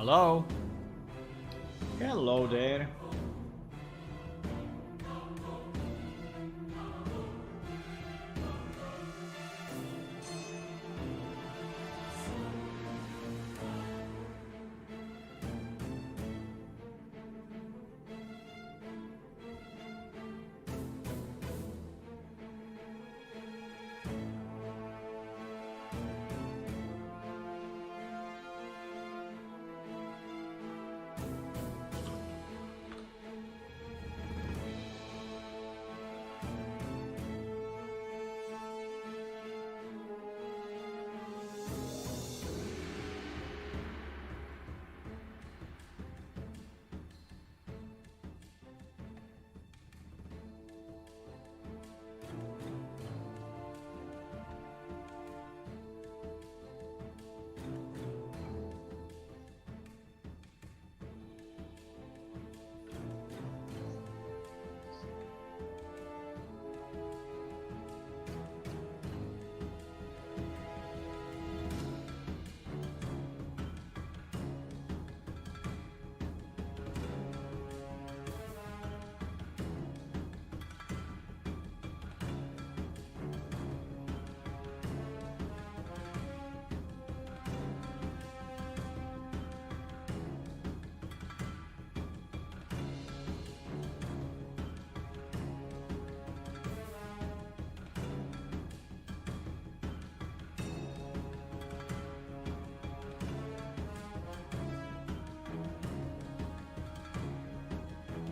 Hello? Hello there.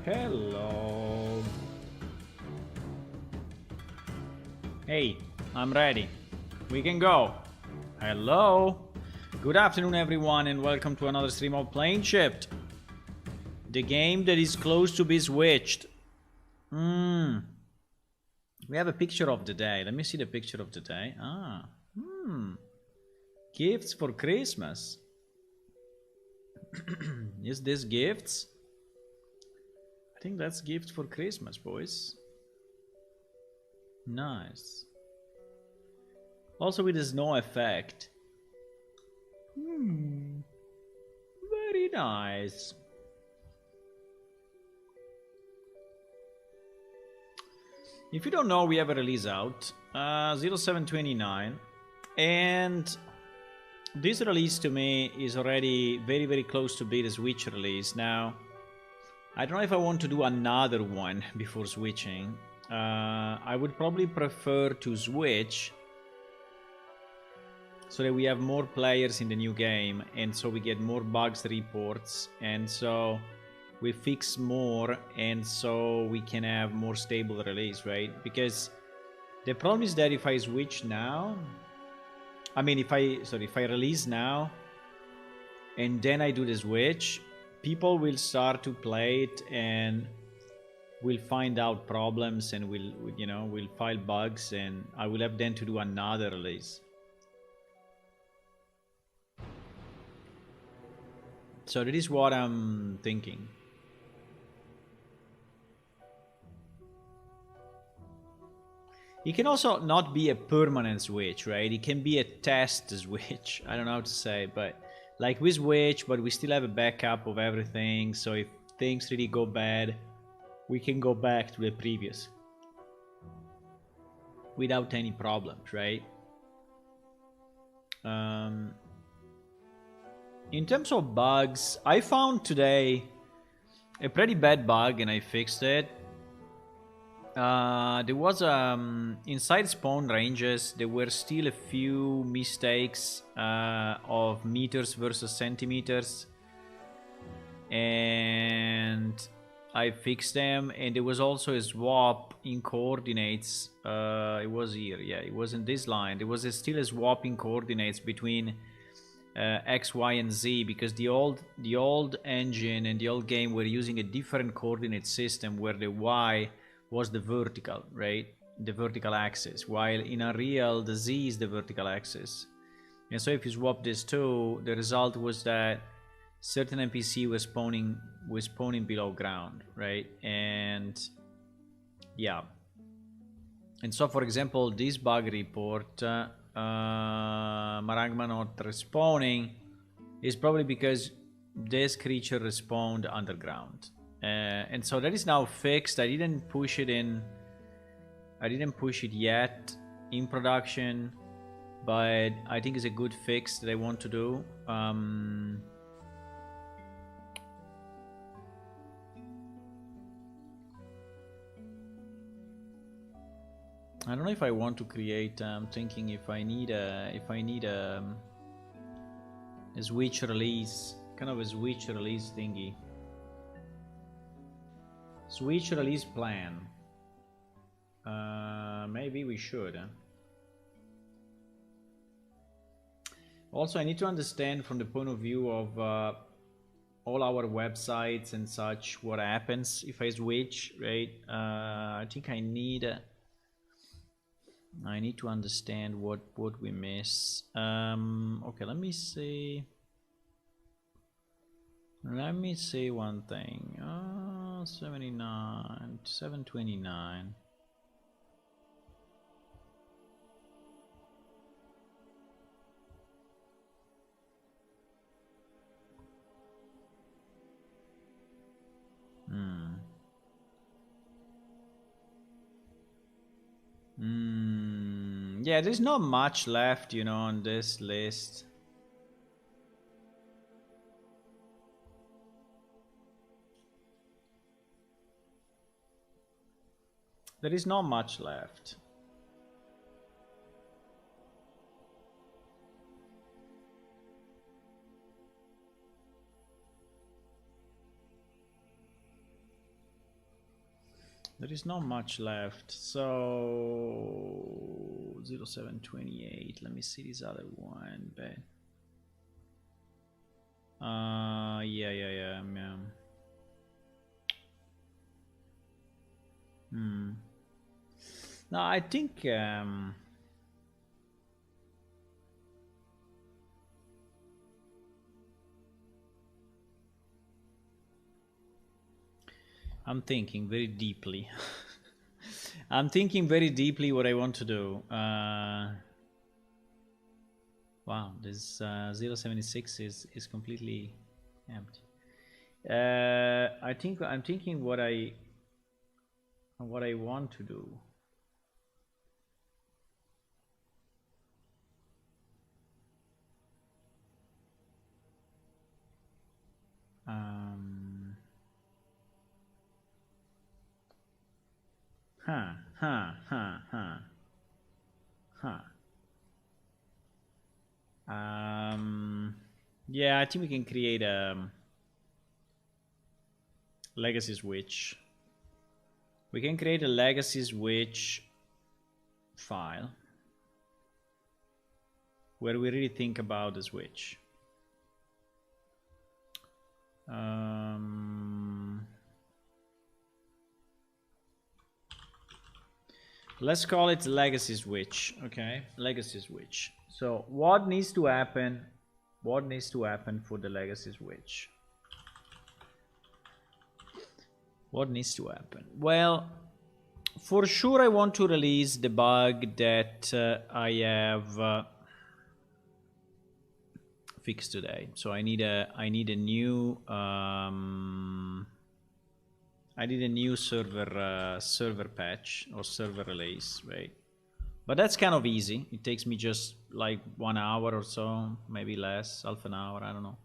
Hello. Hey, I'm ready. We can go. Hello. Good afternoon, everyone, and welcome to another stream of Plane Shift. The game that is close to be switched. We have a picture of the day. Let me see the picture of the day. Gifts for Christmas. Is this gifts? I think that's gift for Christmas, boys. Nice. Also with the snow effect. Very nice. If you don't know, we have a release out. 0729. And this release to me is already very, very close to be the Switch release. Now, I don't know if I want to do another one before switching. I would probably prefer to switch so that we have more players in the new game and so we get more bugs reports and so we fix more and so we can have more stable release, right? Because the problem is that if I switch now, I mean if I release now and then I do the switch, people will start to play it and will find out problems and will file bugs and I will have then to do another release. So that is what I'm thinking. It can also not be a permanent switch, right? It can be a test switch. I don't know how to say, but like we switch, but we still have a backup of everything. So if things really go bad, we can go back to the previous without any problems, right? In terms of bugs, I found today a pretty bad bug and I fixed it. There was inside spawn ranges there were still a few mistakes of meters versus centimeters, and I fixed them. And there was also a swap in coordinates. It was here, yeah, it was in this line. There was still a swap in coordinates between X, Y, and Z, because the old engine and the old game were using a different coordinate system where the Y was the vertical, right? The vertical axis, while in Unreal the Z is the vertical axis. And so if you swap these two, the result was that certain NPC was spawning below ground, right? And yeah. And so for example, this bug report, Maragma not respawning, is probably because this creature respawned underground. And so that is now fixed. I didn't push it yet in production, but I think it's a good fix that I want to do. I don't know if I want to create. I'm thinking if I need a switch release, kind of a switch release thingy. Switch release plan. Maybe we should. Also, I need to understand from the point of view of all our websites and such what happens if I switch, right? I think I need to understand what we miss. Okay, let me see. Let me see one thing. 79, 729. Yeah, there's not much left, you know, on this list. There is not much left. There is not much left. So 0728. Let me see this other one. But yeah. No, I think I'm thinking very deeply. I'm thinking very deeply what I want to do. Wow, this 076 is completely empty. I think I'm thinking what I want to do. Yeah, I think we can create a legacy switch. We can create a legacy switch file where we really think about the switch. Let's call it legacy switch. Okay, legacy switch. So what needs to happen? What needs to happen for the legacy switch? What needs to happen? Well, for sure I want to release the bug that I have fixed today. So I need a new server patch or server release, right? But that's kind of easy. It takes me just like 1 hour or so, maybe less, half an hour, I don't know.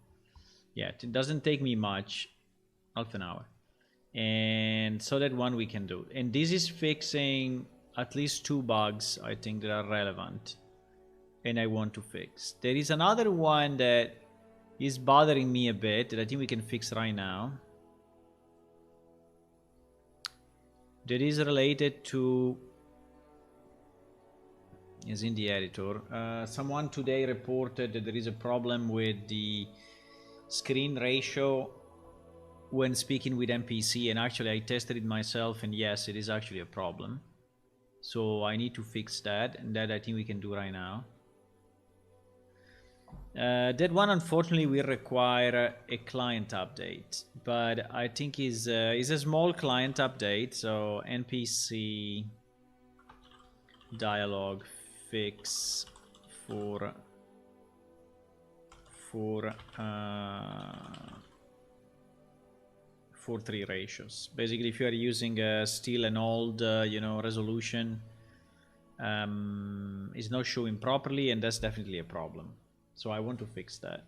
Yeah, it doesn't take me much, half an hour. And so that one we can do. And this is fixing at least 2 bugs, I think, that are relevant and I want to fix. There is another one that is bothering me a bit that I think we can fix right now. That is related to, is in the editor. Someone today reported that there is a problem with the screen ratio when speaking with NPC, and actually I tested it myself, and yes, it is actually a problem. So I need to fix that, and that I think we can do right now. That one unfortunately will require a client update, but I think is a small client update. So NPC dialogue fix for 4:3 ratios. Basically, if you are using still an old, you know, resolution, it's not showing properly, and that's definitely a problem. So I want to fix that.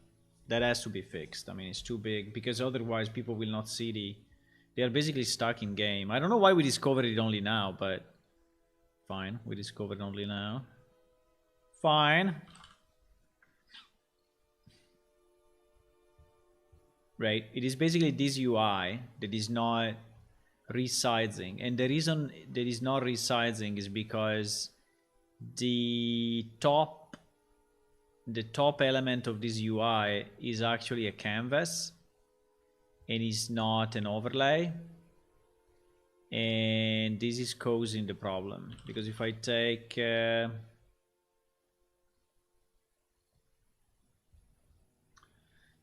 That has to be fixed. I mean, it's too big, because otherwise people will not see they are basically stuck in game. I don't know why we discovered it only now, but fine, we discovered only now. Fine. Right, it is basically this UI that is not resizing, and the reason that is not resizing is because the top element of this UI is actually a canvas and is not an overlay, and this is causing the problem. Because if I take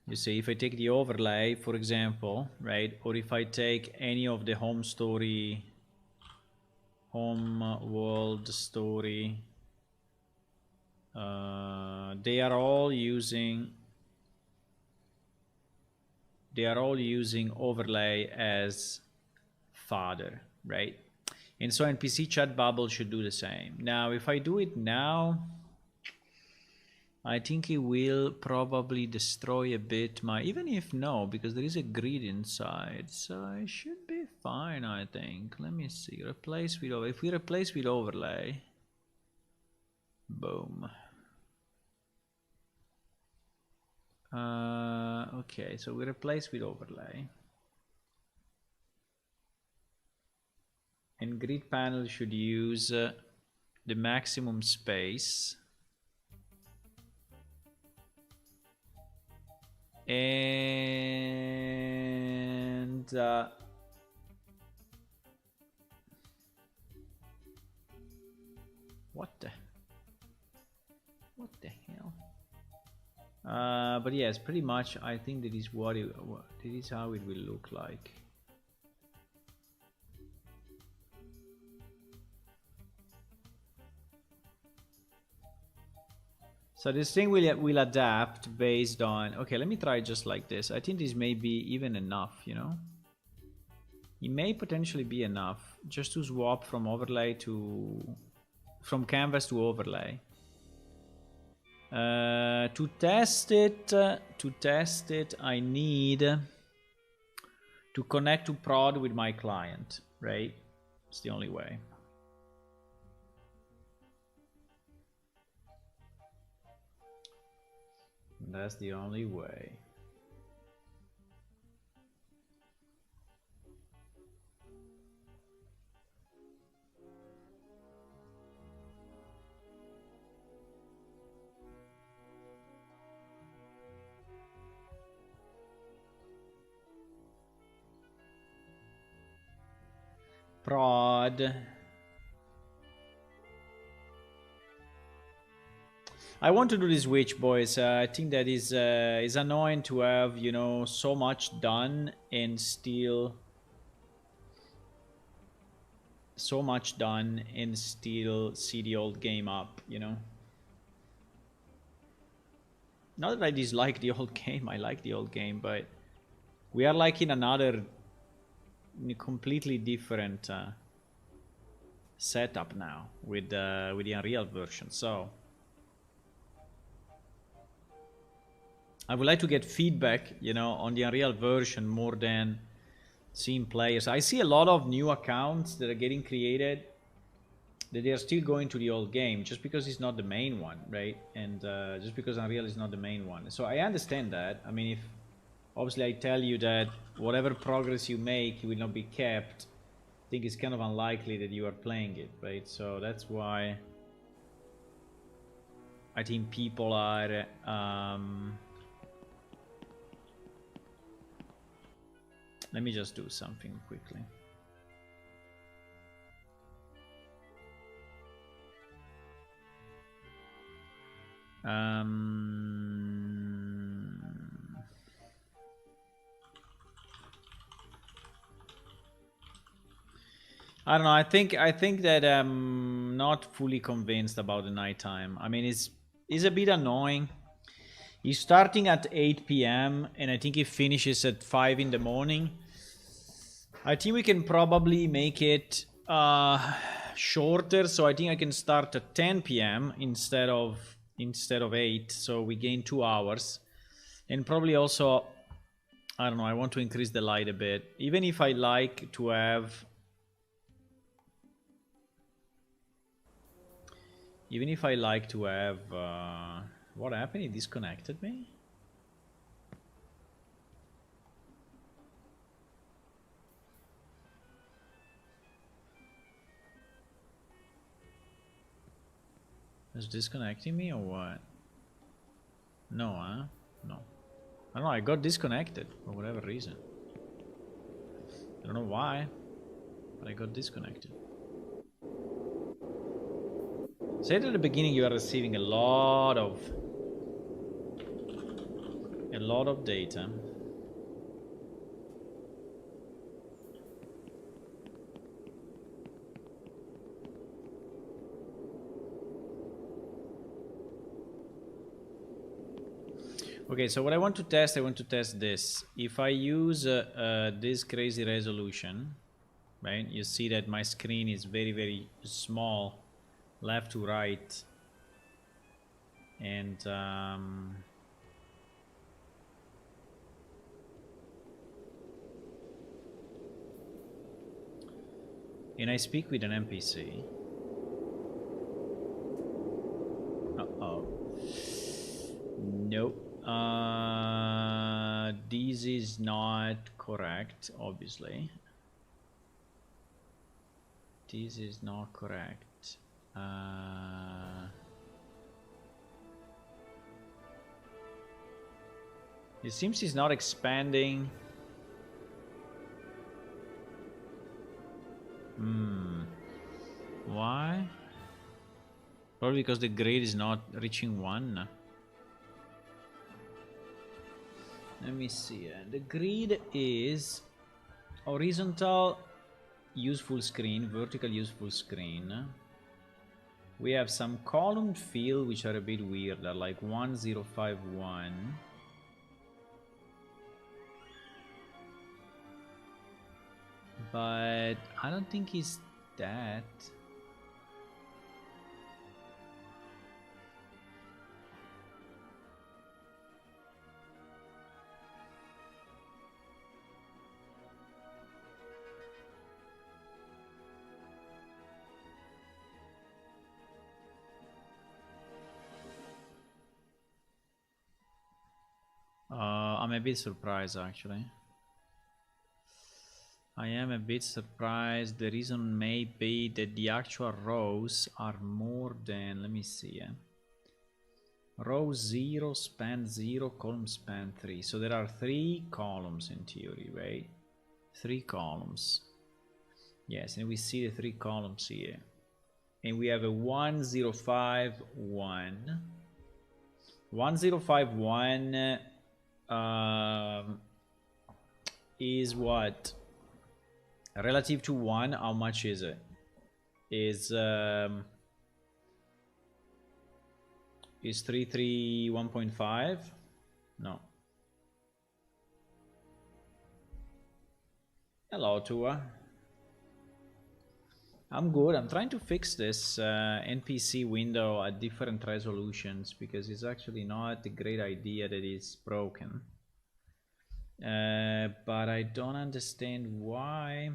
you see, if I take the overlay, for example, right, or if I take any of the home world story, they are all using overlay as fodder, right? And so NPC chat bubble should do the same. Now, if I do it now, I think it will probably destroy a bit my, even if no, because there is a grid inside, so it should be fine, I think. Let me see, replace with, if we replace with overlay, boom. Okay, so we replace with overlay. And grid panel should use the maximum space. And what the hell? But yes, pretty much I think that is what it, this is how it will look like. So this thing will adapt based on, okay, let me try just like this. I think this may be even enough, you know? It may potentially be enough just to swap from overlay to, from canvas to overlay. To test it, I need to connect to prod with my client, right? It's the only way. That's the only way. Prod. I want to do this switch, boys. I think that is annoying to have, you know, so much done and still see the old game up, you know. Not that I dislike the old game, I like the old game, but we are like in another completely different setup now with the Unreal version. So I would like to get feedback, you know, on the Unreal version more than seeing players. I see a lot of new accounts that are getting created that they are still going to the old game just because it's not the main one, right? And just because Unreal is not the main one. So I understand that. I mean, if obviously I tell you that whatever progress you make, it will not be kept, I think it's kind of unlikely that you are playing it, right? So that's why I think people are let me just do something quickly. I don't know. I think that I'm not fully convinced about the nighttime. I mean, it's a bit annoying. He's starting at 8 p.m. and I think he finishes at 5 in the morning. I think we can probably make it shorter, so I think I can start at 10 p.m. instead of 8, so we gain 2 hours. And probably also, I don't know, I want to increase the light a bit. Even if I like to have... Even if I like to have... what happened? It disconnected me? Is disconnecting me or what? No, huh? No. I don't know, I got disconnected for whatever reason. I don't know why, but I got disconnected. Said at the beginning you are receiving a lot of data. Okay, so what I want to test this. If I use this crazy resolution, right, you see that my screen is very, very small, left to right. And I speak with an NPC. Uh-oh. Nope. This is not correct, obviously. This is not correct. It seems he's not expanding. Why? Probably because the grade is not reaching 1. Let me see. The grid is horizontal useful screen, vertical useful screen. We have some column fill which are a bit weird, they're like 1051. But I don't think it's that. I'm a bit surprised actually. I am a bit surprised. The reason may be that the actual rows are more than, let me see. Row 0, span 0, column span 3. So there are 3 columns in theory, right? 3 columns. Yes, and we see the 3 columns here. And we have a 1051. 1051 is what? Relative to 1, how much is it? Is 33 1.5? No. Hello, Tua. I'm good. I'm trying to fix this NPC window at different resolutions because it's actually not a great idea that it's broken. But I don't understand why.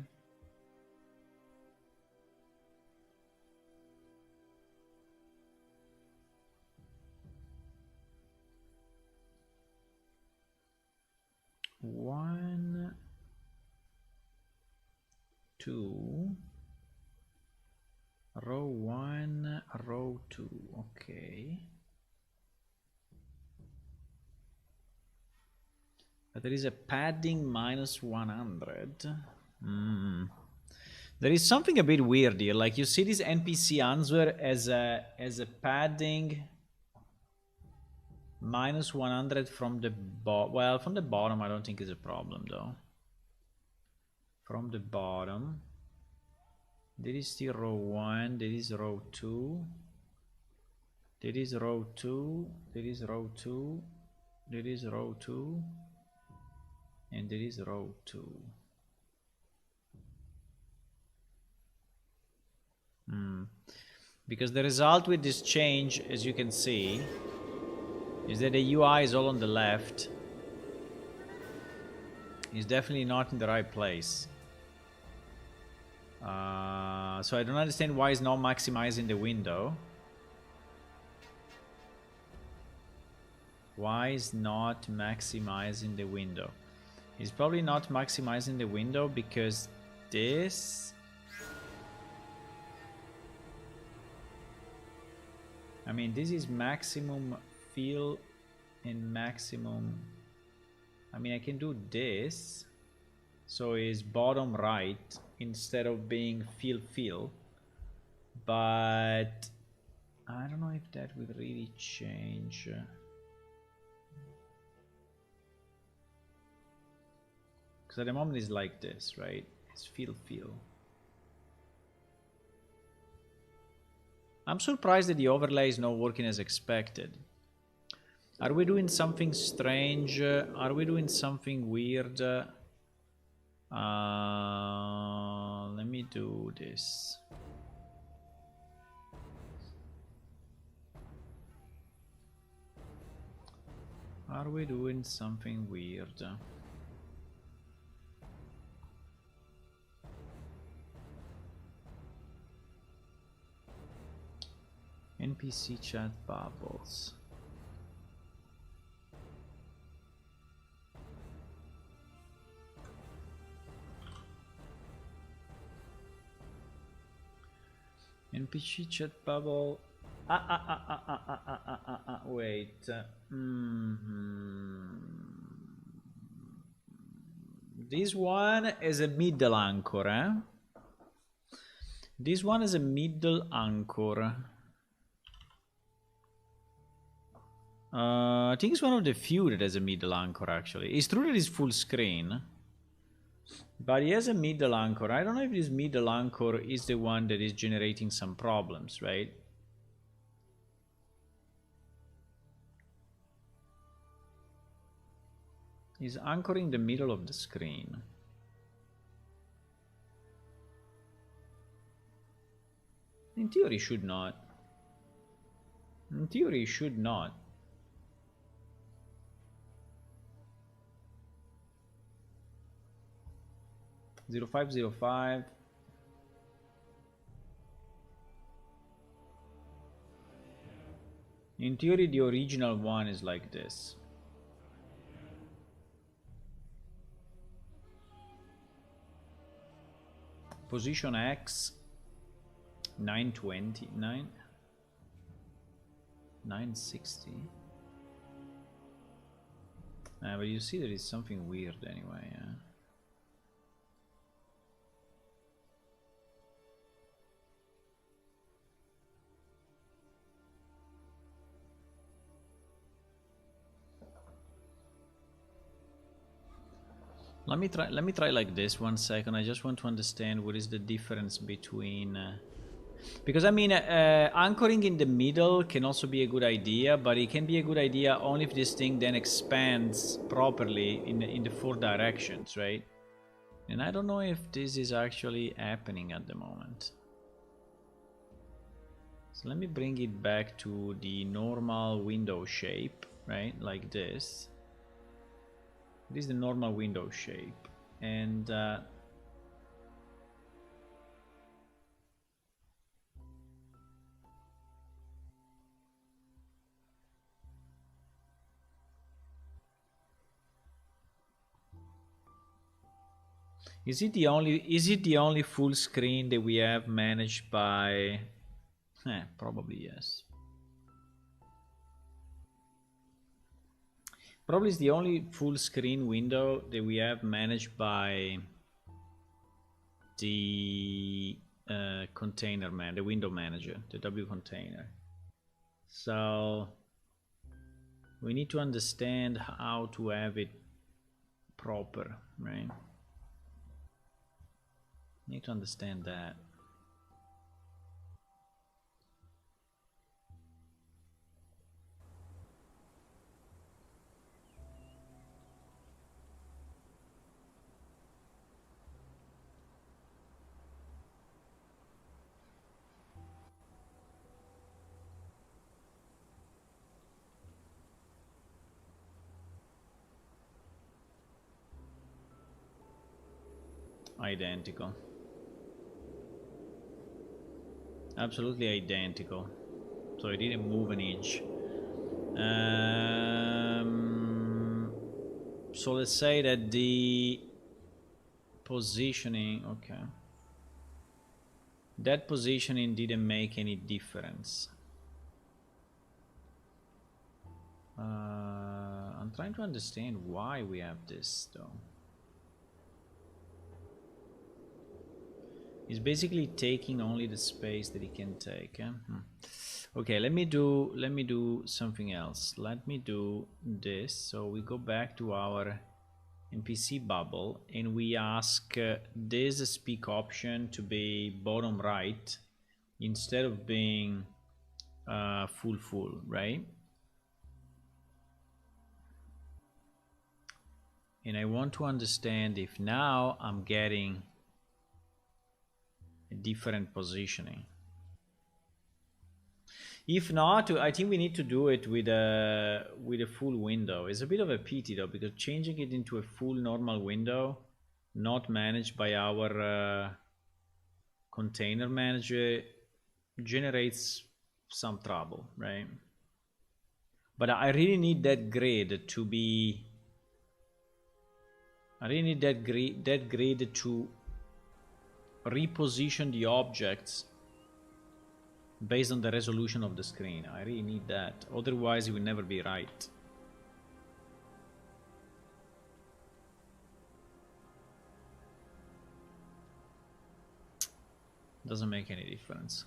One, 2, row 1, row 2. Okay. But there is a padding minus 100. There is something a bit weird here. Like you see this NPC answer as a padding minus 100 from the bottom. Well, from the bottom I don't think is a problem though. From the bottom. There is still row 1, there is row 2. There is row 2, there is row 2, there is row 2. And there is row 2. Because the result with this change, as you can see, is that the UI is all on the left. It's definitely not in the right place. So I don't understand why it's not maximizing the window. Why is not maximizing the window? It's probably not maximizing the window because this... I mean, this is maximum fill and maximum... I mean, I can do this. So it's bottom right instead of being fill. But I don't know if that will really change. Because at the moment it's like this, right? It's fill. I'm surprised that the overlay is not working as expected. Are we doing something strange? Are we doing something weird? Let me do this. Are we doing something weird? NPC chat bubbles. NPC chat bubble. Wait. This one is a middle anchor, eh? This one is a middle anchor. I think it's one of the few that has a middle anchor, actually. It's true that it's full screen, but he has a middle anchor. I don't know if this middle anchor is the one that is generating some problems, right? He's anchoring the middle of the screen. In theory, should not. In theory, should not. Zero 0505. In theory, the original one is like this. Position X 920, 960. But you see there is something weird anyway, yeah. Let me try like this 1 second. I just want to understand what is the difference between because I mean anchoring in the middle can also be a good idea, but it can be a good idea only if this thing then expands properly in the 4 directions, right? And I don't know if this is actually happening at the moment. So let me bring it back to the normal window shape, right? Like this. This is the normal window shape, and is it the only full screen that we have managed by? Probably yes. Probably it's the only full screen window that we have managed by the container man, the window manager, the W container. So we need to understand how to have it proper, right? Need to understand that. identical. Absolutely identical. So it didn't move an inch. So let's say that the positioning, okay, that positioning didn't make any difference. I'm trying to understand why we have this though. It's basically taking only the space that it can take. Okay, let me do something else. Let me do this. So we go back to our NPC bubble and we ask this speak option to be bottom right instead of being full, right? And I want to understand if now I'm getting a different positioning. If not, I think we need to do it with a full window. It's a bit of a pity though, because changing it into a full normal window, not managed by our container manager, generates some trouble, right? But I really need that grid to be... I really need that grid to reposition the objects based on the resolution of the screen. I really need that. Otherwise, it will never be right. Doesn't make any difference.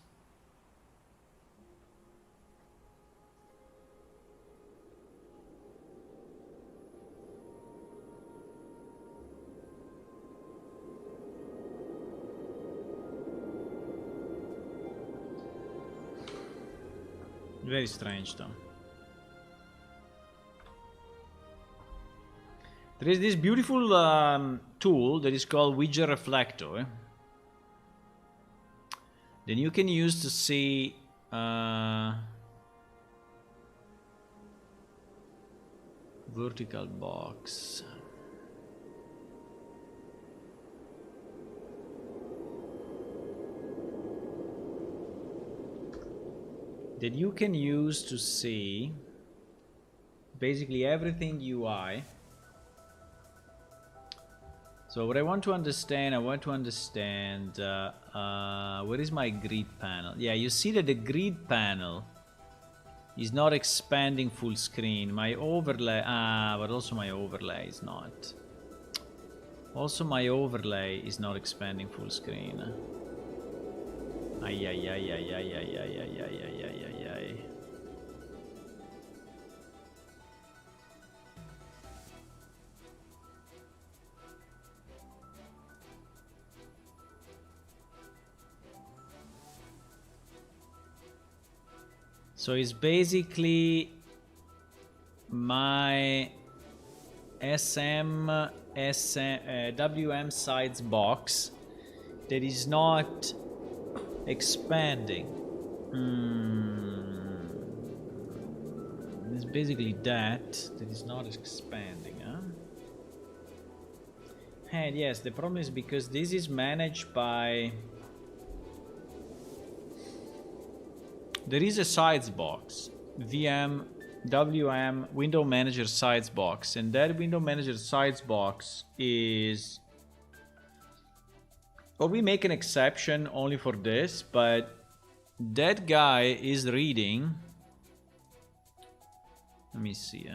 Very strange though. There is this beautiful tool that is called Widget Reflector. Then you can use to see vertical box. That you can use to see basically everything UI. So what I want to understand, where is my grid panel? Yeah, you see that the grid panel is not expanding full screen. My overlay, but also my overlay is not. Also my overlay is not expanding full screen. Ay, ay, ay, ay, ay, ay, ay, ay, ay, ay, ay, ay, ay. So it's basically my WM sides box that is not expanding. It's basically that is not expanding, huh? And yes, the problem is because this is managed by... There is a sides box, WM window manager sides box, and that window manager sides box is... Well, we make an exception only for this, but that guy is reading... Let me see,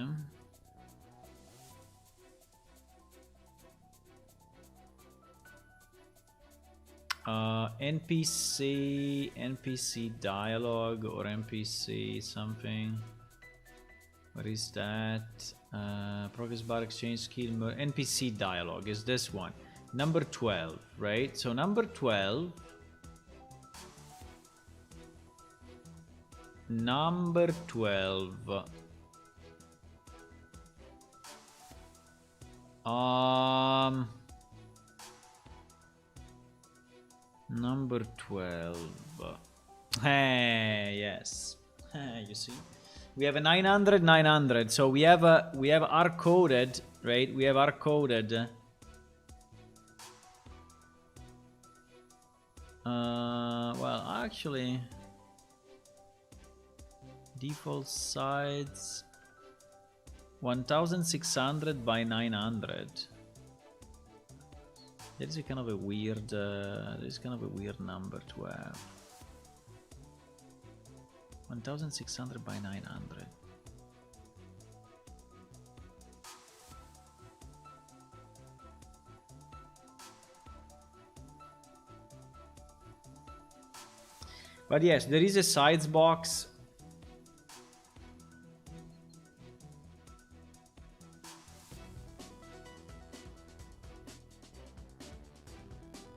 NPC dialogue or NPC something. What is that? Progress bar exchange skill NPC dialogue is this one. Number 12, right? So number 12. Number 12. Number 12. Hey, yes. You see, we have a 900. So we have hard coded, right? We have hard coded Well, actually, default size 1600 by 900. That is a kind of a weird. That is kind of a weird number to have. 1600 by 900. But yes, there is a sides box.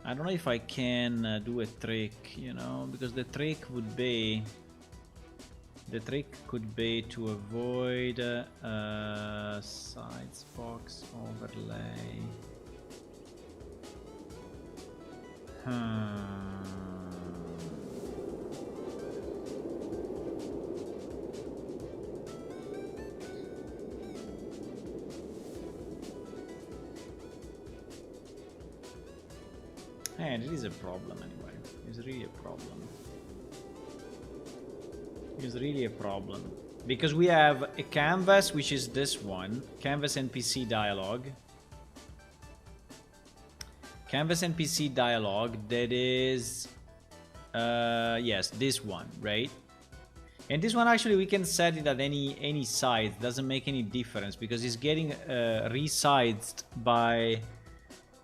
I don't know if I can do a trick, you know, because the trick would be... The trick could be to avoid sides box overlay. And it is a problem anyway. It's really a problem. It's really a problem. Because we have a canvas, which is this one. Canvas NPC dialog. Canvas NPC dialog that is... yes, this one, right? And this one actually we can set it at any size. Doesn't make any difference because it's getting resized by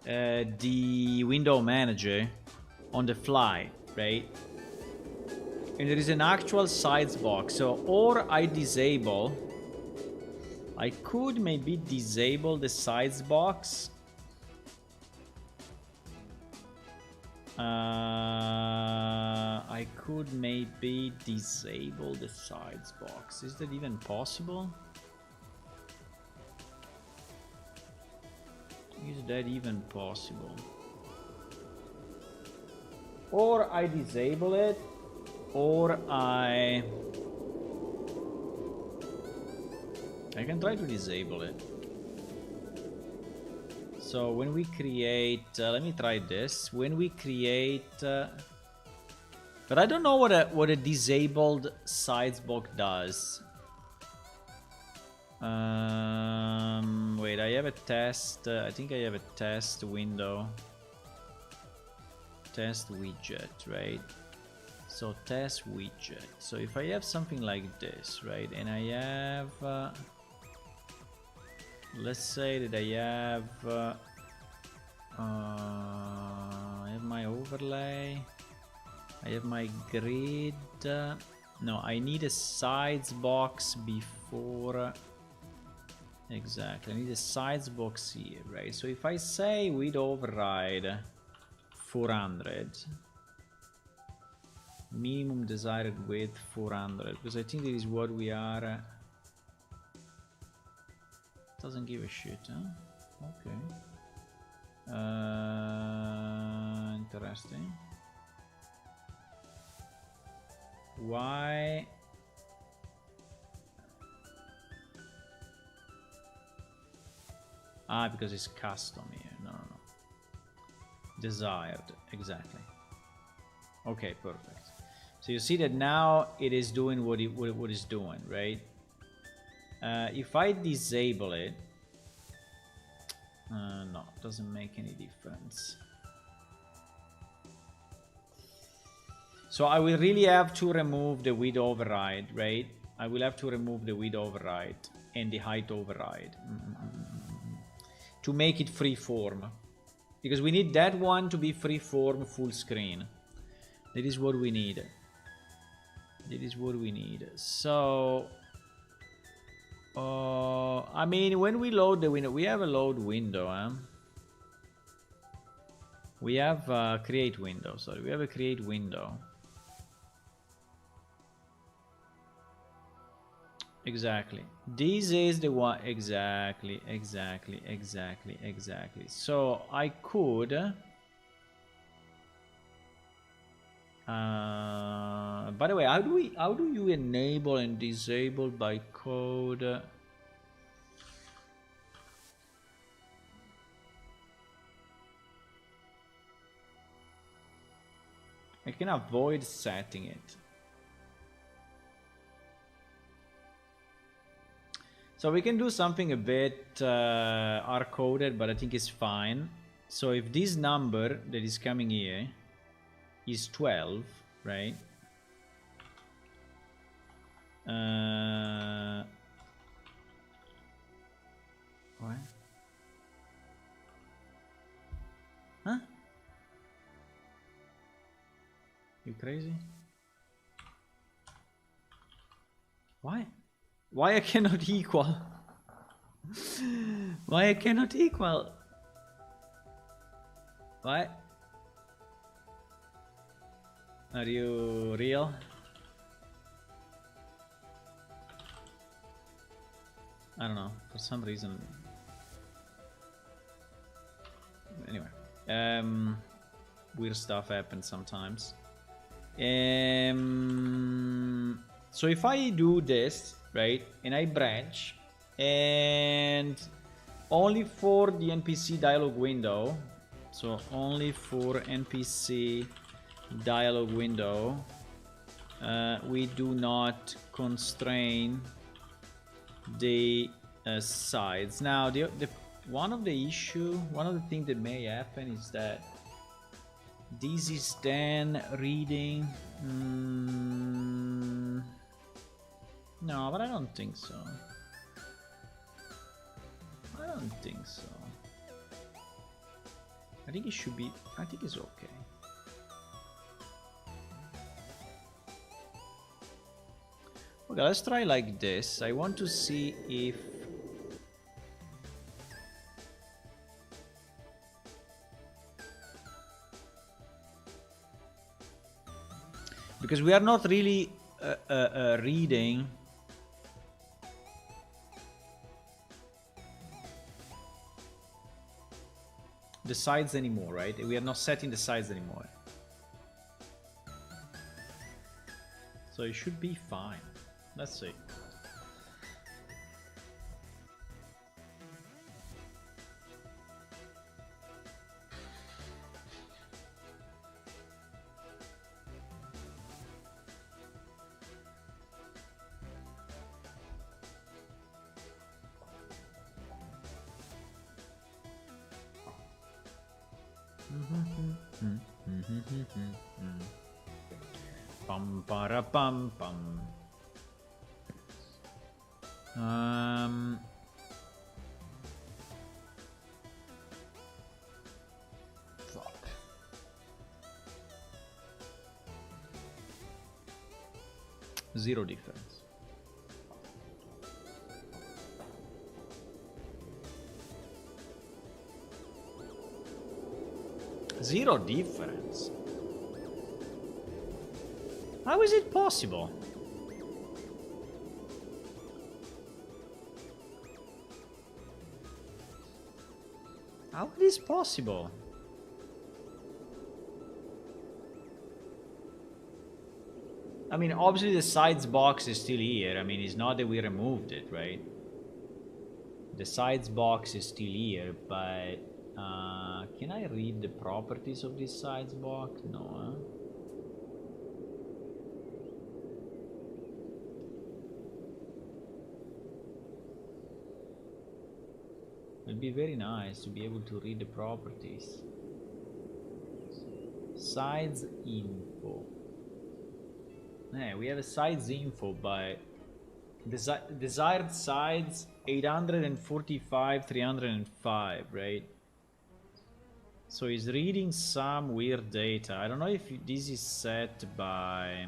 the window manager on the fly, right? And there is an actual size box. So, or I disable. I could maybe disable the size box. I could maybe disable the size box. Is that even possible? Is that even possible? Or I disable it, or I can try to disable it. So when we create, let me try this. When we create, but I don't know what a disabled size box does. Wait, I have a test. I think I have a test window. Test widget, right? So test widget. So if I have something like this, right, and I have, let's say that I have my overlay. I have my grid. No, I need a size box before. Exactly, I need a size box here, right? So if I say with override 400, minimum desired width 400, because I think this is what we are. Doesn't give a shit, huh? Okay. Interesting. Why? Ah, because it's custom here. No. Desired, exactly. Okay, perfect. So you see that now it is doing what it's doing, right? If I disable it, no, it doesn't make any difference. So I will really have to remove the width override, right? I will have to remove the width override and the height override to make it freeform, because we need that one to be freeform full screen. That is what we need. That is what we need. So, I mean, when we load the window, we have a load window, huh? We have create window. Sorry, we have a create window. Exactly. This is the one. Exactly. So I could. By the way, how do you enable and disable by code? I can avoid setting it. So we can do something a bit hard-coded, but I think it's fine. So if this number that is coming here is 12, right? What? Huh? You crazy? Why? Why I cannot equal? Why I cannot equal? Why? Are you real? I don't know, for some reason. Anyway, weird stuff happens sometimes. So if I do this, right, and I branch, and only for the NPC dialog window, so only for NPC dialog window, we do not constrain the sides. Now, one of the things that may happen is that this is then reading. No, but I don't think so. I don't think so. I think it should be. I think it's okay. Okay, let's try like this. I want to see if because we are not really reading the sides anymore, right? We are not setting the sides anymore. So it should be fine. Let's see. Pum para pum pum. Fuck. Zero difference. Zero difference. How is it possible? How is this possible? I mean, obviously the sides box is still here. I mean, it's not that we removed it, right? The sides box is still here, but can I read the properties of this sides box? No, huh? It'd be very nice to be able to read the properties. Sides info. Yeah, we have a sides info, but desired sides 845, 305, right? So he's reading some weird data. I don't know if this is set by...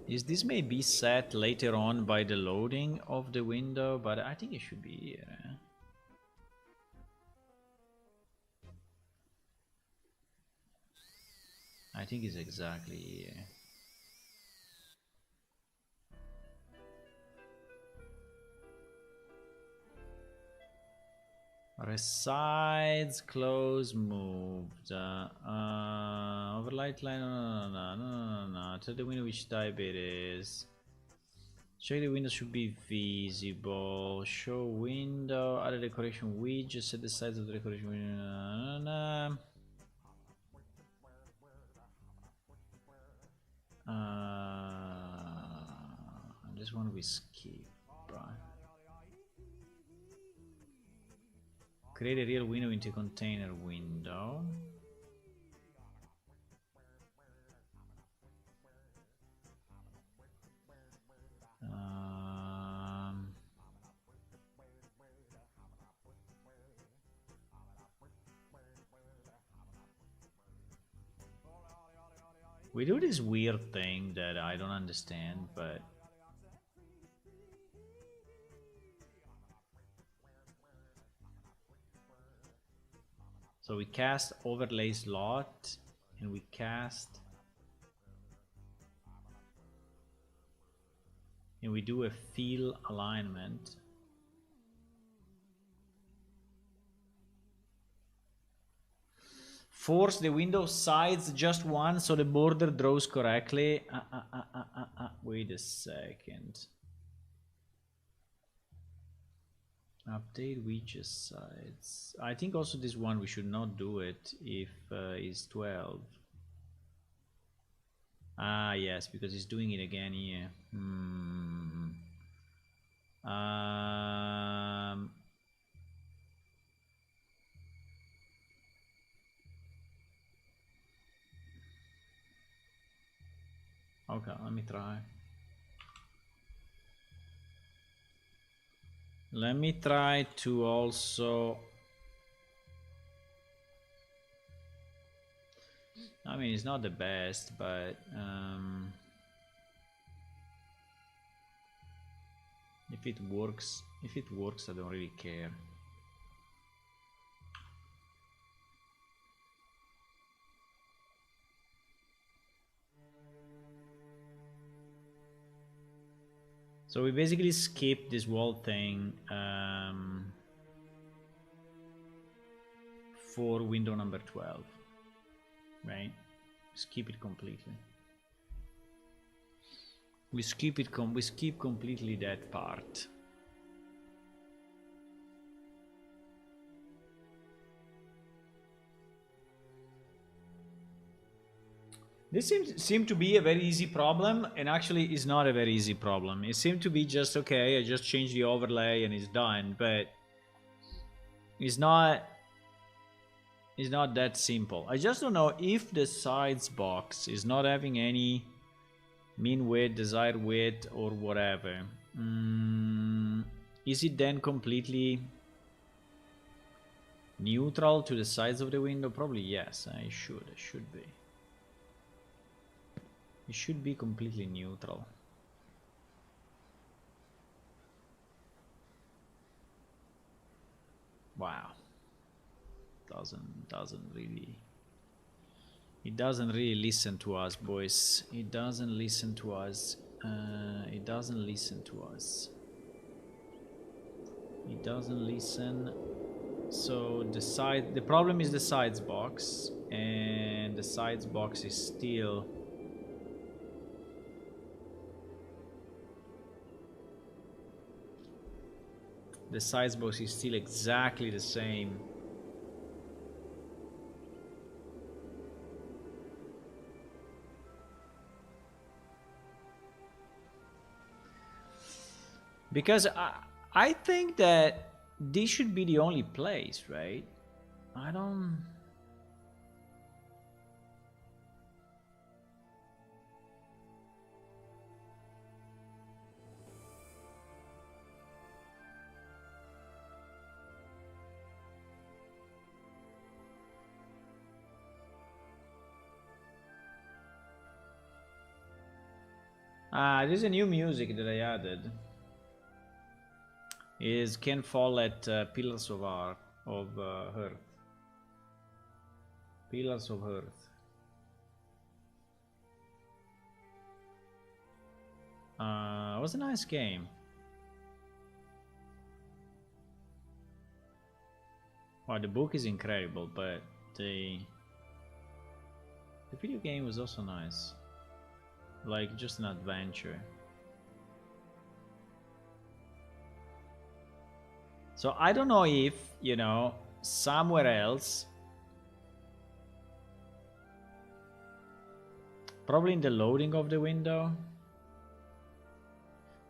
This may be set later on by the loading of the window, but I think it should be here. I think it's exactly here. Resides, close, moved. Overlight line, no. Tell the window which type it is. Check the window should be visible. Show window, other decoration widget, set the size of the decoration window. This one we skip. Create a real window into container window. We do this weird thing that I don't understand, but so we cast overlay slot and we cast and we do a fill alignment. Force the window sides just one so the border draws correctly. Wait a second. Update widget sides. I think also this one we should not do it if it's 12. Ah, yes, because he's doing it again here. Okay, let me try. Let me try to also... I mean, it's not the best, but if it works, I don't really care. So we basically skip this wall thing for window number 12, right? Skip it completely. We skip completely that part. This seemed to be a very easy problem, and actually is not a very easy problem. It seemed to be just okay, I just change the overlay and it's done, but it's not that simple. I just don't know if the sides box is not having any mean width, desired width, or whatever. Is it then completely neutral to the sides of the window? Probably yes. It should be. It should be completely neutral. Wow. Doesn't really. It doesn't really listen to us, boys. It doesn't listen to us. It doesn't listen to us. It doesn't listen. So the problem is the sides box, and the sides box is still. The sides box is still exactly the same. Because I think that this should be the only place, right? I don't... There's a new music that I added. Is Can Fall at Pillars of Earth. Pillars of Earth. It was a nice game. Well, the book is incredible, but the video game was also nice. Like, just an adventure. So I don't know if, you know, somewhere else, probably in the loading of the window,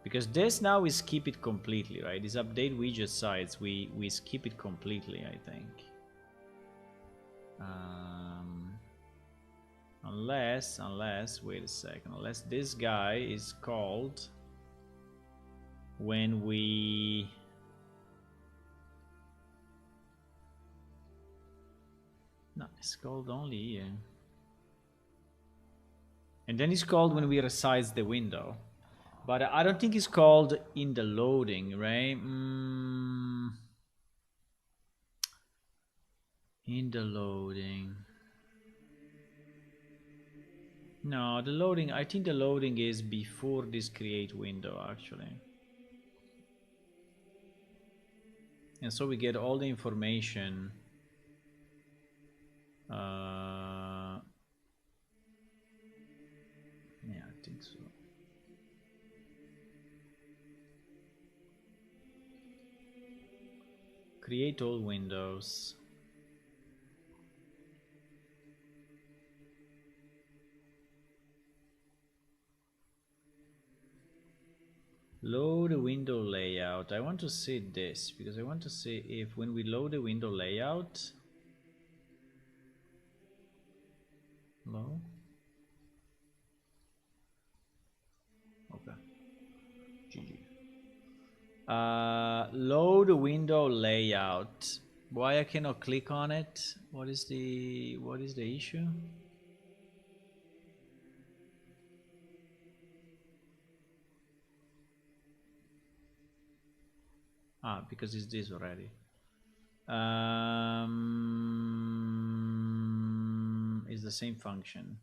because this now we skip it completely, right? This update widget sites, we skip it completely, I think. Unless, wait a second, unless this guy is called when we... No, it's called only here. And then it's called when we resize the window. But I don't think it's called in the loading, right? In the loading. No, the loading, I think the loading is before this create window, actually. And so we get all the information. Yeah, I think so. Create all windows. Load the window layout. I want to see this because I want to see if when we load the window layout. Hello? Okay. GG. Load window layout. Why I cannot click on it? What is the issue? Ah, because it's this already. It's the same function.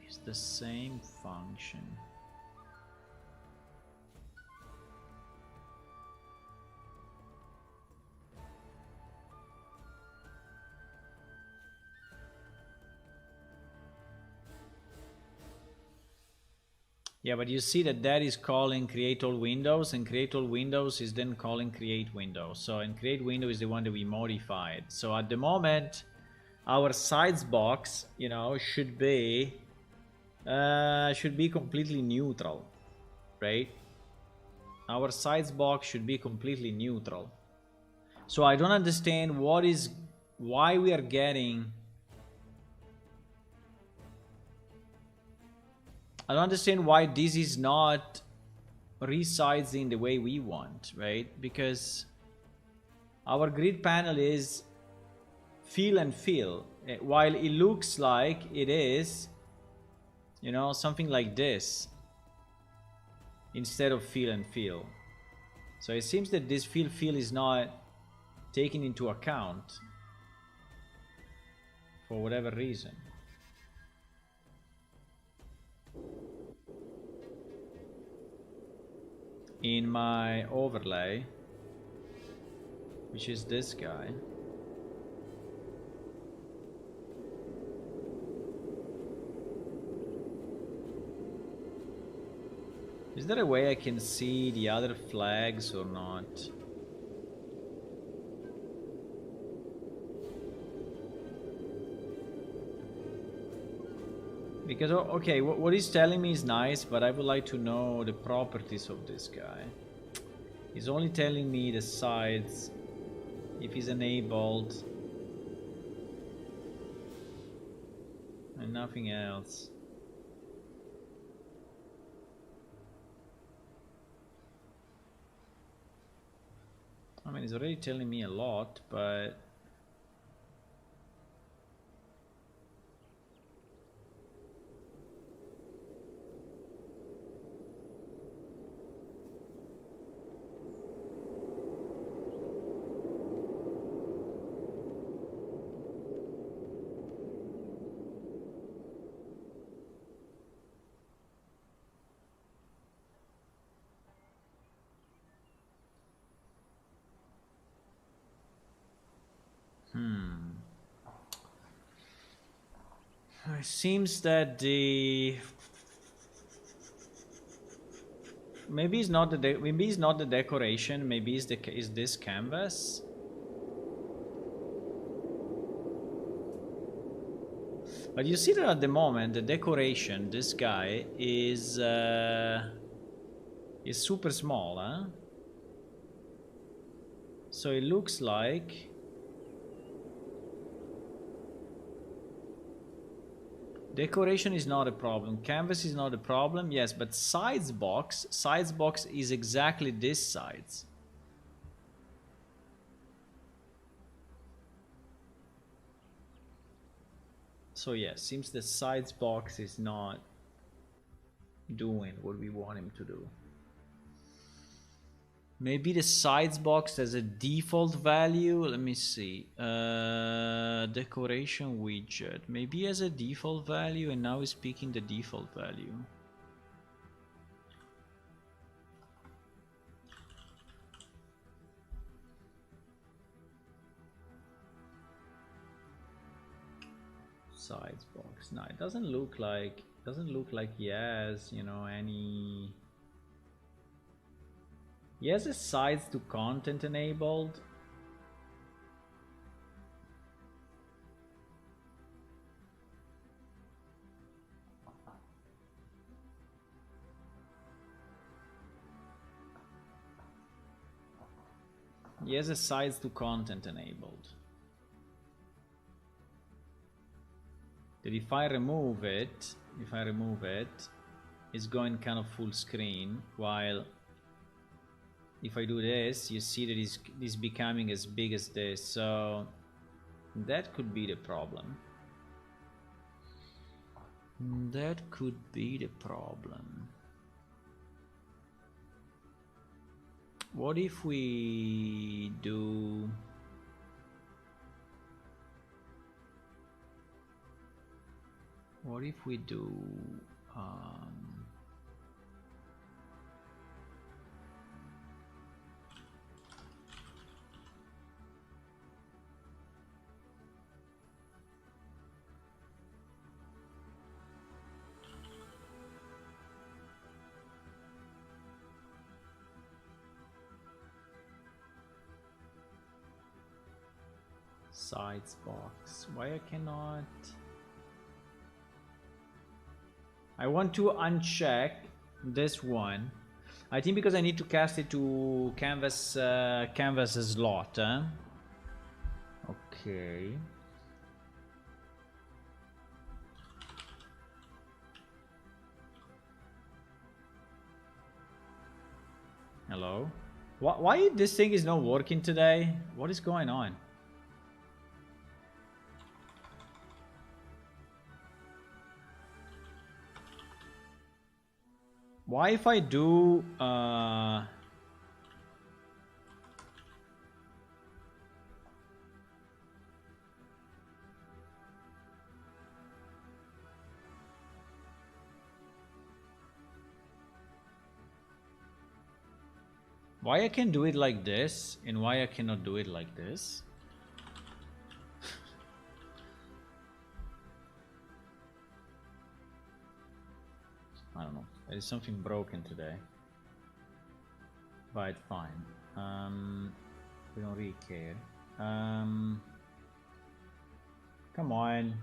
It's the same function. Yeah, but you see that is calling create all windows, and create all windows is then calling create window. So, and create window is the one that we modified. So at the moment, our sides box, you know, should be completely neutral, right? Our sides box should be completely neutral. So I don't understand why we are getting... I don't understand why this is not resizing the way we want, right? Because our grid panel is fill and fill, while it looks like it is, you know, something like this instead of fill and fill. So it seems that this fill is not taken into account for whatever reason. In my overlay, which is this guy, is there a way I can see the other flags or not? Because, okay, what he's telling me is nice, but I would like to know the properties of this guy. He's only telling me the sides, if he's enabled, and nothing else. I mean, he's already telling me a lot, but... It seems that the... maybe it's not the decoration. Maybe it's is this canvas. But you see that at the moment the decoration, this guy is super small, huh? So it looks like decoration is not a problem. Canvas is not a problem. Yes, but sides box is exactly this sides. So yeah, seems the sides box is not doing what we want him to do. Maybe the sides box has a default value. Let me see. Decoration widget. Maybe has a default value and now it's picking the default value. Sides box. No, it doesn't look like he has, you know, any. He has a sides to content enabled. He has a sides to content enabled. That if I remove it, it's going kind of full screen, while if I do this, you see that it's becoming as big as this, so that could be the problem. That could be the problem. What if we do... What if we do... sides box. Why I cannot... I want to uncheck this one. I think because I need to cast it to canvas canvas slot, huh? Okay. Hello? Why this thing is not working today? What is going on? Why if I do why I can do it like this and why I cannot do it like this? I don't know. There is something broken today. But fine. We don't really care. Come on.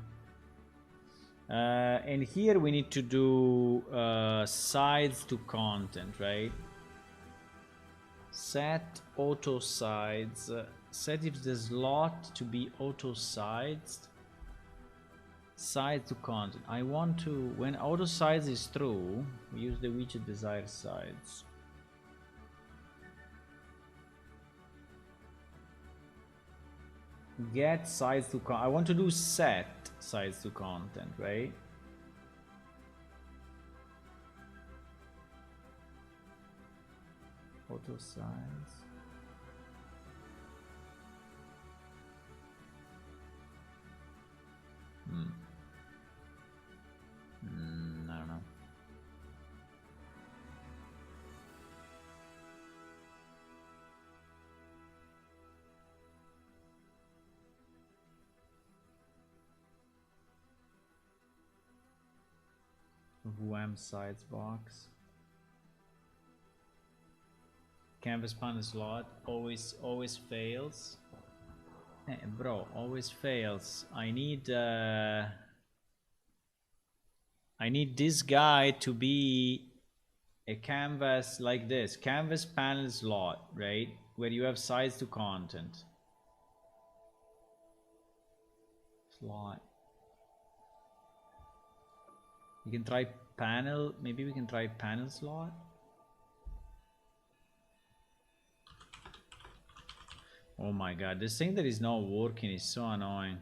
And here we need to do sides to content, right? Set auto sides. Set if the slot to be auto sides. Side to content. I want to, when auto sides is true, we use the widget desired sides. Get sides to content. I want to do set sides to content, right? Auto sides. I don't know. WM sides box. Canvas panel slot always fails. Hey, bro, always fails. I need this guy to be a canvas like this. Canvas panel slot, right? Where you have size to content. Slot. You can try panel. Maybe we can try panel slot. Oh my god, this thing that is not working is so annoying.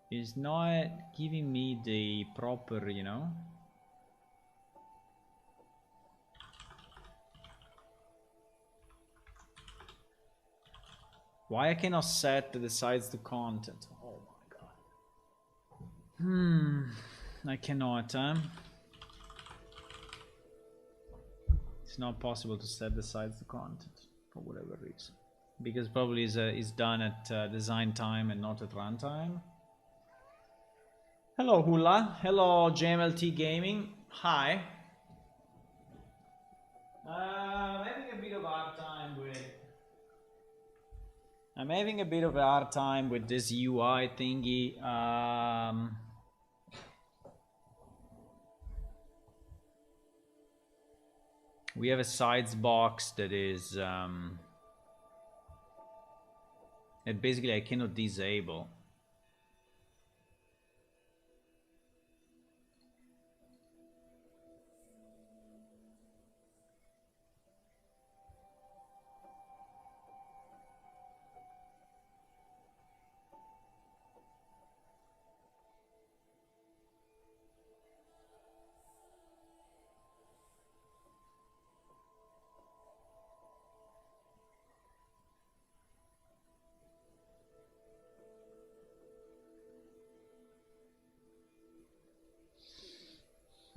It's not giving me the proper, you know. Why I cannot set the size to content? Oh my god. I cannot, It's not possible to set the size to content for whatever reason. Because probably is done at design time and not at runtime. Hello Hula. Hello JMLT Gaming. Hi. I'm having a bit of a hard time with this UI thingy. We have a sides box that is that basically I cannot disable.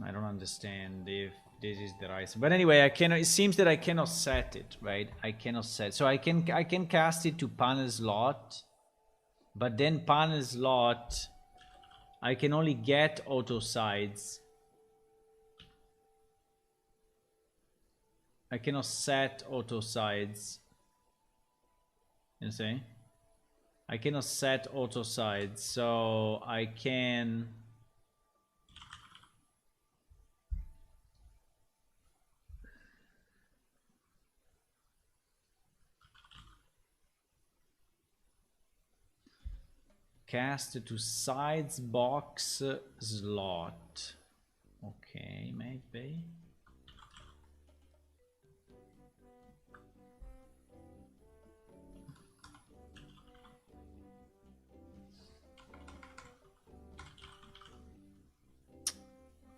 I don't understand if this is the right, but anyway, I cannot. It seems that I cannot set it, right? I cannot set. So I can cast it to panel slot, but then panel slot, I can only get auto sides. I cannot set auto sides. You see? I cannot set auto sides, so I can. Cast to sides box slot. Okay, maybe.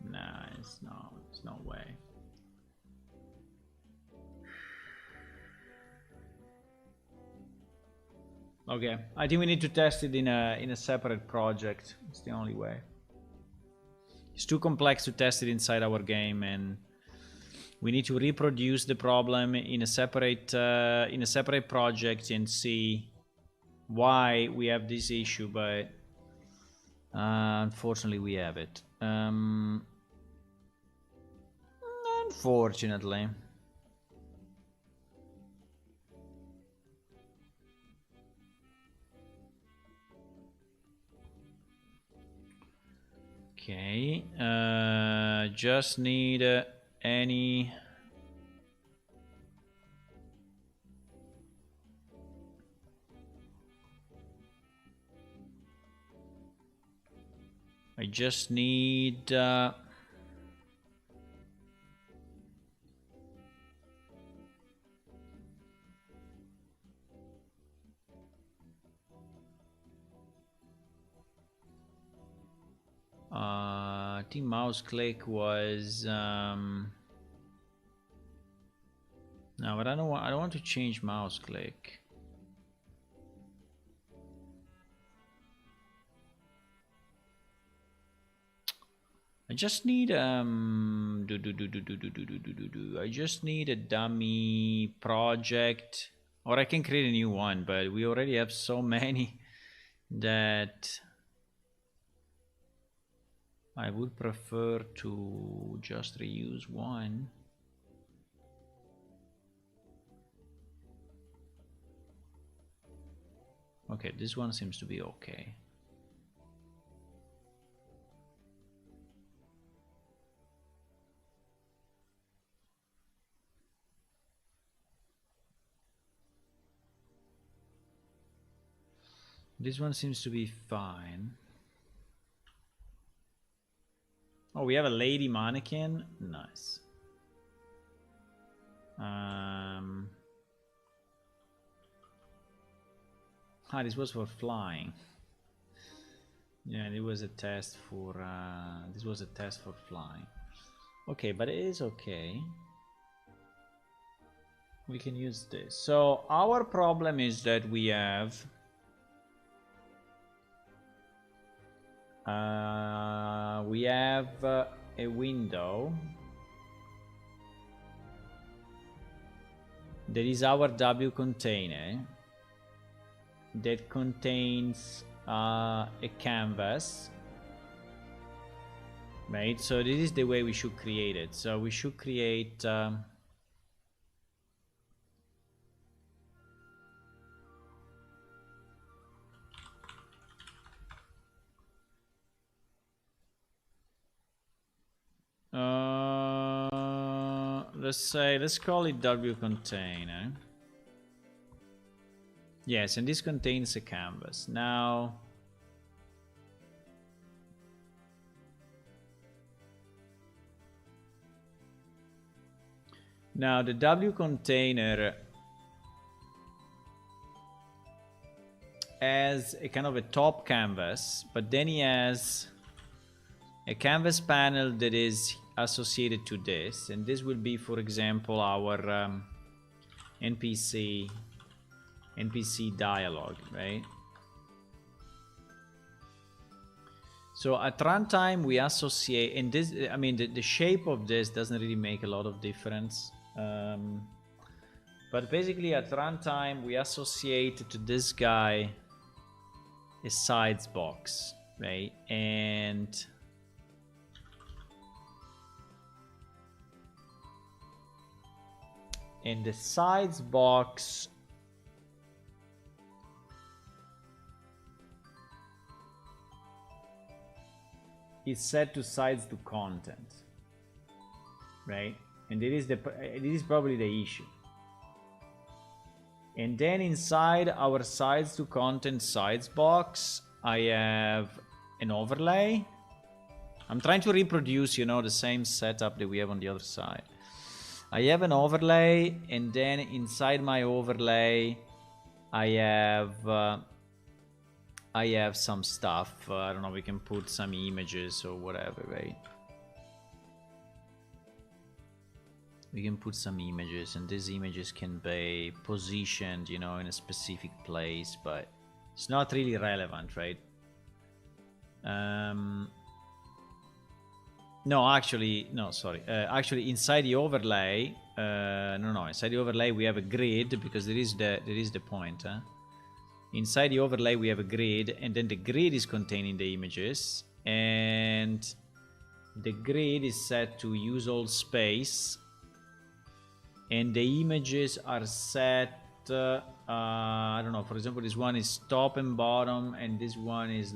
Nah, it's no way. Okay, I think we need to test it in a separate project. It's the only way. It's too complex to test it inside our game, and we need to reproduce the problem in a separate project and see why we have this issue. But unfortunately, we have it. Unfortunately. Okay, just need any. I just need. I think mouse click was no, but I don't want to change mouse click. I just need I just need a dummy project, or I can create a new one, but we already have so many that I would prefer to just reuse one. Okay, this one seems to be okay. This one seems to be fine. Oh, we have a lady mannequin. Nice. This was for flying. Yeah, it was a test for this was a test for flying. Okay, but it is okay. We can use this. So our problem is that we have a window that is our W container that contains a canvas, right? So this is the way we should create it. So we should create let's call it W container. Yes, and this contains a canvas. Now the W container has a kind of a top canvas, but then he has a canvas panel that is associated to this, and this will be, for example, our NPC dialogue, right? So at runtime we associate, and this, I mean, the shape of this doesn't really make a lot of difference, but basically at runtime we associate to this guy a sides box, right? And the sides box is set to sides to content, right? And it is probably the issue. And then inside our sides to content sides box, I have an overlay. I'm trying to reproduce, you know, the same setup that we have on the other side. I have an overlay, and then inside my overlay, I have some stuff. I don't know, we can put some images or whatever, right? We can put some images, and these images can be positioned, you know, in a specific place, but it's not really relevant, right? No, actually, no, sorry. Actually, inside the overlay, inside the overlay we have a grid, because there is the point. Huh? Inside the overlay we have a grid, and then the grid is containing the images, and the grid is set to use all space, and the images are set. I don't know. For example, this one is top and bottom, and this one is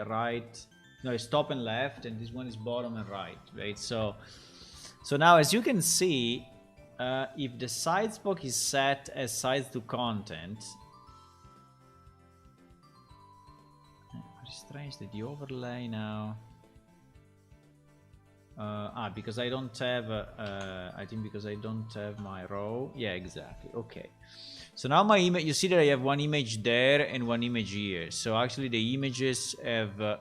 right. No, it's top and left, and this one is bottom and right, right? So now, as you can see, if the sides box is set as sides to content, very strange that the overlay now. Because I don't have, I think because I don't have my row. Yeah, exactly. Okay. So now my image, you see that I have one image there and one image here. So actually the images have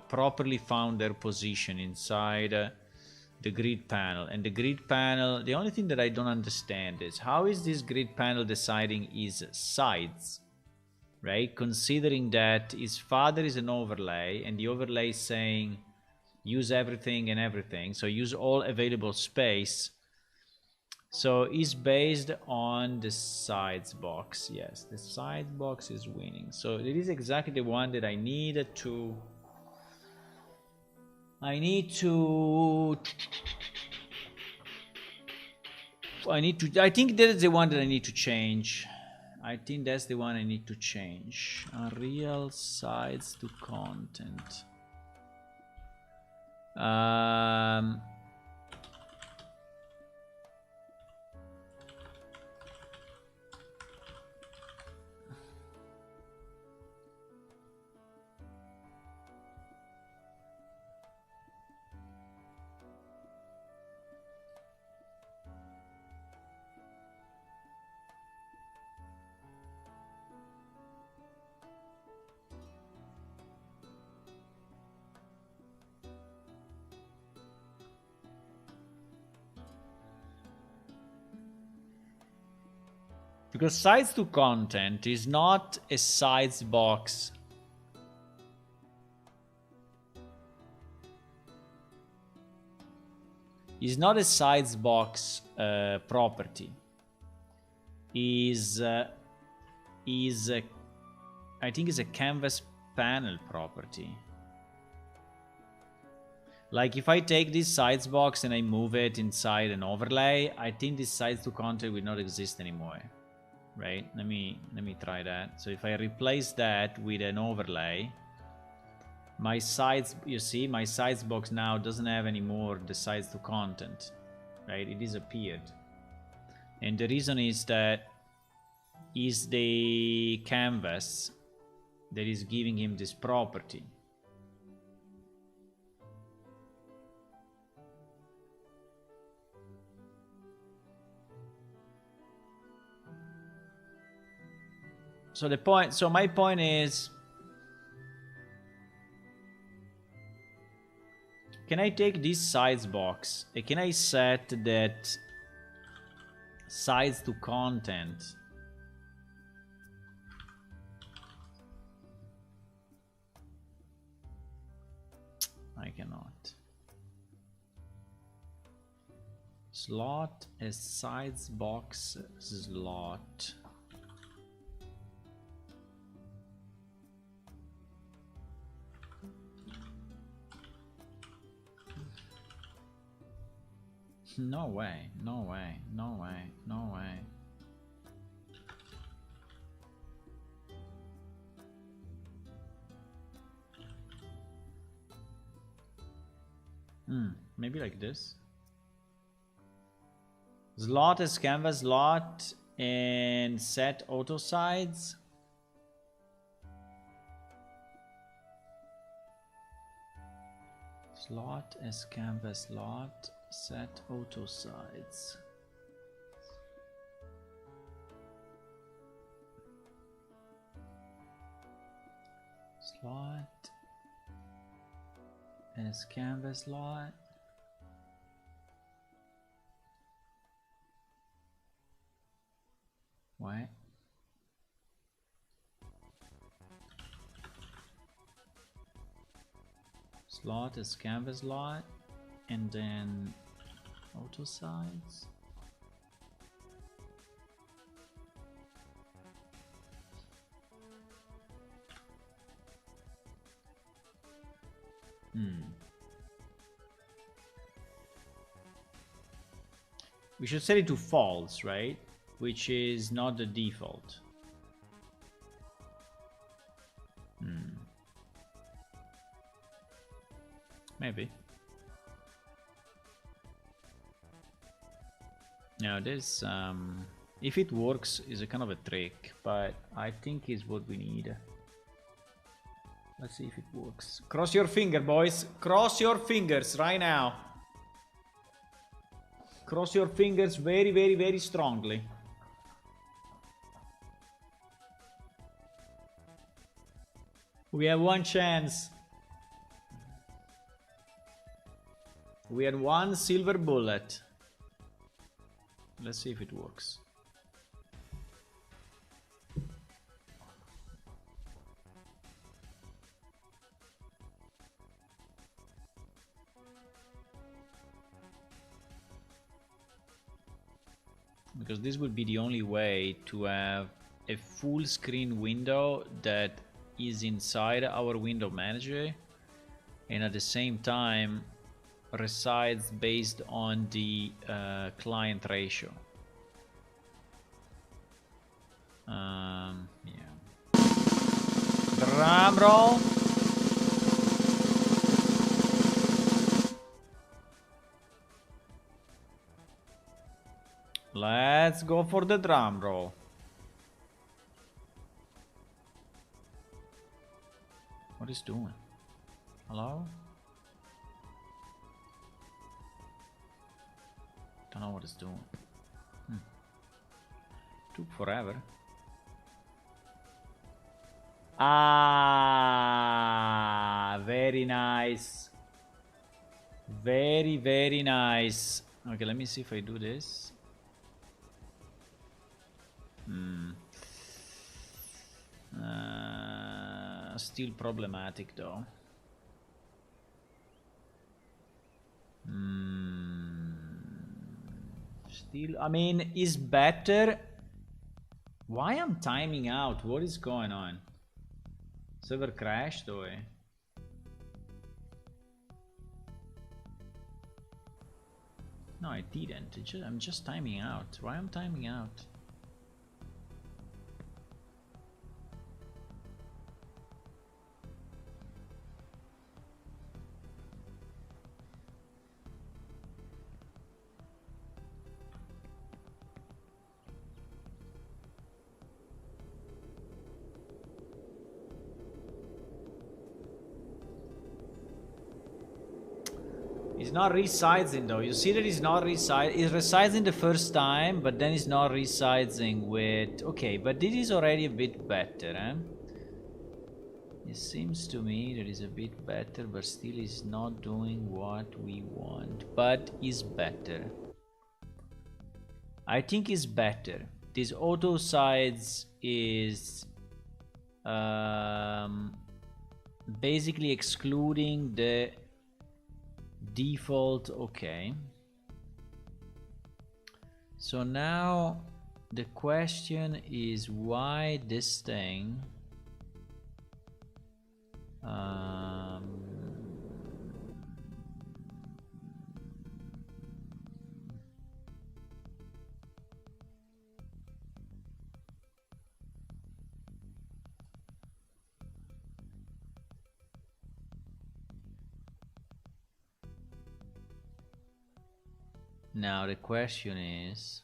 properly found their position inside the grid panel. And the grid panel, the only thing that I don't understand is how is this grid panel deciding is sides, right? Considering that his father is an overlay, and the overlay is saying use everything and everything, so use all available space. So it's based on the sides box. Yes, the sides box is winning. So it is exactly the one that I need to I think that is the one that I need to change. I think that's the one I need to change. Unreal sides to content. Because sides to content is not a sides box. Is not a sides box property. Is I think is a canvas panel property. Like if I take this sides box and I move it inside an overlay, I think this sides to content will not exist anymore. Right? Let me try that. So if I replace that with an overlay, my sides, you see, my sides box now doesn't have anymore the sides to content, right? It disappeared. And the reason is that is the canvas that is giving him this property. So the point, so my point is, can I take this sides box and can I set that sides to content? I cannot. Slot as sides box slot. No way, no way, no way, no way. Maybe like this. Slot as canvas slot and set auto sides. Slot as canvas slot. Set auto sides. Slot as canvas slot. What? Slot as canvas slot and then auto sides. We should set it to false, right? Which is not the default. Maybe. Now this, if it works, is a kind of a trick, but I think is what we need. Let's see if it works. Cross your finger, boys. Cross your fingers right now. Cross your fingers very, very, very strongly. We have one chance. We had one silver bullet. Let's see if it works. Because this would be the only way to have a full screen window that is inside our window manager and at the same time resides based on the client ratio. Yeah. Drum roll. Let's go for the drum roll. What is doing? Hello? Don't know what it's doing. Took forever. Ah, very nice. Very, very nice. Okay, let me see if I do this. Still problematic though. Still, I mean, is better. Why I'm timing out? What is going on? Server crashed or? No, I didn't. I'm just timing out. Why I'm timing out? It's not resizing though. You see that it's not resizing. It's resizing the first time, but then it's not resizing with... Okay, but this is already a bit better, eh? It seems to me that it's a bit better, but still is not doing what we want. But is better. I think it's better. This auto size is basically excluding the default. Okay, so now the question is why this thing now the question is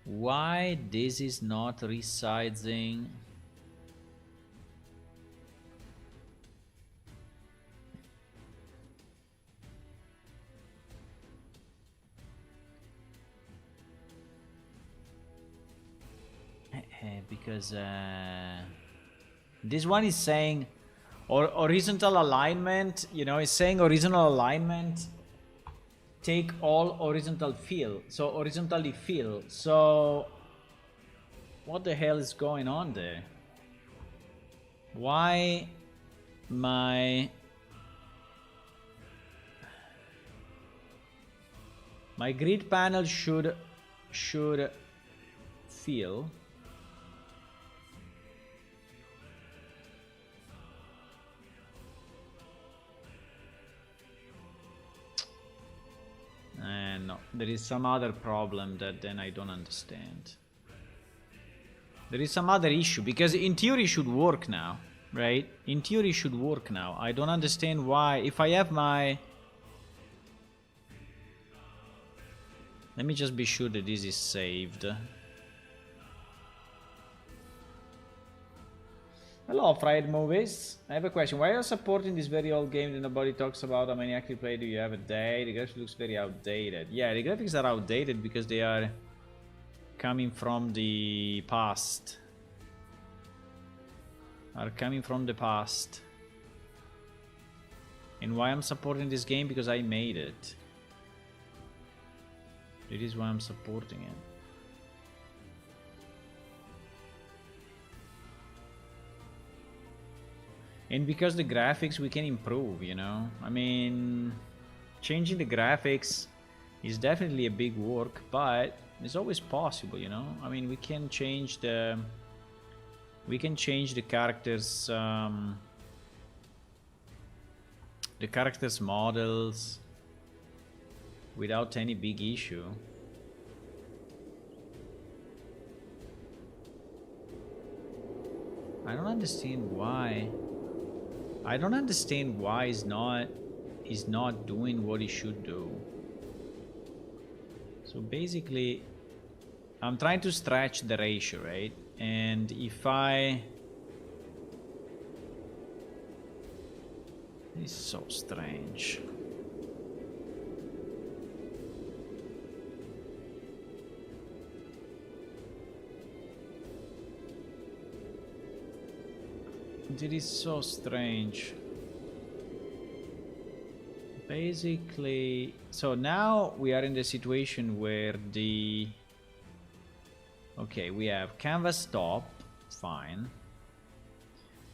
why this is not resizing. Because this one is saying horizontal alignment, you know, it's saying horizontal alignment take all horizontal fill, so horizontally fill. So what the hell is going on there? Why my grid panel should fill, and no, there is some other problem that then I don't understand. There is some other issue, because in theory it should work now, right? In theory it should work now. I don't understand why. If I have my... Let me just be sure that this is saved. Hello, Fried Movies. I have a question. Why are you supporting this very old game that nobody talks about? How many active players do you have a day? The graphics looks very outdated. Yeah, the graphics are outdated because they are coming from the past. And why I'm supporting this game? Because I made it. It is why I'm supporting it. And because the graphics we can improve, you know? I mean, changing the graphics is definitely a big work, but it's always possible, you know? I mean, we can change the characters the characters models without any big issue. I don't understand why. I don't understand why he's not doing what he should do. So basically, I'm trying to stretch the ratio, right? And if I... It's so strange. It is so strange. Basically, so now we are in the situation where the... Okay, we have canvas top, fine.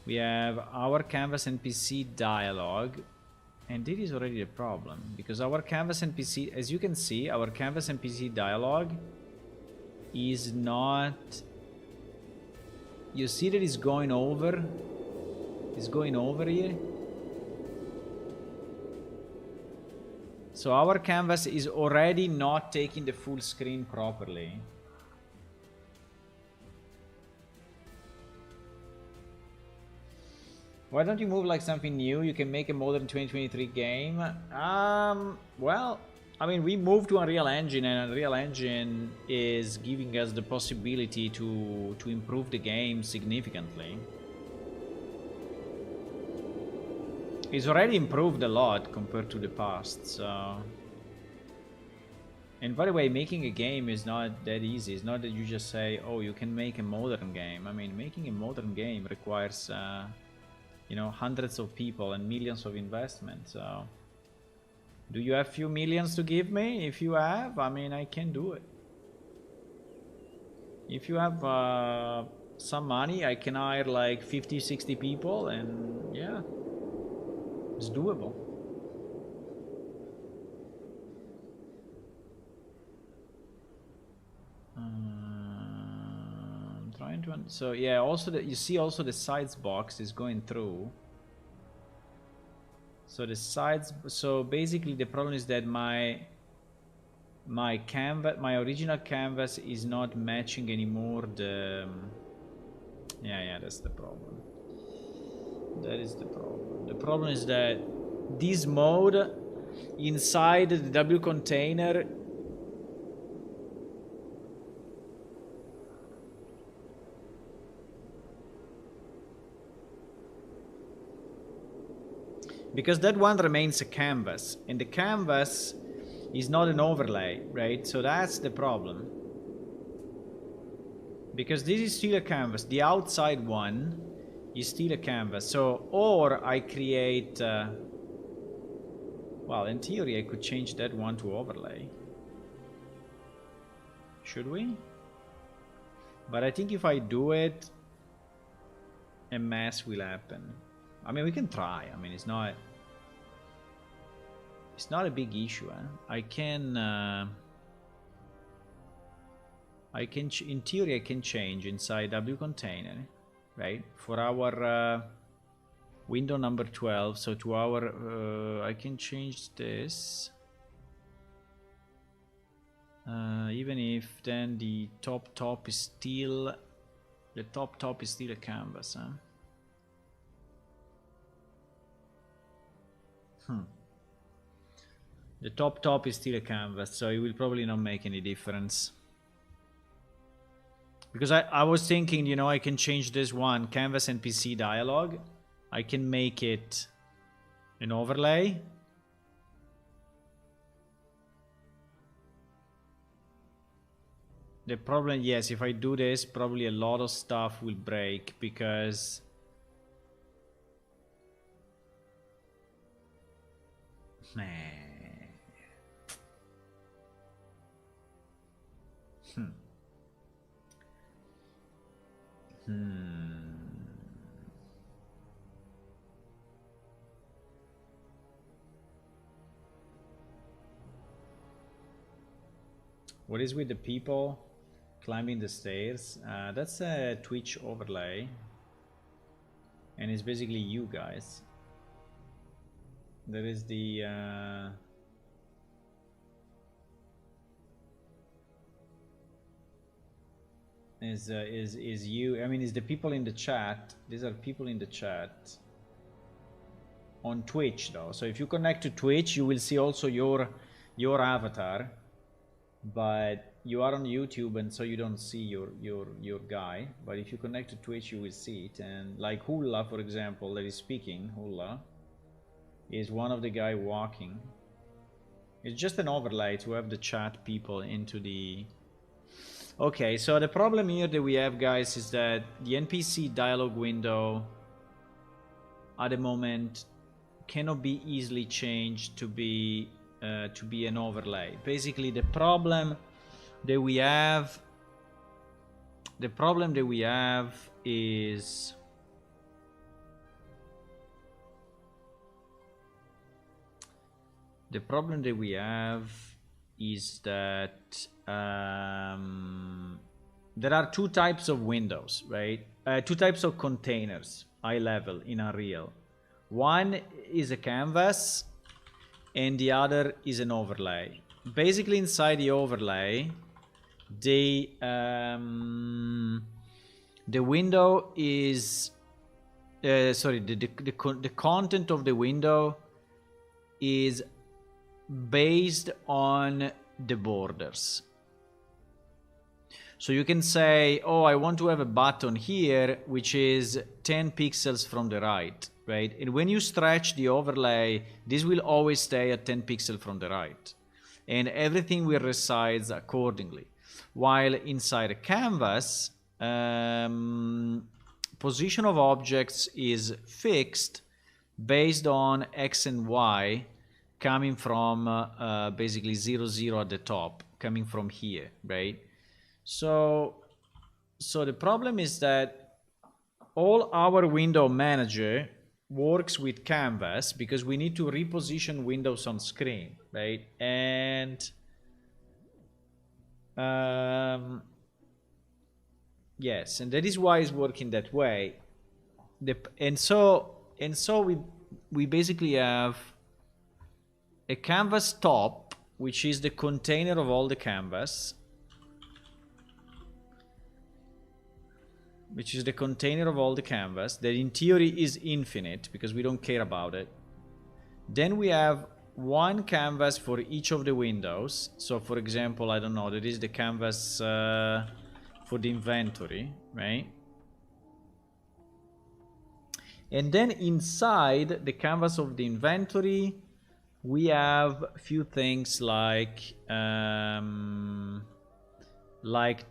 We have our canvas NPC dialogue, and this is already a problem, because our canvas NPC, as you can see, our canvas NPC dialogue is not... You see that it's going over? It's going over here. So our canvas is already not taking the full screen properly. Why don't you move like something new? You can make a modern 2023 game. Well, I mean, we moved to Unreal Engine, and Unreal Engine is giving us the possibility to improve the game significantly. It's already improved a lot compared to the past, so... And by the way, making a game is not that easy. It's not that you just say, oh, you can make a modern game. I mean, making a modern game requires, you know, hundreds of people and millions of investment, so... Do you have few millions to give me? If you have, I mean, I can do it. If you have some money, I can hire like 50, 60 people, and yeah. It's doable. I'm trying to... So yeah, also you see also the sides box is going through. So the sides... So basically the problem is that my canvas, my original canvas is not matching anymore the... Yeah, that's the problem. That is the problem. The problem is that this mode inside the W container because that one remains a canvas, and the canvas is not an overlay, right? So that's the problem. Because this is still a canvas, the outside one is still a canvas. So, or I create... well, in theory, I could change that one to overlay. Should we? But I think if I do it, a mess will happen. I mean, we can try. I mean, it's not a big issue. I can... in theory, I can change inside W container. Right, for our window number 12, so to our, I can change this, even if then the top is still, the top is still a canvas, huh? The top is still a canvas, so it will probably not make any difference. Because I was thinking, you know, I can change this one, canvas NPC dialogue. I can make it an overlay. The problem, yes, if I do this, probably a lot of stuff will break because... What is with the people climbing the stairs? That's a Twitch overlay. And it's basically you guys. There is the is you. I mean, is the people in the chat. These are people in the chat on Twitch though. So if you connect to Twitch, you will see also your avatar, but you are on YouTube and so you don't see your guy. But if you connect to Twitch, you will see it. And like Hulla, for example, that is speaking, Hulla is one of the guy walking. It's just an overlay to have the chat people into the... Okay, so the problem here that we have, guys, is that the NPC dialogue window at the moment cannot be easily changed to be an overlay. Basically, the problem that we have is that there are two types of windows, right? Two types of containers, eye level in Unreal. One is a canvas and the other is an overlay. Basically, inside the overlay, the window is the content of the window is based on the borders. So you can say, oh, I want to have a button here which is 10 pixels from the right, right? And when you stretch the overlay, this will always stay at 10 pixels from the right, and everything will resize accordingly. While inside a canvas, position of objects is fixed based on X and Y coming from basically 0, 0 at the top, coming from here, right? So the problem is that all our window manager works with canvas because we need to reposition windows on screen, right? And yes, and that is why it's working that way. And so we basically have a canvas top, which is the container of all the canvas, that in theory is infinite because we don't care about it. Then we have one canvas for each of the windows. So for example, I don't know, that is the canvas for the inventory, right? And then inside the canvas of the inventory, we have a few things like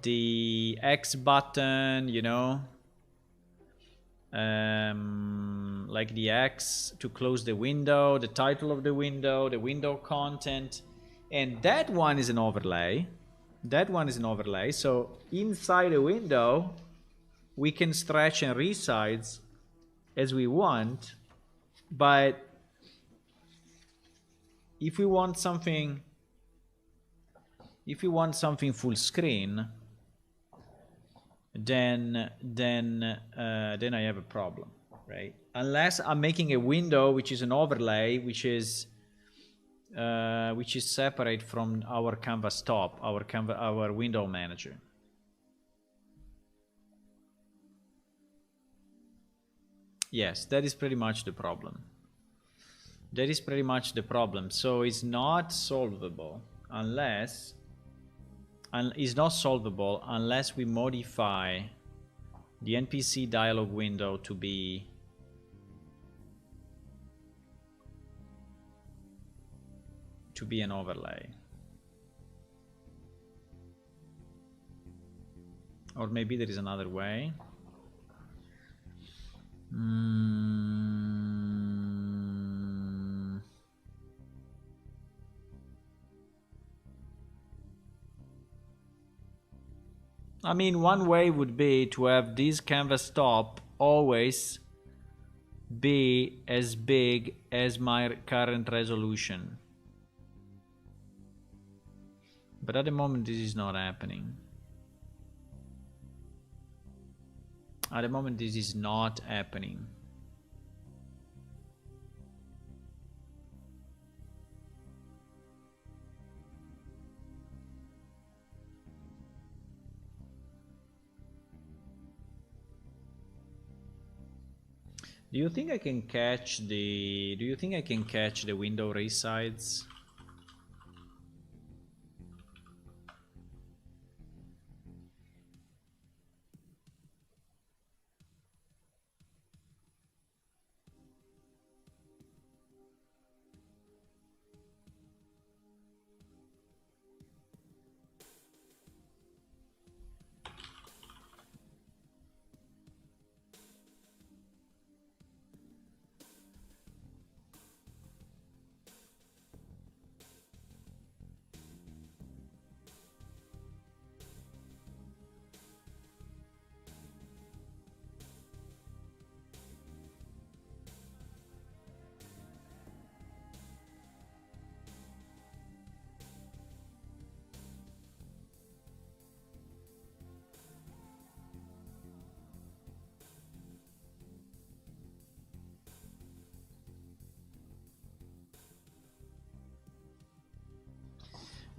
the X button, you know, like the X to close the window, the title of the window content, and that one is an overlay. So inside a window, we can stretch and resize as we want, but if we want something full screen, then I have a problem, right? Unless I'm making a window which is an overlay, which is separate from our canvas top, our window manager. Yes, that is pretty much the problem. So it's not solvable unless we modify the NPC dialog window to be an overlay. Or maybe there is another way. I mean, one way would be to have this canvas top always be as big as my current resolution. But at the moment, this is not happening. Do you think I can catch the... Do you think I can catch the window resides?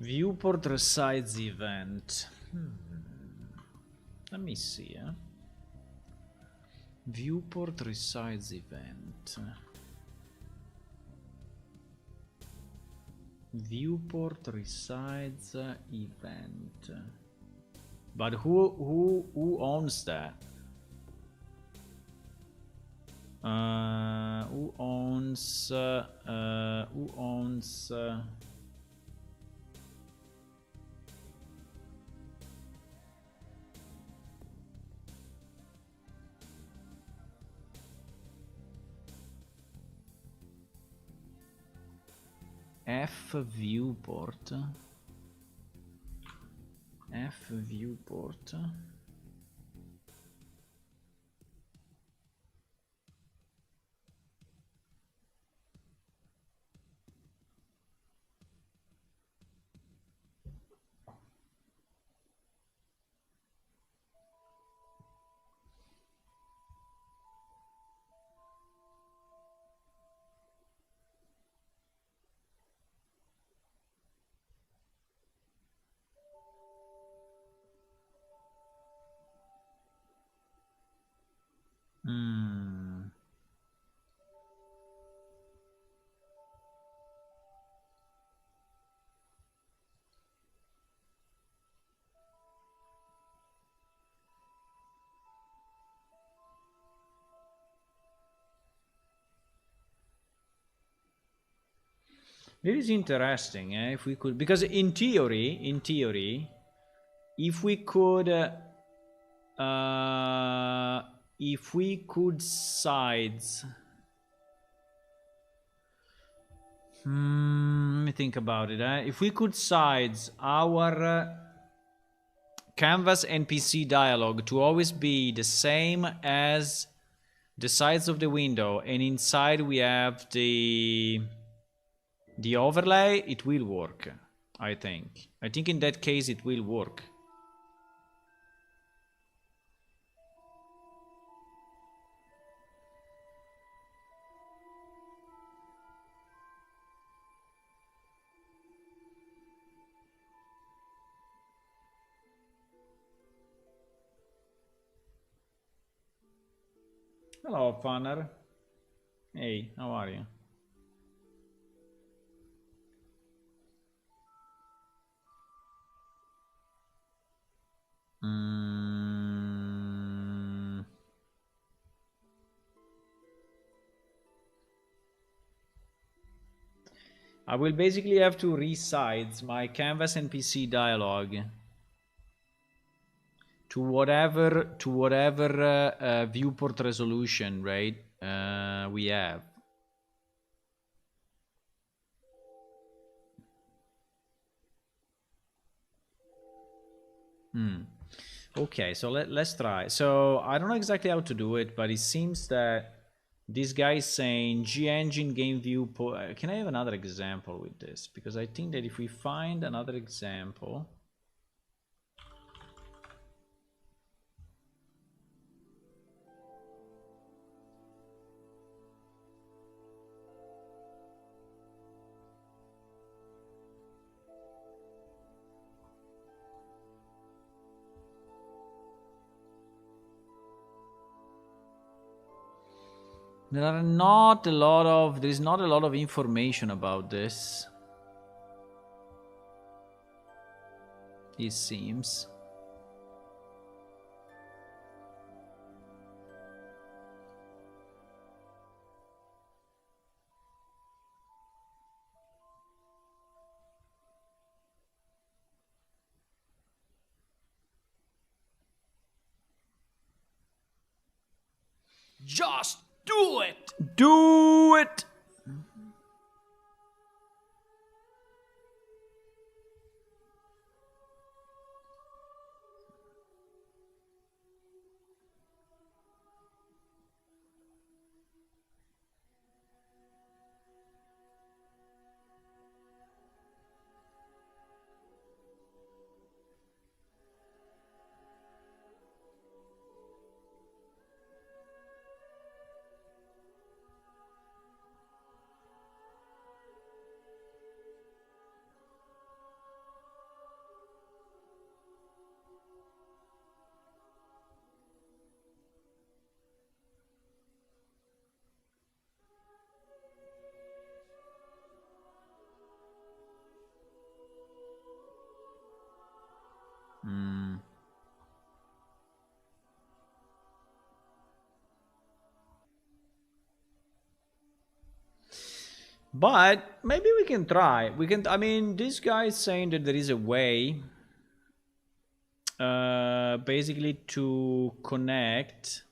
Viewport resides event. Let me see. Viewport resides event. Viewport resides event. But who owns that? Who owns F viewport? F viewport. It is interesting, if we could, because in theory, if we could sides, let me think about it. If we could sides our canvas NPC dialogue to always be the same as the sides of the window, and inside we have the overlay, it will work. I think in that case it will work. Hello, Funner. Hey, how are you? I will basically have to resize my canvas NPC dialogue to whatever viewport resolution, right? We have. Okay, so let's try. So I don't know exactly how to do it, but it seems that this guy is saying G-Engine game view. Can I have another example with this? Because I think that if we find another example. There is not a lot of information about this, it seems. Just do it! Do it! But maybe we can try. I mean, this guy is saying that there is a way basically to connect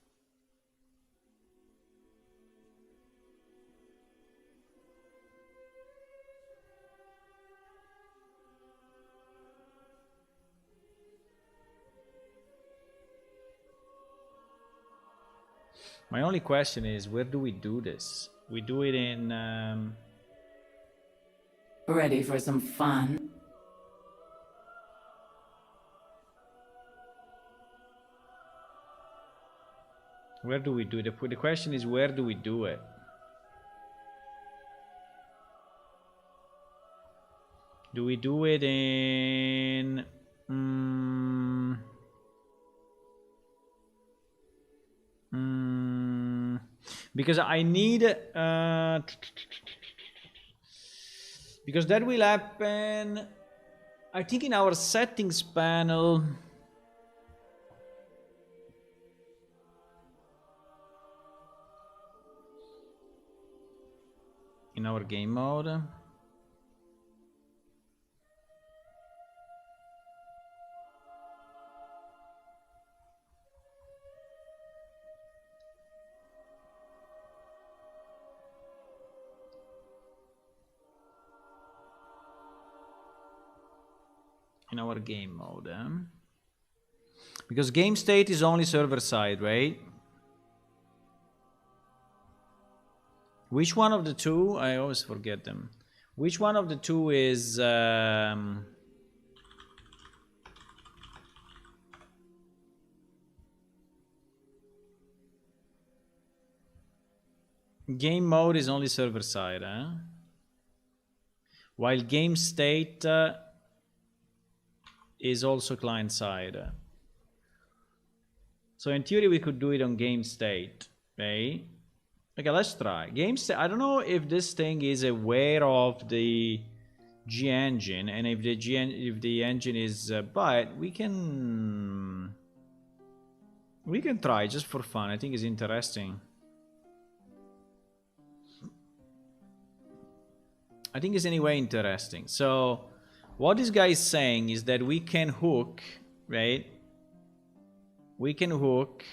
my only question is, where do we do this? We do it in Ready for some fun? where do we do it? The question is, where do we do it? Do we do it in because I need because that will happen, I think, in our settings panel. In our game mode. In our game mode, because game state is only server side, right? Which one of the two? I always forget them. Which one of the two is game mode is only server side, while game state is also client side. So in theory we could do it on game state, right? Okay, let's try. Game state. I don't know if this thing is aware of the G engine, and if the engine is but we can try just for fun. I think it's interesting. I think it's anyway interesting. So what this guy is saying is that we can hook, right? We can hook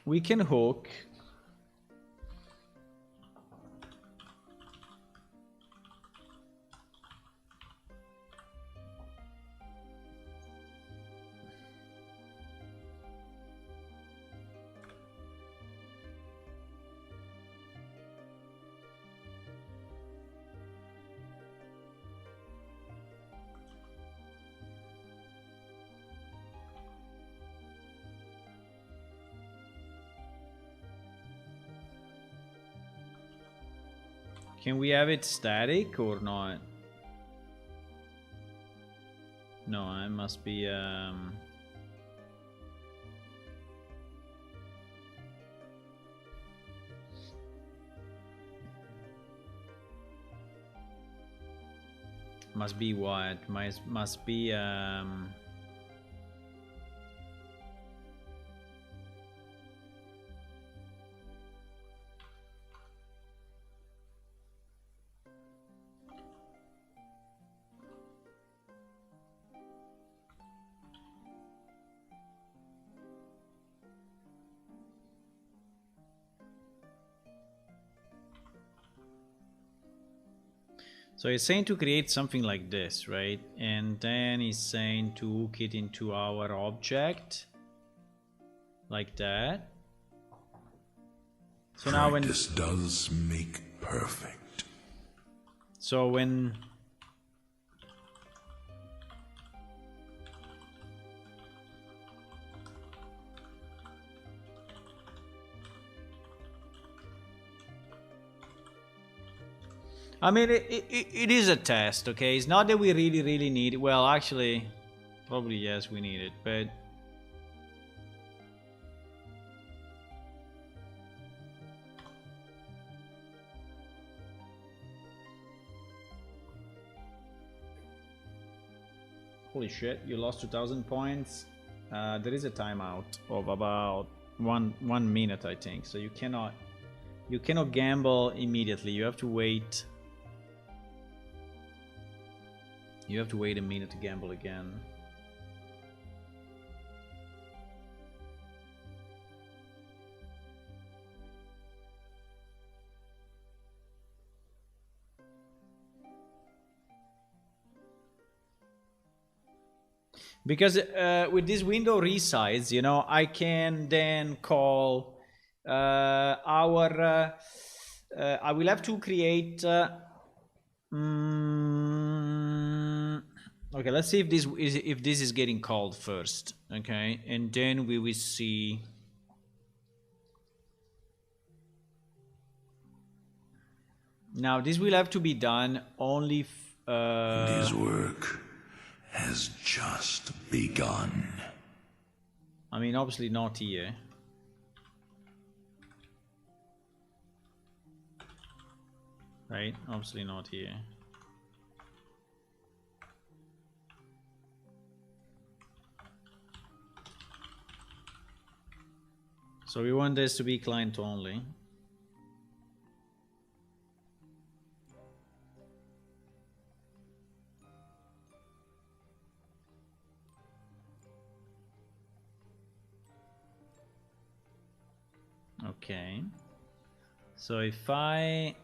we can hook Can we have it static or not? No, it must be must be what? Must be so it's saying to create something like this, right? And then it's saying to hook it into our object like that. So now when practice does make perfect. So when I mean, it is a test, okay? It's not that we really need it. Well, actually, probably yes, we need it, but holy shit, you lost 2,000 points. There is a timeout of about one minute, I think. So you cannot gamble immediately. You have to wait. You have to wait a minute to gamble again. Because with this window resize, you know, I can then call I will have to create okay, let's see if this is getting called first, okay, and then we will see. Now this will have to be done only His work has just begun. I mean, obviously not here. Right? Obviously not here. So we want this to be client only. Okay. So if I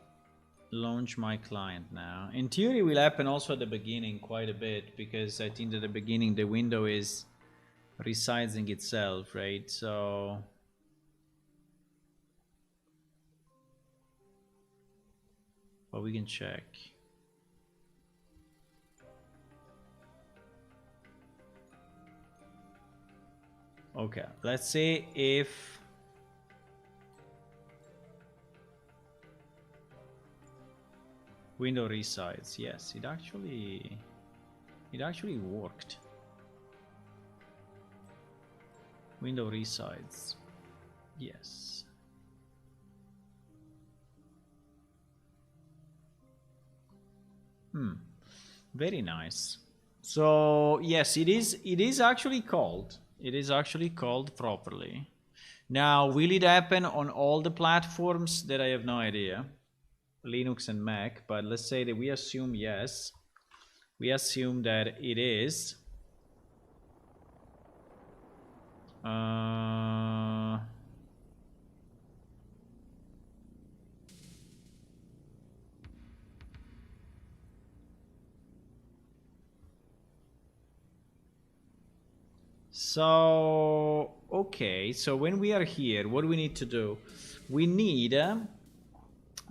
launch my client now, in theory will happen also at the beginning quite a bit, because I think that at the beginning the window is resizing itself, right? So but we can check. Okay, let's say if window resize, yes, it actually worked. Window resize, yes. Very nice. So yes, it is actually called. It is actually called properly. Now, will it happen on all the platforms? That I have no idea. Linux and Mac, but let's say that we assume yes. We assume that it is. So, okay, so when we are here, what do we need to do? We need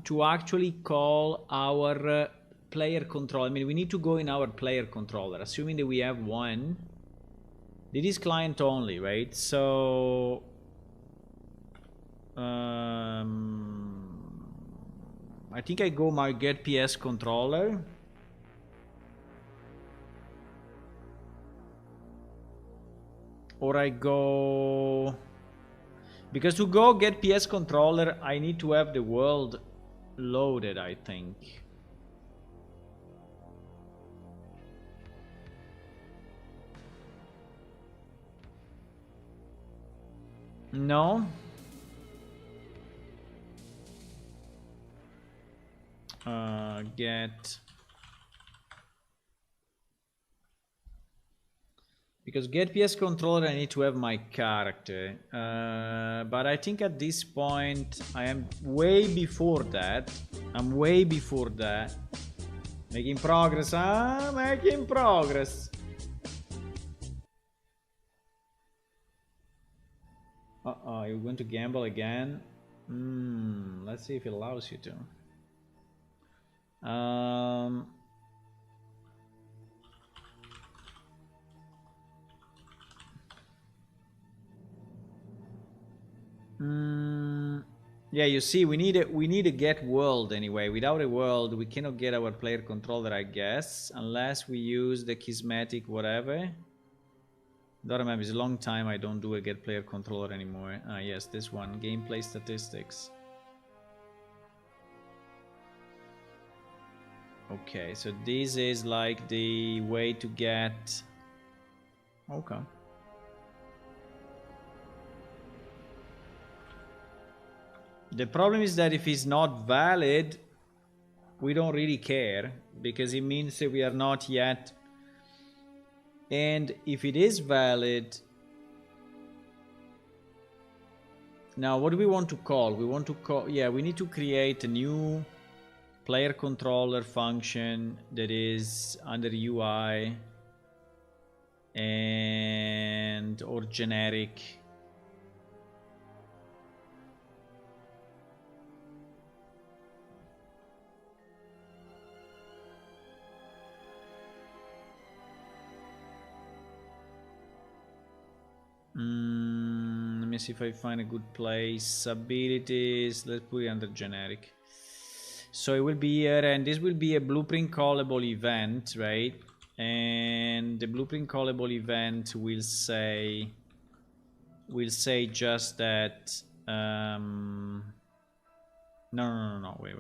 to actually call our player control. I mean, we need to go in our player controller, assuming that we have one. It is client only, right? So, I I think I go my get PS controller. Or I go... Because to go get PS controller, I need to have the world loaded, I think. No? Get... Because get PS controller, I need to have my character. But I think at this point, I am way before that. I'm way before that. Making progress, huh? Making progress. Uh-oh, you're going to gamble again? Let's see if it allows you to. Yeah, you see, we need a get world anyway. Without a world, we cannot get our player controller, I guess, unless we use the cosmetic whatever. Don't remember, it's a long time I don't do a get player controller anymore. Ah, yes, this one, gameplay statistics. Okay, so this is like the way to get... Okay. The problem is that if it's not valid, we don't really care, because it means that we are not yet. And if it is valid, now what do we want to call? We want to call, yeah, we need to create a new player controller function that is under UI and or generic. Let me see if I find a good place. Abilities, let's put it under generic. So it will be here, and this will be a blueprint callable event, right? And the blueprint callable event will say just that no, wait.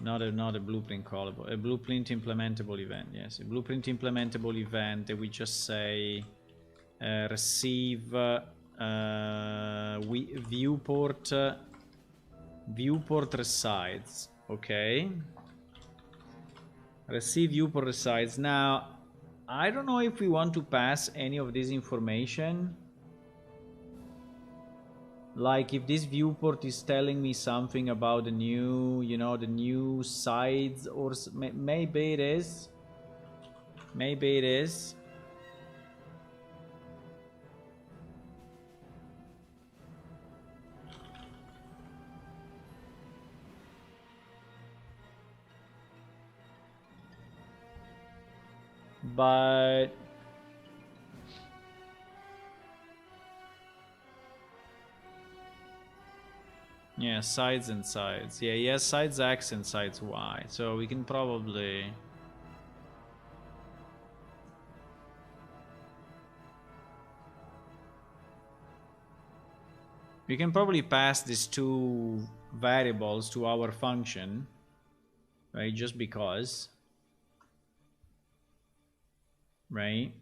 Not a blueprint callable, a blueprint implementable event. Yes, a blueprint implementable event that we just say receive viewport resides. Okay, receive viewport resides. Now I don't know if we want to pass any of this information, like if this viewport is telling me something about the new, you know, the new sides, or maybe it is, but yeah, sides and sides. Yeah, he has sides X and sides Y, so we can probably pass these two variables to our function, right? Just because, right?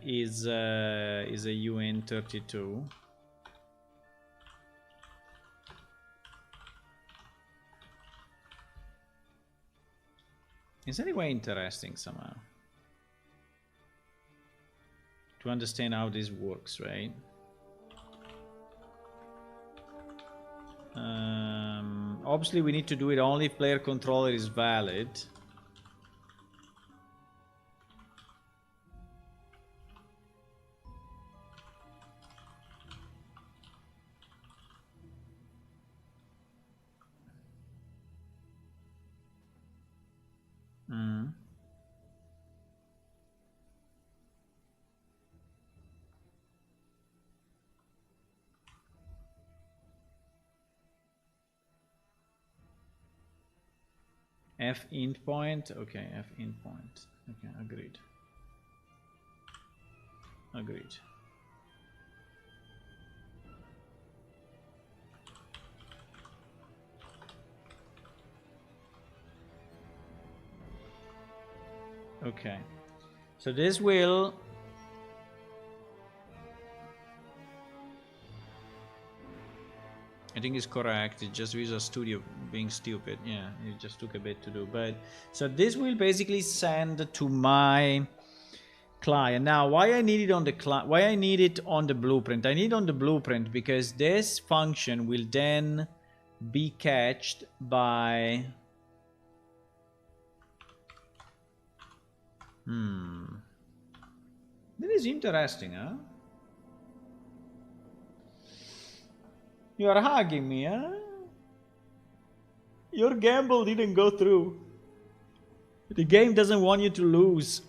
Is a UN32. It's anyway interesting somehow to understand how this works, right? Obviously we need to do it only if player controller is valid. F int point. Okay, F int point. Okay, agreed. Agreed. Okay, so this will I think it's correct. It's just Visual Studio being stupid. Yeah, it just took a bit to do. But so this will basically send to my client. Now, why I need it on the client? Why I need it on the blueprint? I need it on the blueprint because this function will then be catched by. That is interesting, huh? You are hugging me, huh? Your gamble didn't go through. The game doesn't want you to lose.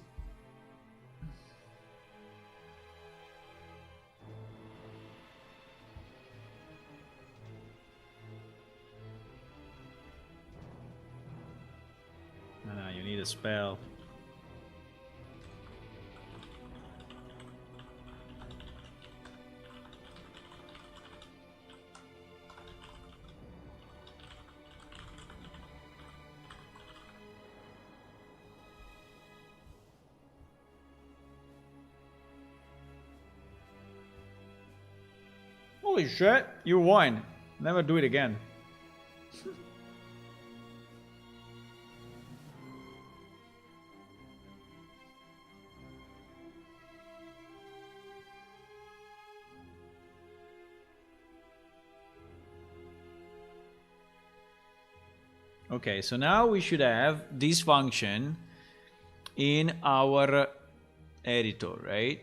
No, you need a spell. Holy shit, you won. Never do it again. Okay, so now we should have this function in our editor, right?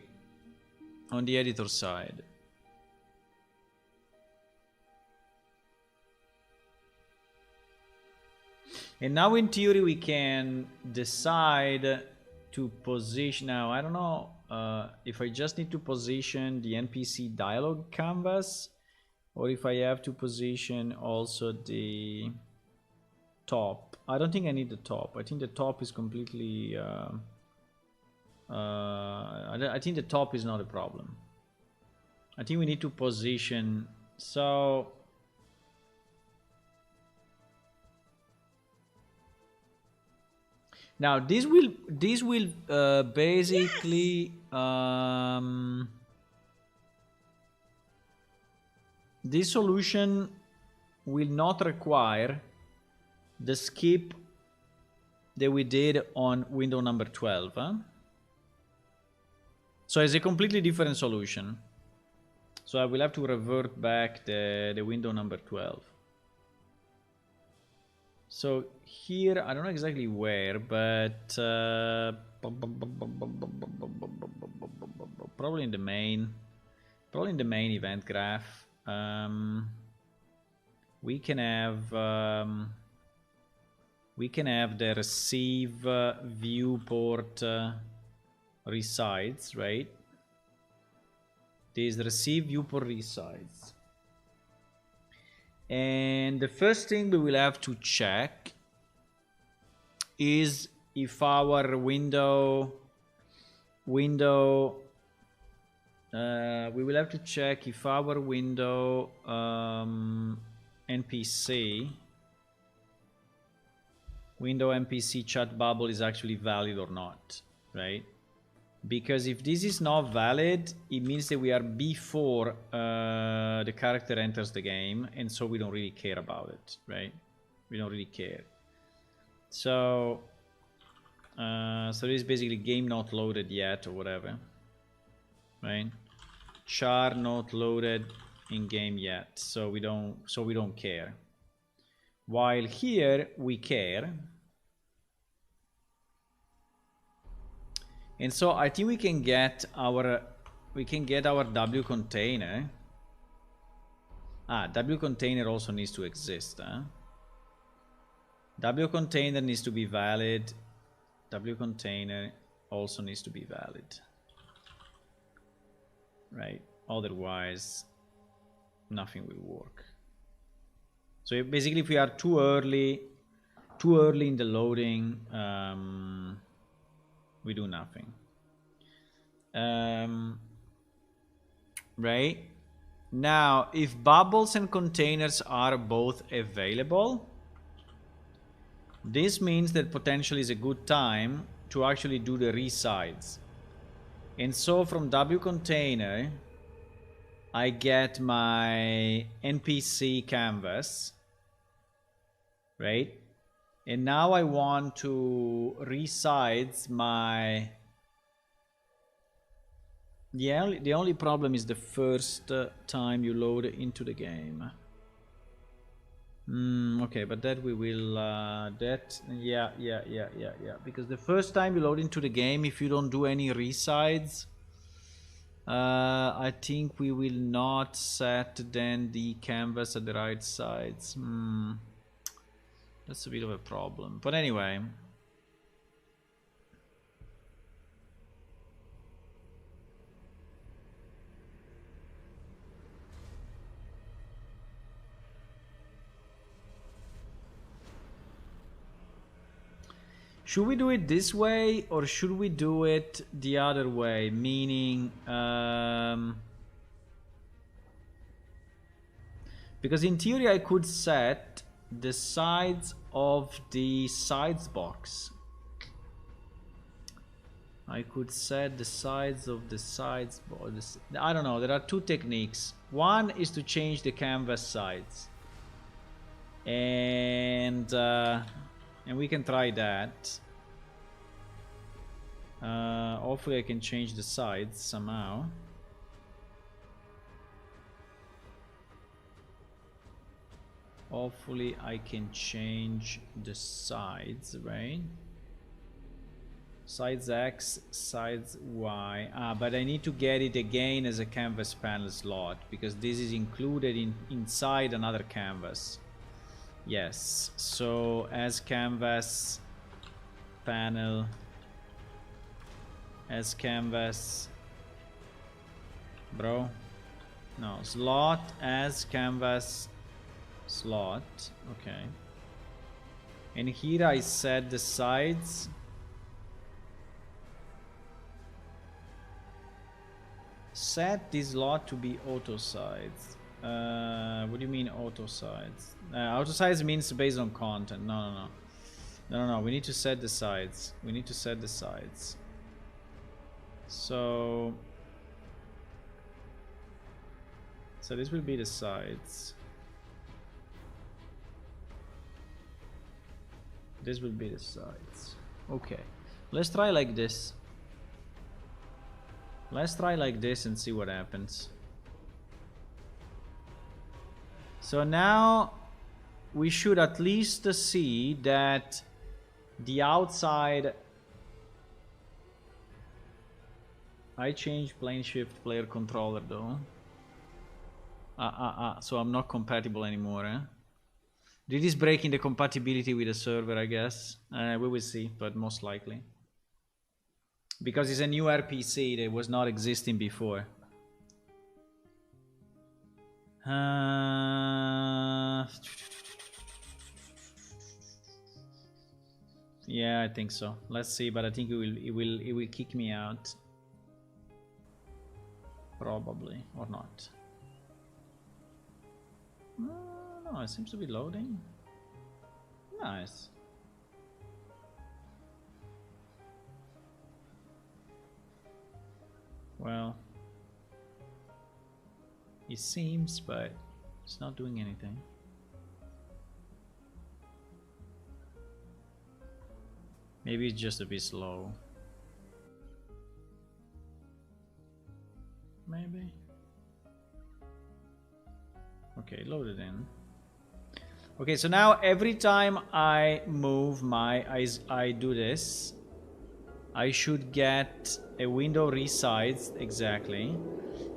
On the editor side. And now in theory we can decide to position. Now I don't know if I just need to position the NPC dialogue canvas or if I have to position also the top. I don't think I need the top. I think the top is completely I think the top is not a problem. I think we need to position. So now this will basically this solution will not require the skip that we did on window number 12. Huh? So it's a completely different solution. So I will have to revert back the window number 12. So here, I don't know exactly where, but probably in the main event graph. We can have the receive viewport resides, right? This receive viewport resides. And the first thing we will have to check is if our window we will have to check if our window NPC chat bubble is actually valid or not, right? Because if this is not valid, it means that we are before the character enters the game, and so we don't really care about it, right? We don't really care. So, so this is basically game not loaded yet or whatever, right? Char not loaded in game yet, so we don't care. While here we care. And so I think we can get our W container. W container also needs to exist. Huh? W container needs to be valid. W container also needs to be valid. Right? Otherwise, nothing will work. So basically, if we are too early too early in the loading, we do nothing. Right? Now, if bubbles and containers are both available, this means that potentially is a good time to actually do the resides. And so from W container, I get my NPC canvas, right? And now I want to resize my... The only problem is the first time you load into the game. Okay, but that we will, yeah. Because the first time you load into the game, if you don't do any resides, I think we will not set then the canvas at the right sides. That's a bit of a problem. But anyway. Should we do it this way or should we do it the other way? Meaning, because in theory I could set the sides of the sides box. I could set the sides of the sides box. I don't know, there are two techniques. One is to change the canvas sides. And we can try that. Hopefully I can change the sides somehow. Hopefully I can change the sides, right? Sides X, sides Y. But I need to get it again as a canvas panel slot because this is included inside another canvas. Yes, so as canvas panel, as canvas, bro, no, slot as canvas slot. Okay, and here I set the sides. Set this slot to be auto sides. What do you mean auto sides? Auto sides means based on content. No. We need to set the sides. We need to set the sides. So this will be the sides. This will be the sides. Okay. Let's try like this. Let's try like this and see what happens. So now we should at least see that the outside... I changed plane shift player controller though. So I'm not compatible anymore, eh? This is breaking the compatibility with the server, I guess. We will see, but most likely. Because it's a new RPC that was not existing before. Yeah, I think so. Let's see, but I think it will kick me out. Probably, or not. No, it seems to be loading. Nice. Well, it seems, but it's not doing anything. Maybe it's just a bit slow. Maybe. Okay, load it in. Okay, so now every time I move my I do this, I should get a window resized exactly,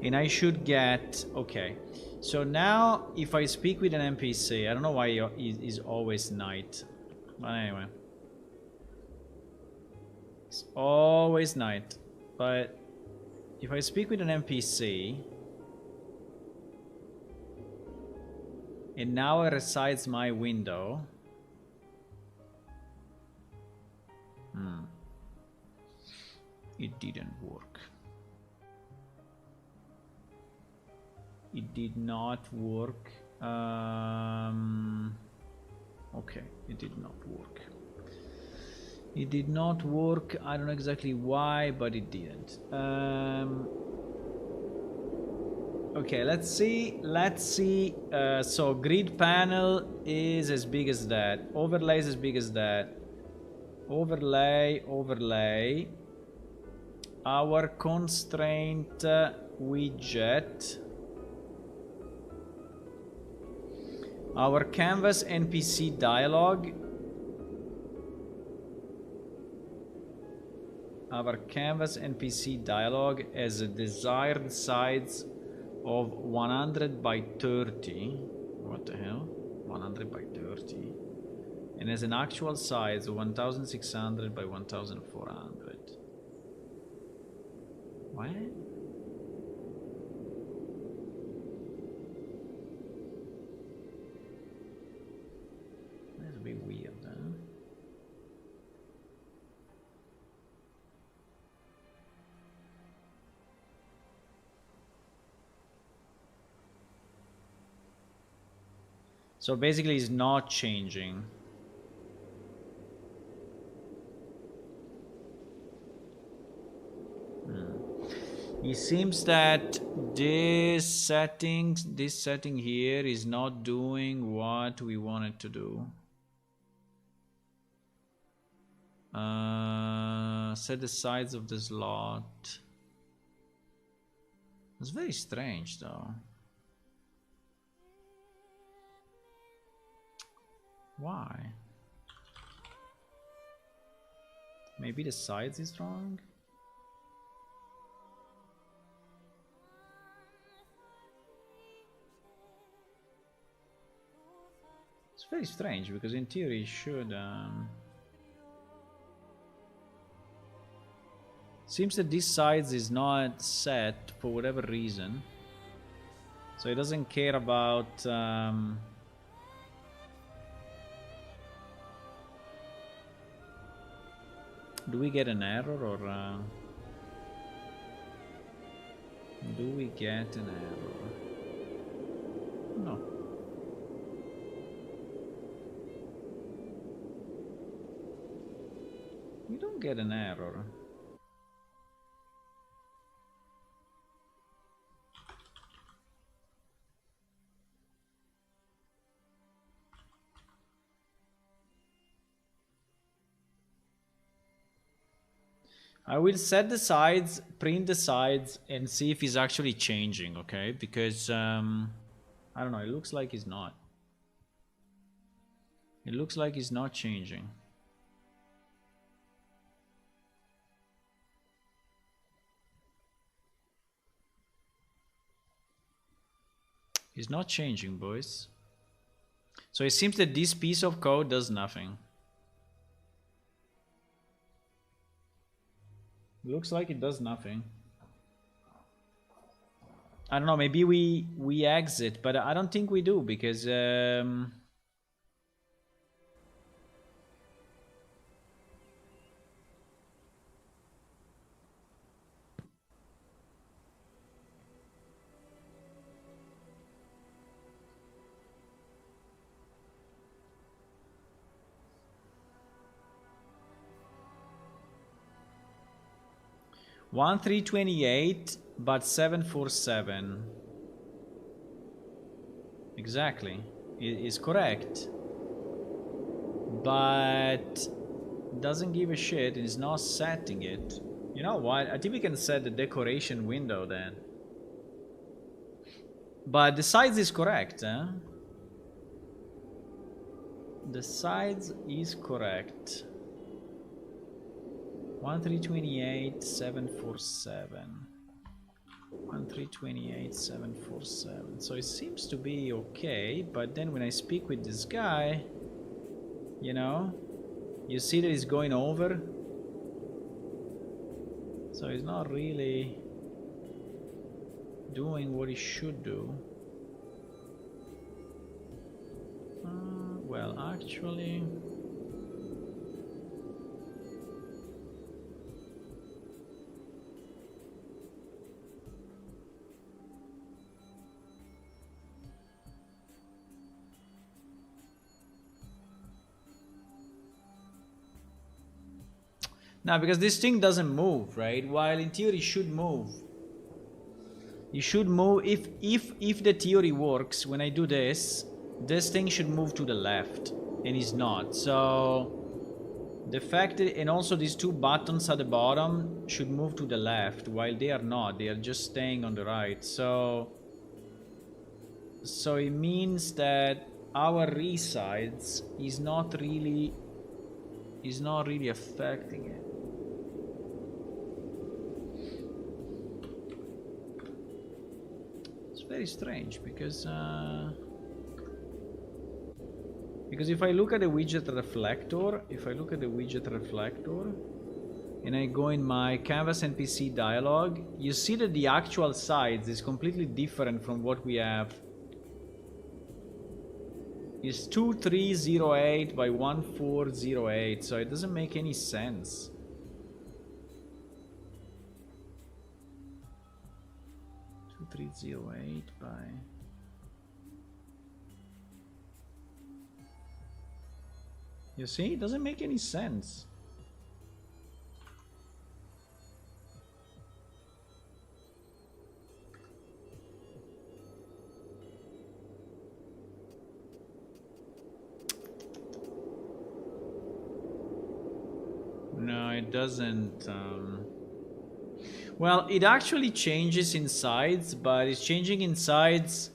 and I should get... Okay, so now if I speak with an NPC, I don't know why it is always night, but anyway, it's always night. But if I speak with an NPC and now I resize my window, It didn't work. It did not work. Okay, it did not work. It did not work. I don't know exactly why, but it didn't. Okay, let's see. So grid panel is as big as that. Overlay is as big as that. Overlay. Our constraint widget. Our canvas NPC dialog. Our canvas NPC dialog has a desired size of 100 by 30. What the hell? 100 by 30. And has an actual size of 1600 by 1400. What? That's a bit weird, huh? So basically it's not changing. It seems that this setting here is not doing what we want it to do. Set the size of the slot. It's very strange though. Why? Maybe the size is wrong? It's very strange because in theory it should seems that this size is not set for whatever reason. So it doesn't care about do we get an error or do we get an error? No. We don't get an error. I will set the sides, print the sides, and see if it's actually changing, okay? Because, I don't know, it looks like it's not. It looks like it's not changing. It's not changing, boys. So it seems that this piece of code does nothing. Looks like it does nothing. I don't know, maybe we exit, but I don't think we do because 1328 but 747 exactly is correct, but doesn't give a shit and is not setting it. You know what, I think we can set the decoration window then, but the size is correct, huh? The size is correct. 1328 747 1328 747. So it seems to be okay, but then when I speak with this guy, you know, you see that he's going over, so he's not really doing what he should do. Well, actually, Now, because this thing doesn't move, right? While in theory it should move. You should move, if the theory works, when I do this thing should move to the left, and it's not. So the fact that, and also these two buttons at the bottom should move to the left, while they are not, they are just staying on the right. So it means that our resides is not really affecting it. Very strange, because if I look at the widget reflector, and I go in my canvas NPC dialog, you see that the actual size is completely different from what we have. It's 2308 by 1408, so it doesn't make any sense. Two 308 by... You see, it doesn't make any sense. No, it doesn't. Well, it actually changes in sides, but it's changing in sides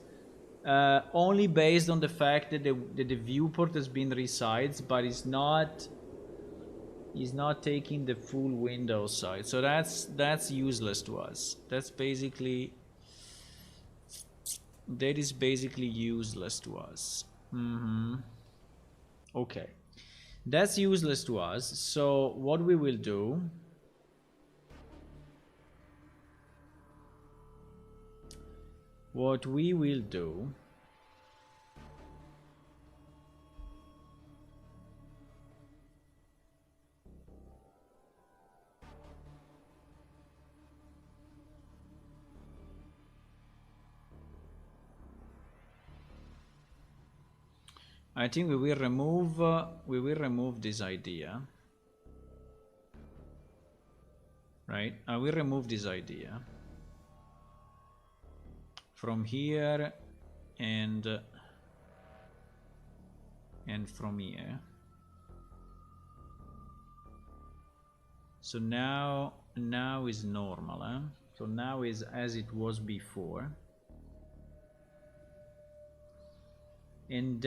only based on the fact that the viewport has been resized, but it's not taking the full window size. So that's useless to us. That is basically useless to us. Okay, that's useless to us. So what we will do, I think we will remove this idea, right? I will remove this idea from here and from here. So now is normal, huh? So now is as it was before. And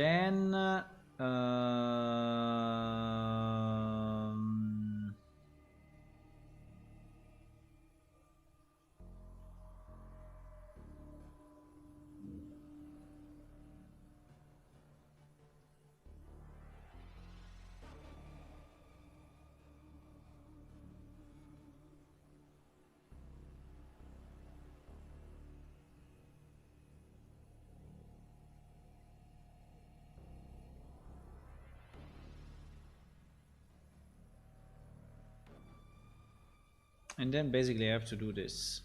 then basically I have to do this.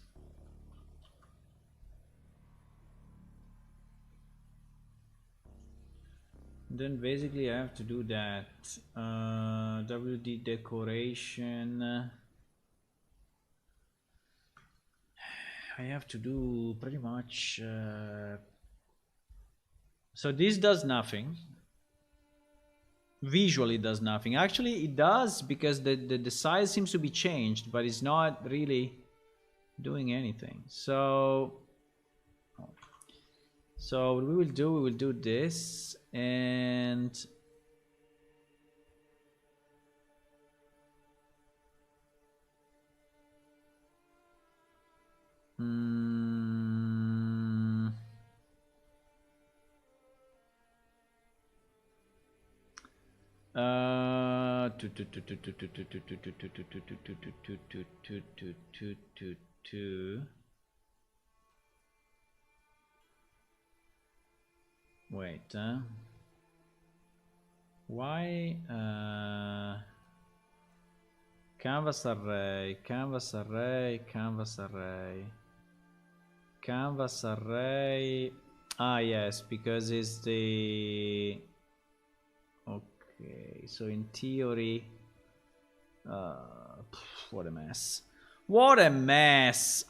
Then basically I have to do that. WD decoration. I have to do pretty much. So this does nothing. Visually does nothing. Actually it does, because the size seems to be changed, but it's not really doing anything. So what we will do this, and wait, why canvas array, canvas array, canvas array, canvas array. Ah, yes, because it's the... Okay, so in theory What a mess. What a mess.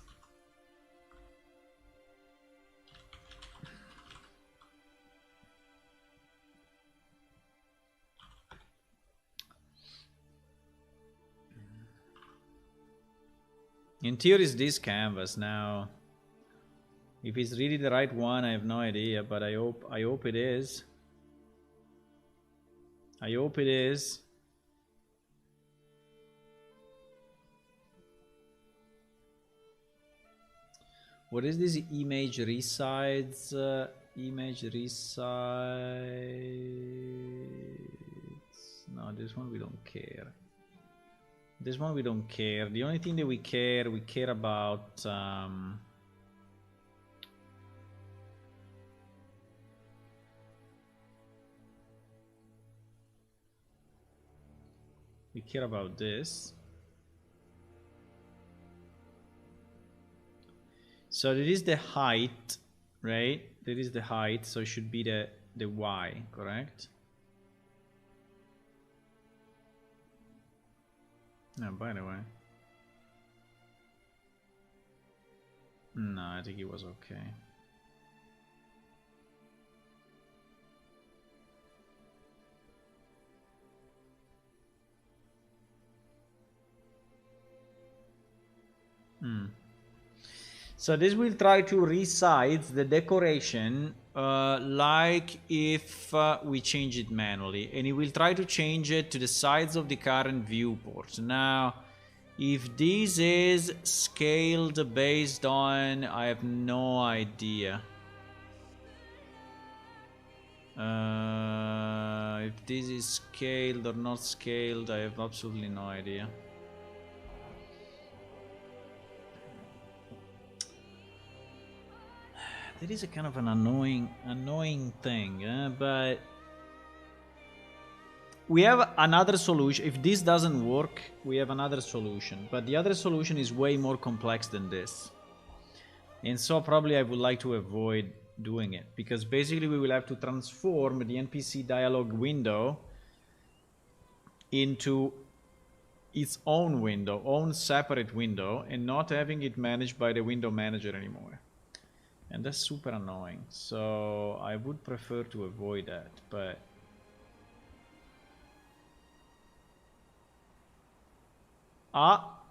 In theory, it's this canvas now. If it's really the right one, I have no idea, but I hope it is. I hope it is. What is this image resides? Image resides. No, this one we don't care. This one we don't care. The only thing that we care about. We care about this. So that is the height, right? That is the height, so it should be the y, correct? No, by the way. No, I think it was okay. So this will try to resize the decoration like if we change it manually, and it will try to change it to the sides of the current viewport. Now, if this is scaled based on, I have no idea. If this is scaled or not scaled, I have absolutely no idea. That is a kind of an annoying thing, but we have another solution. If this doesn't work, we have another solution, but the other solution is way more complex than this. And so probably I would like to avoid doing it, because basically we will have to transform the NPC dialog window into its own window, own separate window, and not having it managed by the window manager anymore. And that's super annoying, so I would prefer to avoid that, but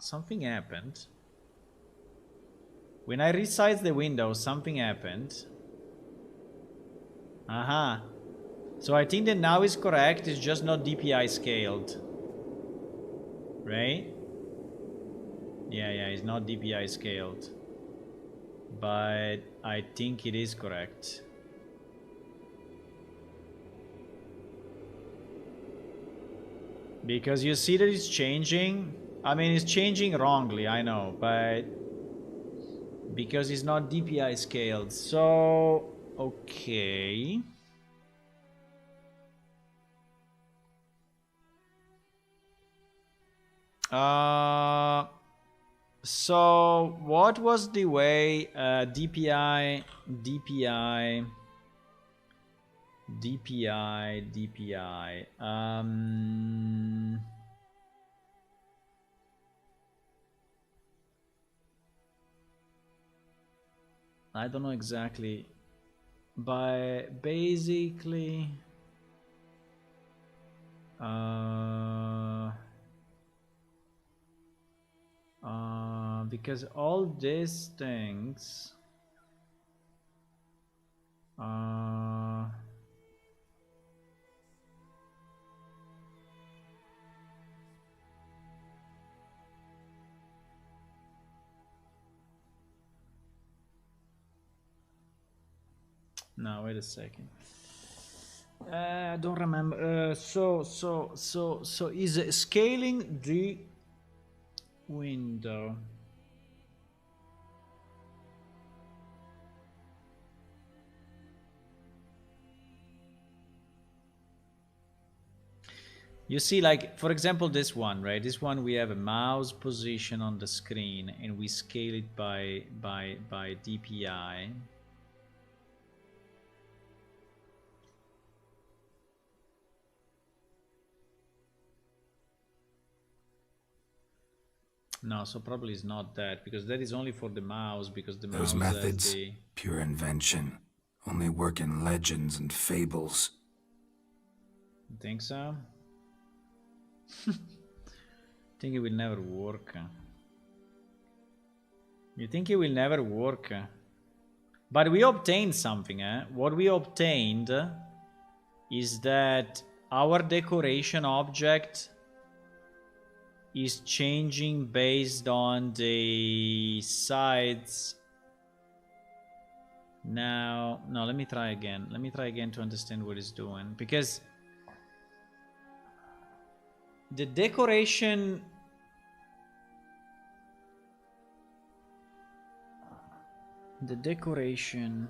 something happened. When I resized the window, something happened. Aha. So I think that now is correct, it's just not DPI scaled. Right? Yeah, it's not DPI scaled. But I think it is correct. Because you see that it's changing. I mean, it's changing wrongly, I know, but because it's not DPI scaled. So, okay. So what was the way DPI I don't know exactly, but basically because all these things no, wait a second. I don't remember. So is scaling the window? You see, like, for example, this one, right? This one, we have a mouse position on the screen and we scale it by DPI. No, so probably it's not that, because that is only for the mouse, because the Those mouse has methods, the... pure invention, only work in legends and fables. You think so? Think it will never work. You think it will never work? But we obtained something, eh? What we obtained is that our decoration object is changing based on the sides. Now, no, let me try again. Let me try again to understand what it's doing. Because the decoration... The decoration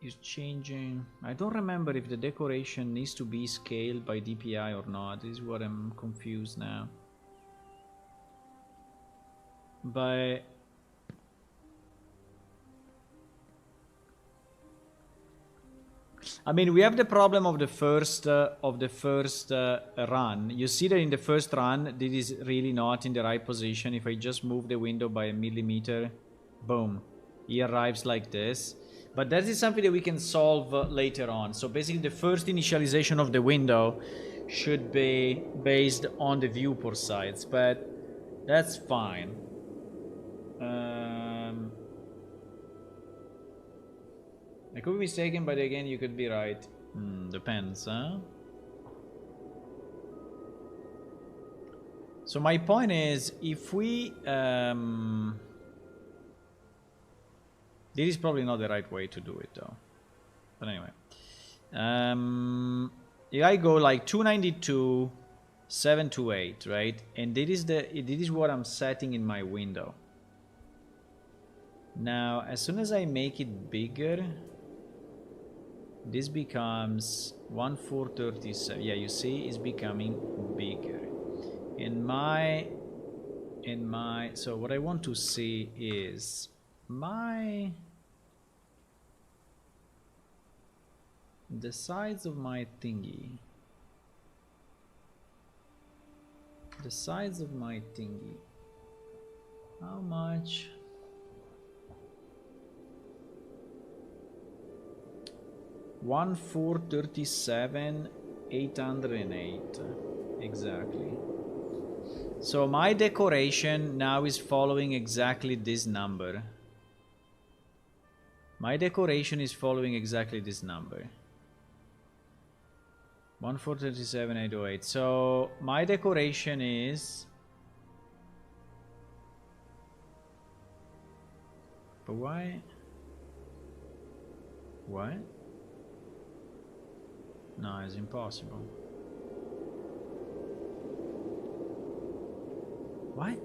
is changing. I don't remember if the decoration needs to be scaled by DPI or not. This is what I'm confused now. But I mean, we have the problem of the first run. You see that in the first run, this is really not in the right position. If I just move the window by a millimeter, boom, he arrives like this. But that is something that we can solve later on. So basically, the first initialization of the window should be based on the viewport sides, but that's fine. I could be mistaken, but again, you could be right. Depends, huh? So my point is, if we... this is probably not the right way to do it, though. But anyway. If I go like 292, 728, right? And this is what I'm setting in my window. Now, as soon as I make it bigger... This becomes 1437. Yeah, you see, it's becoming bigger. So what I want to see is the size of my thingy. The size of my thingy. How much? 1437, 808. Exactly. So my decoration now is following exactly this number. My decoration is following exactly this number. 1437, 808. So my decoration is... But why? What? No, it's impossible. What?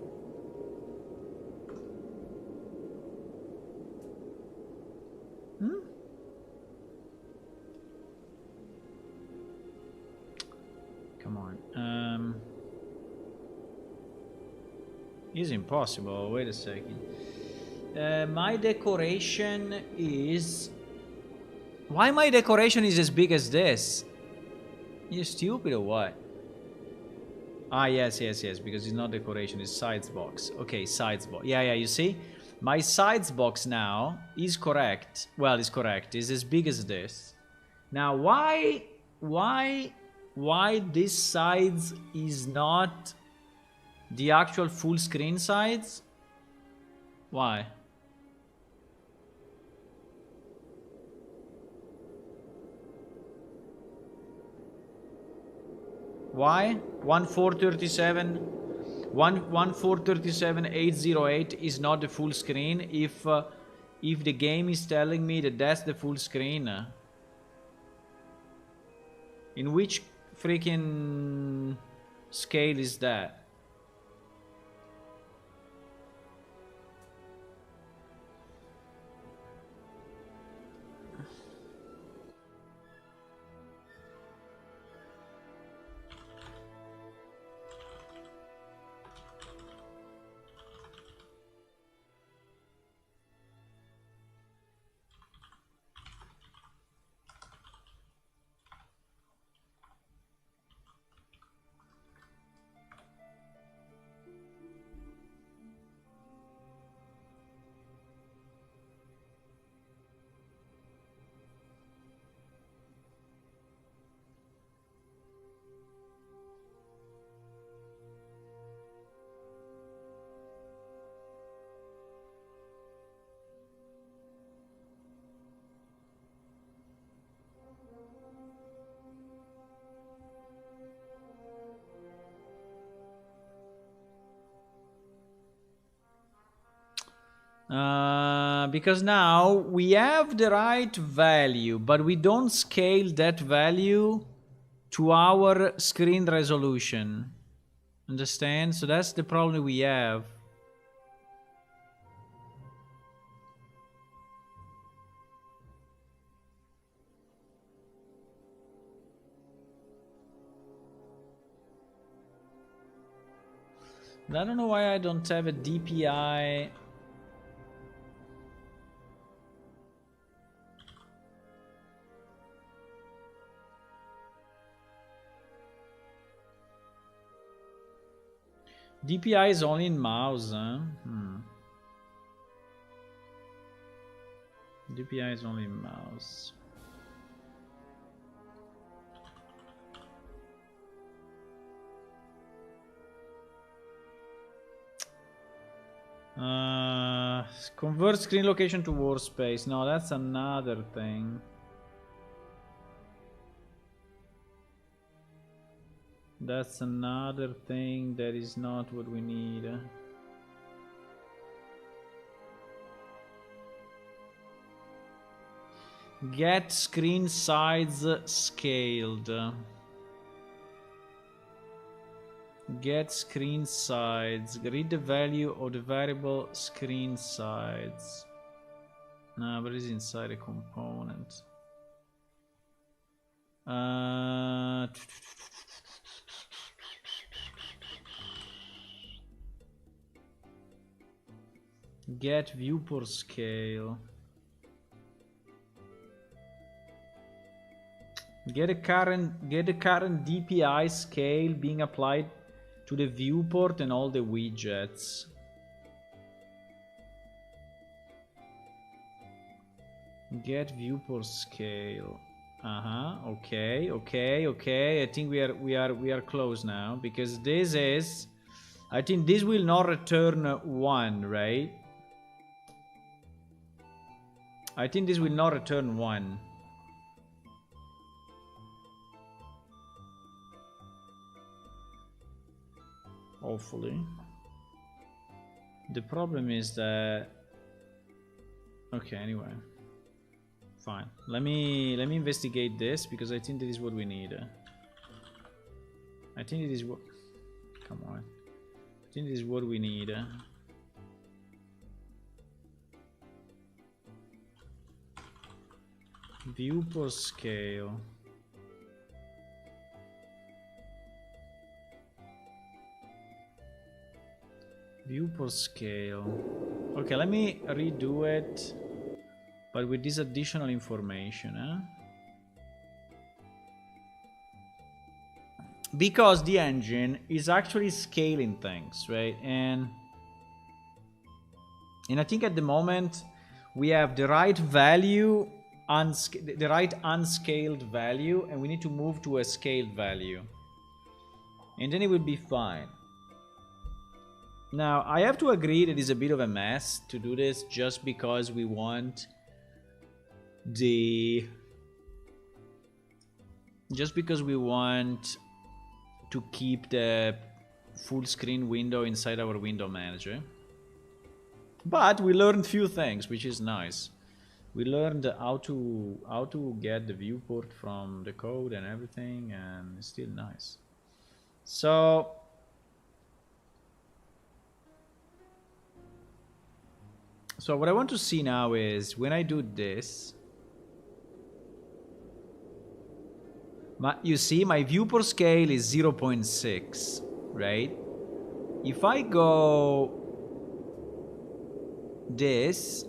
Come on. It's impossible. Wait a second. My decoration is... Why my decoration is as big as this? You stupid or what? Ah, yes, because it's not decoration, it's sides box. Okay, sides box. Yeah, you see? My sides box now is correct. Well, it's correct. It's as big as this. Now, why this sides is not the actual full screen sides? Why? Why? 1437 is not the full screen if the game is telling me that that's the full screen. In which freaking scale is that? Because now we have the right value, but we don't scale that value to our screen resolution. Understand? So that's the problem we have. I don't know why I don't have a DPI. DPI is only in mouse, huh? DPI is only in mouse. Convert screen location to workspace. No, that's another thing. That's another thing that is not what we need. Get screen size scaled. Get screen size. Read the value of the variable screen size. No, but it's inside a component. Get viewport scale. Get a current DPI scale being applied to the viewport and all the widgets. Get viewport scale. Okay. I think we are close now, because this is, I think this will not return 1, right? I think this will not return 1. Hopefully. The problem is that, okay, anyway, fine. Let me investigate this, because I think that is what we need. I think it is what, come on, I think this is what we need. Viewport scale. Viewport scale. Okay, let me redo it, but with this additional information, because the engine is actually scaling things, right? And I think at the moment we have the right value, the right unscaled value, and we need to move to a scaled value, and then it will be fine. Now, I have to agree that it is a bit of a mess to do this, just because we want to keep the full screen window inside our window manager. But we learned few things, which is nice. We learned how to get the viewport from the code and everything, and it's still nice. So what I want to see now is, when I do this, you see my viewport scale is 0.6, right? If I go this,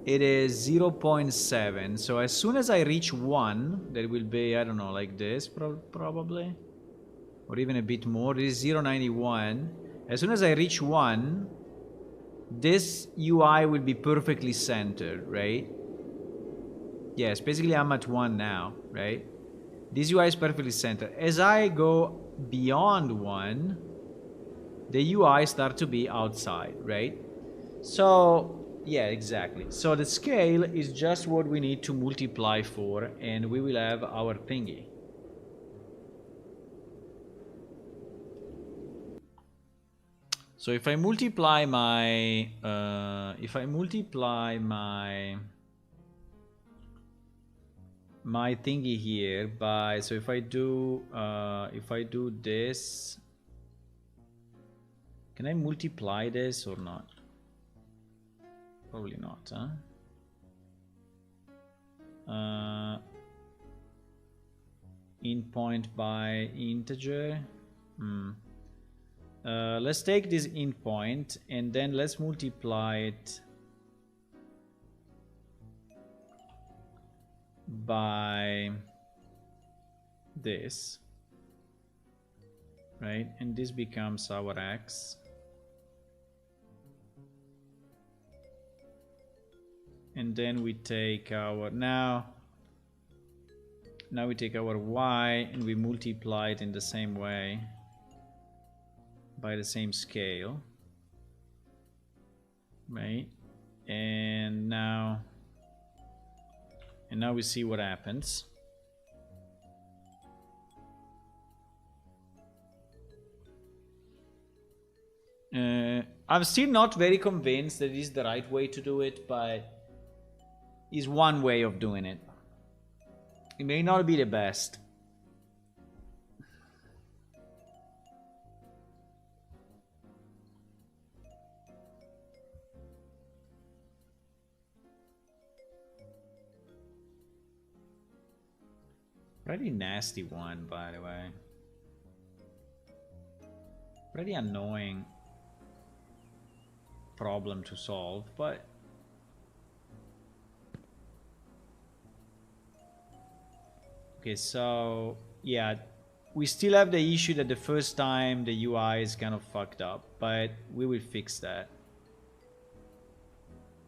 it is 0.7. So as soon as I reach 1, that will be, I don't know, like this probably, or even a bit more. This is 0.91. As soon as I reach 1, this UI will be perfectly centered, right? Yes, basically I'm at 1 now, right? This UI is perfectly centered. As I go beyond 1, the UI start to be outside, right? So, yeah, exactly. So the scale is just what we need to multiply for, and we will have our thingy. So if I multiply my my thingy here by, so if I do this, can I multiply this or not? Probably not, huh? Int point by integer. Let's take this int point and then let's multiply it by this, right? And this becomes our x. And then we take our, now we take our y and we multiply it in the same way by the same scale, right? And now we see what happens. I'm still not very convinced that it is the right way to do it, but it's one way of doing it. It may not be the best. Pretty nasty one, by the way. Pretty annoying problem to solve, but okay, so yeah, we still have the issue that the first time the UI is kind of fucked up, but we will fix that.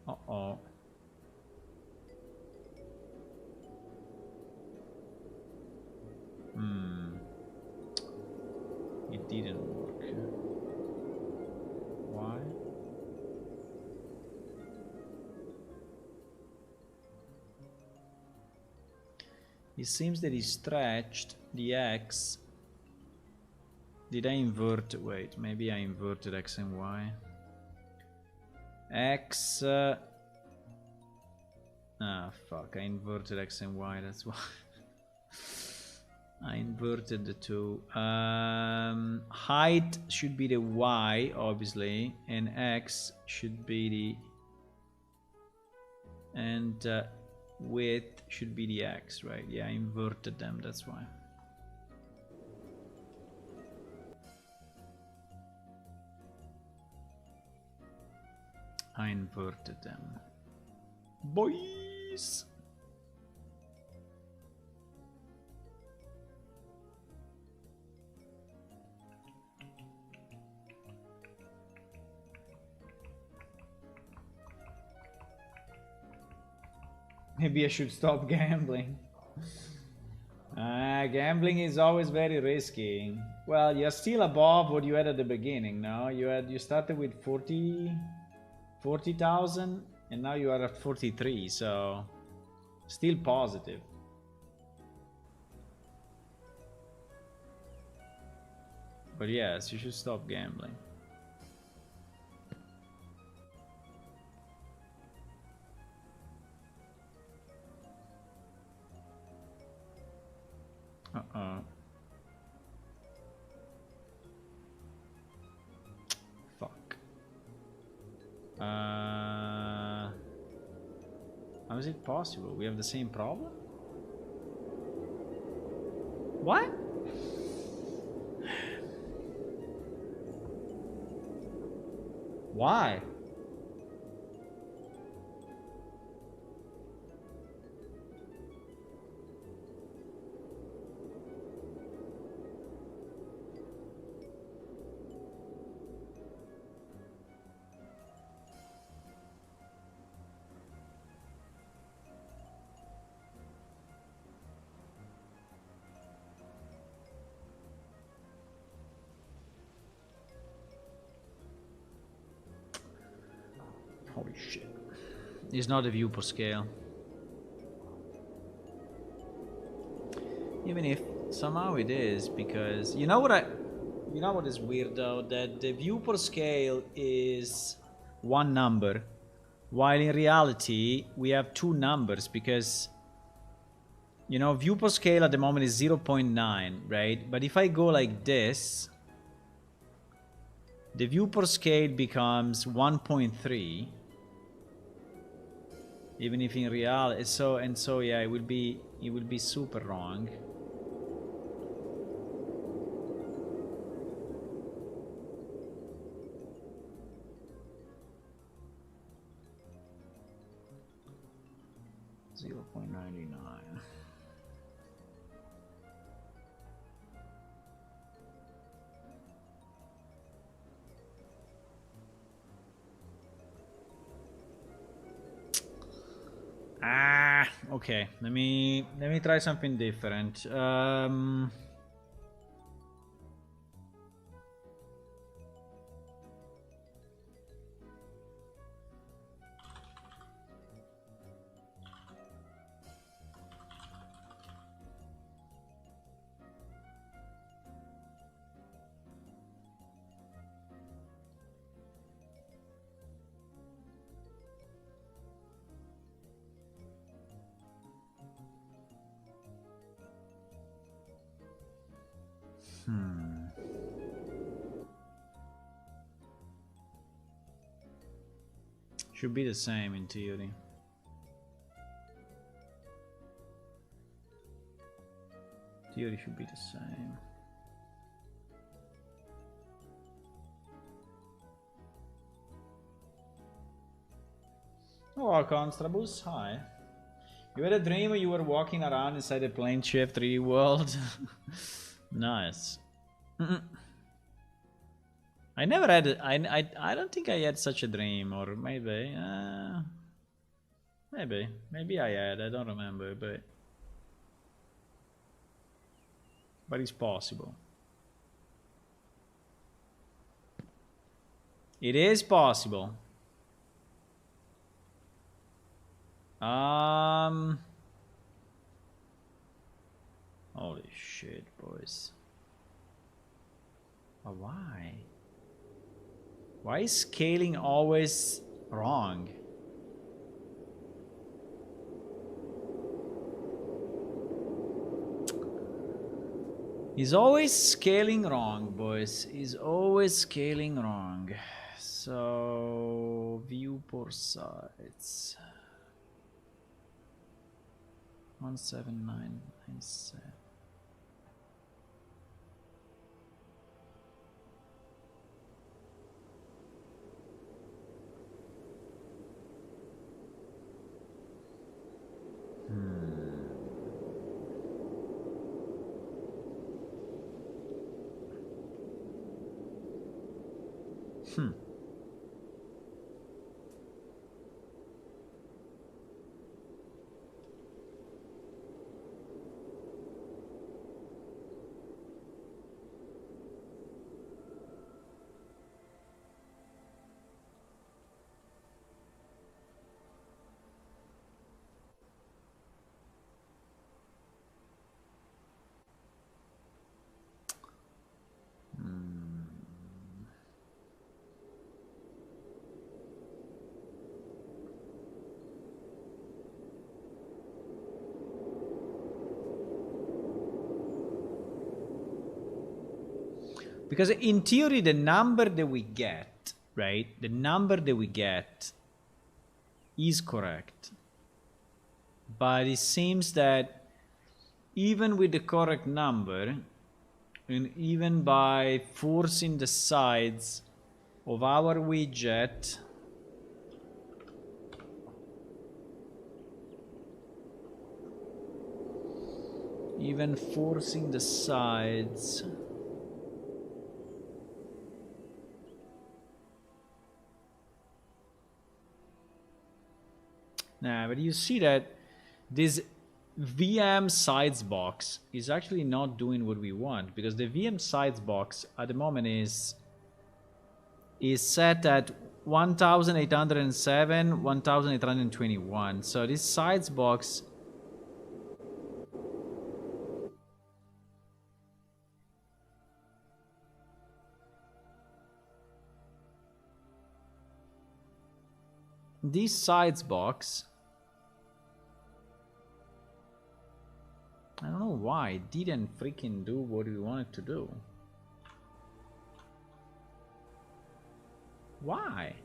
Uh-oh. It didn't work. Why? It seems that he stretched the x. Did I invert? Wait, maybe I inverted x and y. X. Ah, fuck. I inverted x and y, that's why. I inverted the two. Height should be the y, obviously, and x should be the, and width should be the x, right? Yeah, I inverted them, that's why. I inverted them. Boys! Maybe I should stop gambling. Gambling is always very risky. Well, you're still above what you had at the beginning, no? You started with 40,000 and now you are at 43, so still positive. But yes, you should stop gambling. Fuck. How is it possible? We have the same problem? What? Why? Holy shit. It's not a viewport scale. Even if somehow it is, because you know what You know what is weird though? That the viewport scale is one number, while in reality we have two numbers because, you know, viewport scale at the moment is 0.9, right? But if I go like this, the viewport scale becomes 1.3, even if in reality, so yeah, it will be super wrong. $0.99. Okay. Let me try something different. Should be the same in theory. Theory should be the same. Oh, Constrabus, hi. You had a dream you were walking around inside a plane shift 3D world? Nice. I never had it. I don't think I had such a dream, or maybe maybe I had. I don't remember, but it's possible. It is possible. Holy shit, boys. But why? Why is scaling always wrong? He's always scaling wrong, boys. He's always scaling wrong. So, viewport size. 17997. Because in theory, the number that we get, right? The number that we get is correct. But it seems that even with the correct number, and even by forcing the sides of our widget, even forcing the sides, nah, but you see that this VM sides box is actually not doing what we want, because the VM sides box at the moment is set at 1807, 1821. So this sides box this sides box, I don't know why it didn't freaking do what we wanted to do. Why?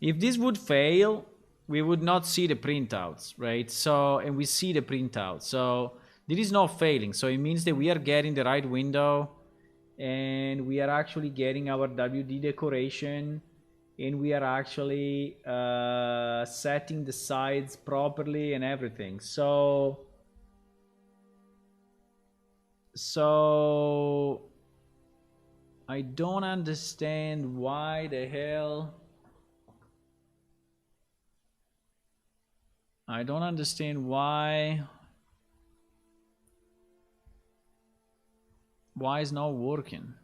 If this would fail, we would not see the printouts, right? So, and we see the printout. So this is not failing. So it means that we are getting the right window and we are actually getting our WD decoration and we are actually setting the sides properly and everything. So I don't understand why the hell. I don't understand why it's not working.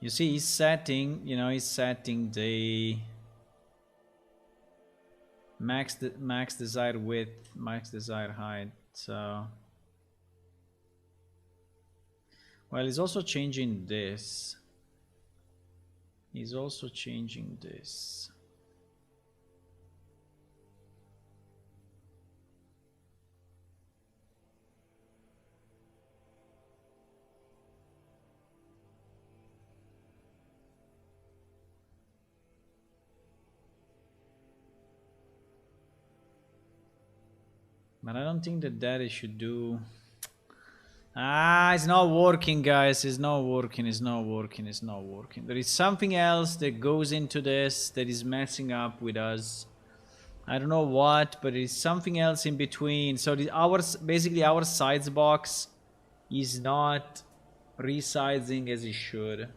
You see, he's setting, he's setting the max desired width, max desired height. So, well, he's also changing this. He's also changing this. But I don't think that should do. It's not working, guys. It's not working. It's not working. It's not working. There is something else that goes into this that is messing up with us. I don't know what, but it's something else in between. So basically our sides box is not resizing as it should.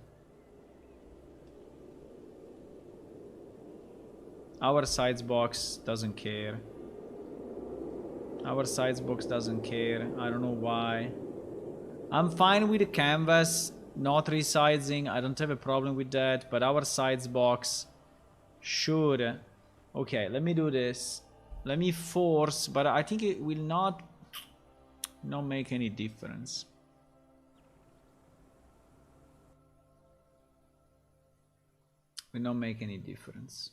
Our sides box doesn't care. Our sides box doesn't care. I don't know why. I'm fine with the canvas not resizing. I don't have a problem with that. But our sides box should. Okay, let me do this. Let me force, but I think it will not make any difference. Will not make any difference.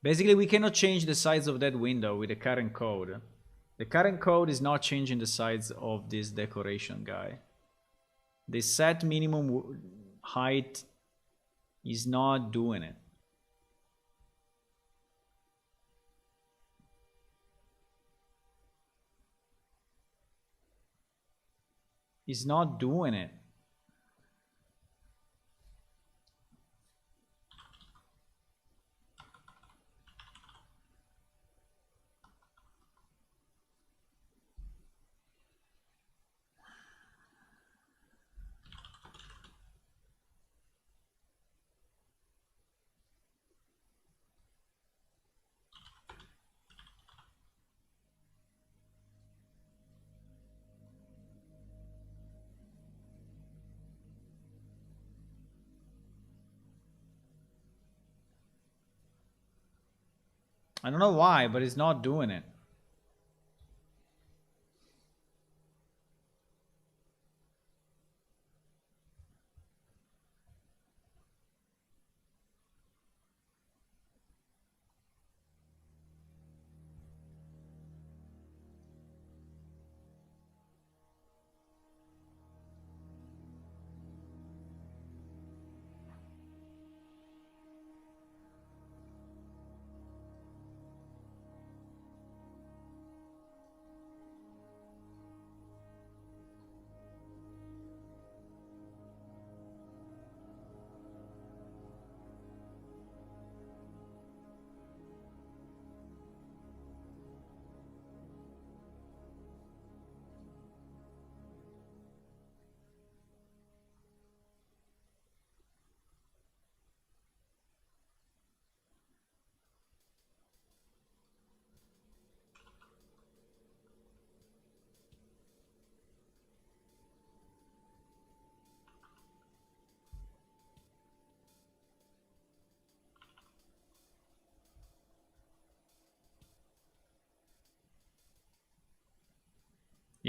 Basically, we cannot change the size of that window with the current code. The current code is not changing the size of this decoration guy. The set minimum height is not doing it. It's not doing it. I don't know why, but it's not doing it.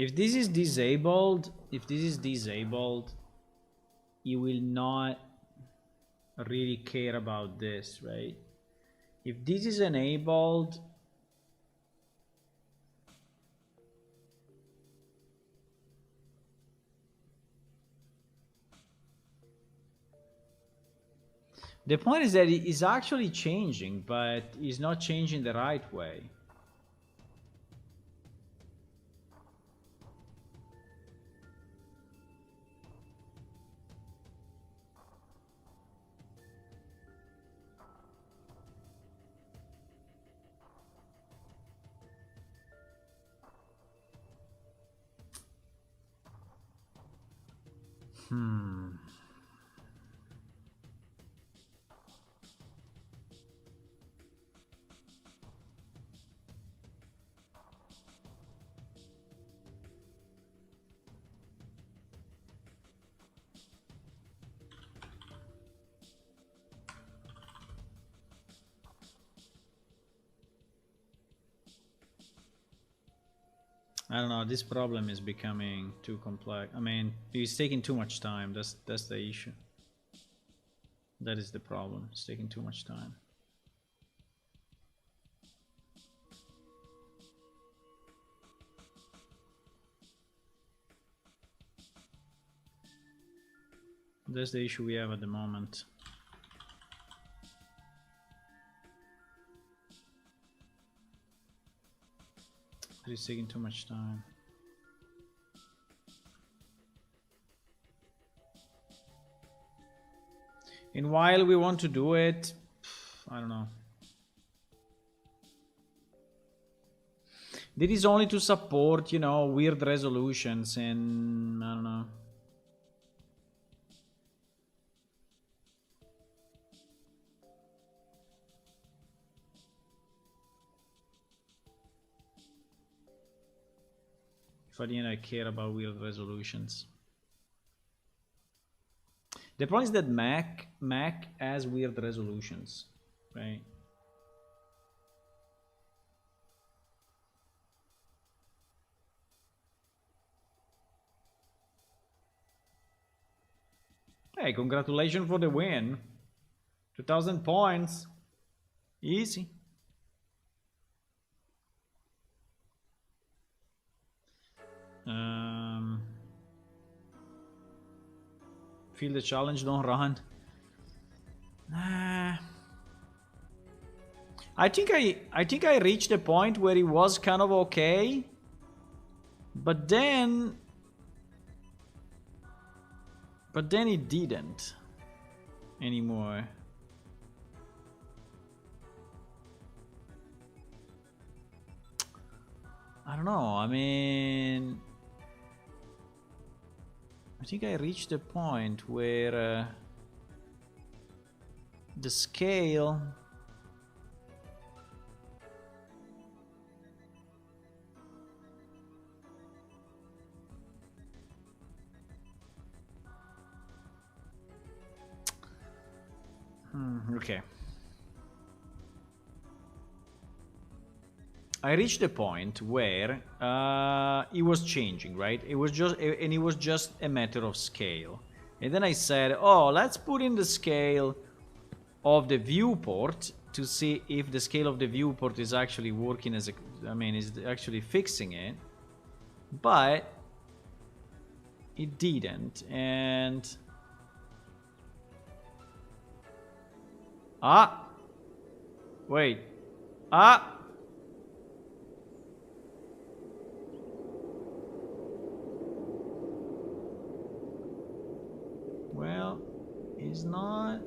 If this is disabled, you will not really care about this, right? If this is enabled, the point is that it is actually changing, but it's not changing the right way. I don't know, this problem is becoming too complex. I mean, it's taking too much time. That's the issue. That is the problem. It's taking too much time. That's the issue we have at the moment. It's taking too much time. And while we want to do it, I don't know. This is only to support, you know, weird resolutions and I don't know. If I didn't care about weird resolutions. The problem is that Mac has weird resolutions, right? Hey, congratulations for the win. 2000 points. Easy. Feel the challenge, don't run. I think I reached a point where it was kind of okay, but then it didn't anymore. I don't know. I mean, I think I reached a point where the scale okay. I reached a point where it was changing, right? It was just a matter of scale. And then I said, oh, let's put in the scale of the viewport to see if the scale of the viewport is actually working as a, I mean, is actually fixing it. But it didn't, and wait, well, it's not.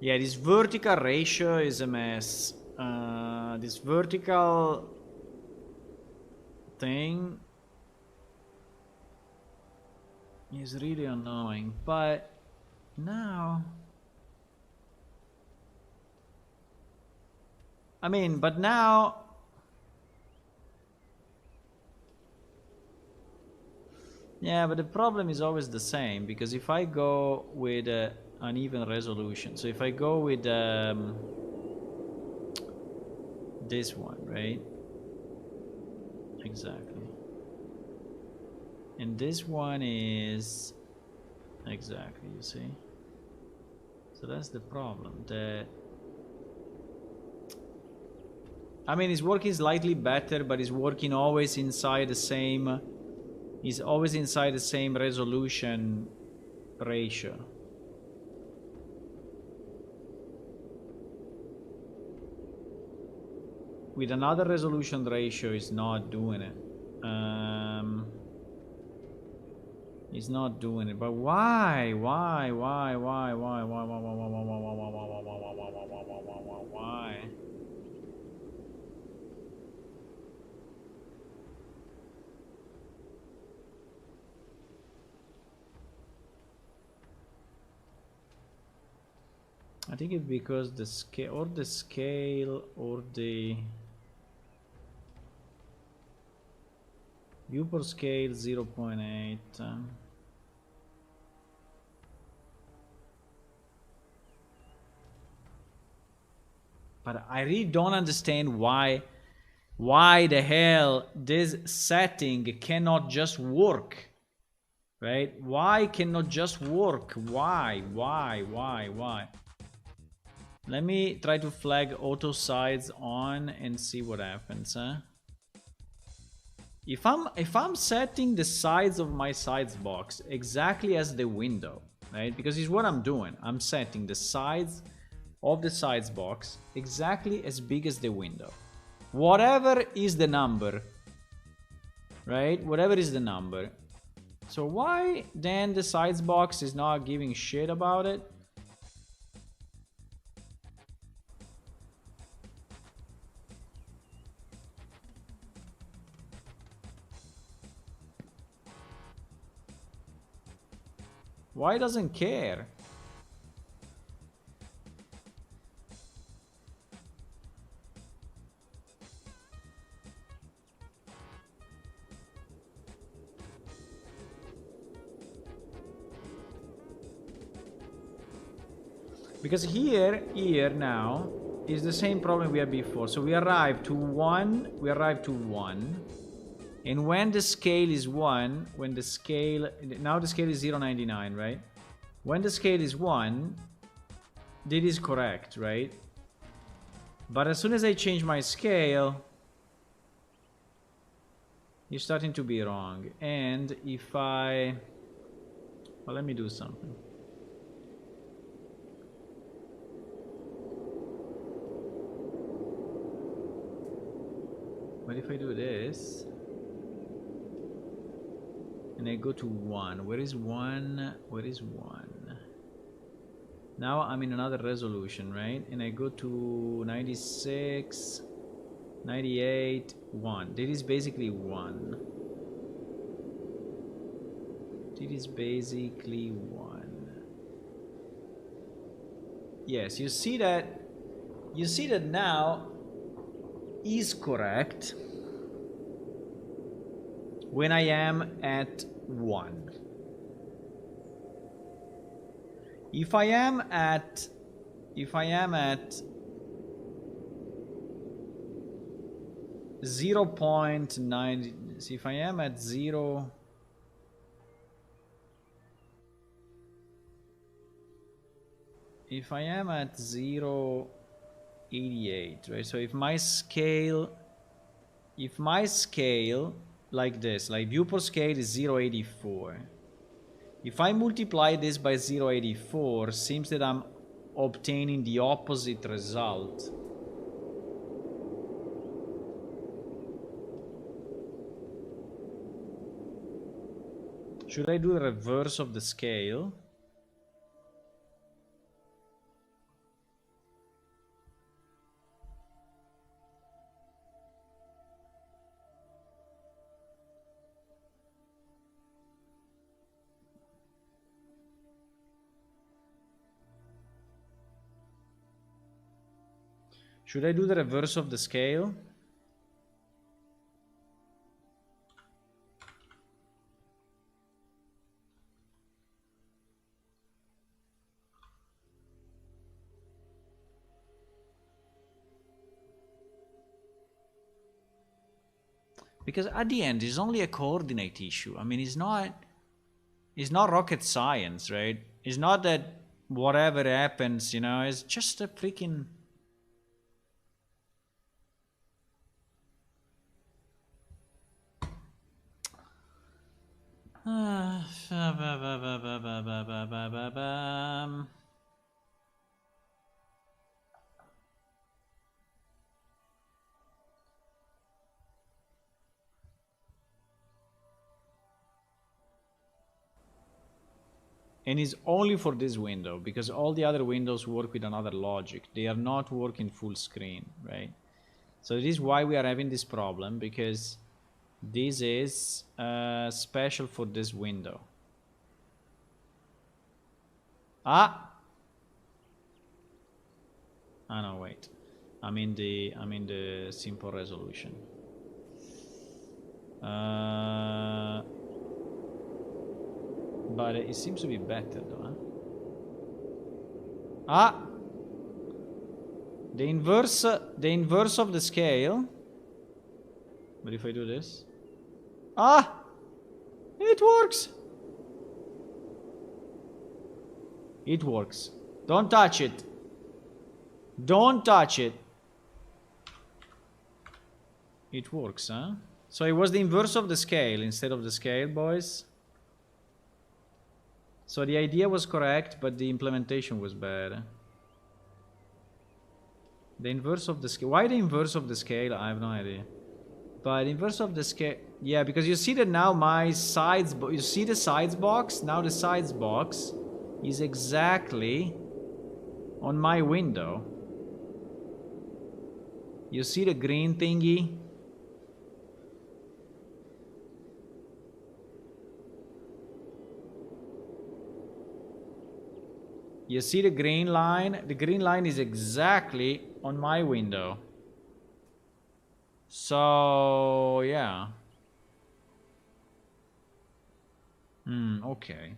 Yeah, this vertical ratio is a mess. This vertical thing is really annoying, but now, I mean, but now yeah, but the problem is always the same, because if I go with uneven resolution. So if I go with this one, right? Exactly. And this one is exactly, you see? So that's the problem. That I mean, it's working slightly better, but it's working always inside the same. It's always inside the same resolution ratio. With another resolution ratio, it's not doing it. It's not doing it. But why? Why? I think it's because the scale or the viewport scale 0.8. But I really don't understand why the hell this setting cannot just work, right? Why cannot just work? Why? Let me try to flag auto sides on and see what happens, huh? If I'm setting the sides of my sides box exactly as the window, right? Because it's what I'm doing. I'm setting the sides of the sides box exactly as big as the window. Whatever is the number, right? Whatever is the number. So why then the sides box is not giving shit about it? Why doesn't care? Because here now is the same problem we had before. So we arrive to 1, and when the scale is 1, now the scale is 0.99, right? When the scale is 1, this is correct, right? But as soon as I change my scale, it's starting to be wrong. And if well, let me do something. But if I do this and I go to 1, where is 1? Now I'm in another resolution, right? And I go to 96, 98, 1. This is basically 1. This is basically 1. Yes, you see that now is correct when I am at 1. If I am at 0.9, if I am at 0, if I am at 0.88, right? So if my scale like this, like viewport scale is 0.84. If I multiply this by 0.84, seems that I'm obtaining the opposite result. Should I do the reverse of the scale? Should I do the reverse of the scale? Because at the end, it's only a coordinate issue. I mean, it's not rocket science, right? It's not that whatever happens, you know, it's just a freaking... And it's only for this window, because all the other windows work with another logic. They are not working full screen, right? So this is why we are having this problem, because this is special for this window. Ah no, wait. I'm in the simple resolution. But it seems to be better though, huh? Ah! The inverse of the scale. But if I do this... Ah! It works! It works. Don't touch it. Don't touch it. It works, huh? So it was the inverse of the scale instead of the scale, boys. So the idea was correct, but the implementation was bad. The inverse of the scale. Why the inverse of the scale? I have no idea. But inverse of the scale. Yeah, because you see that now my sides. You see the sides box? Now the sides box is exactly on my window. You see the green thingy? You see the green line? The green line is exactly on my window. So, yeah. Okay.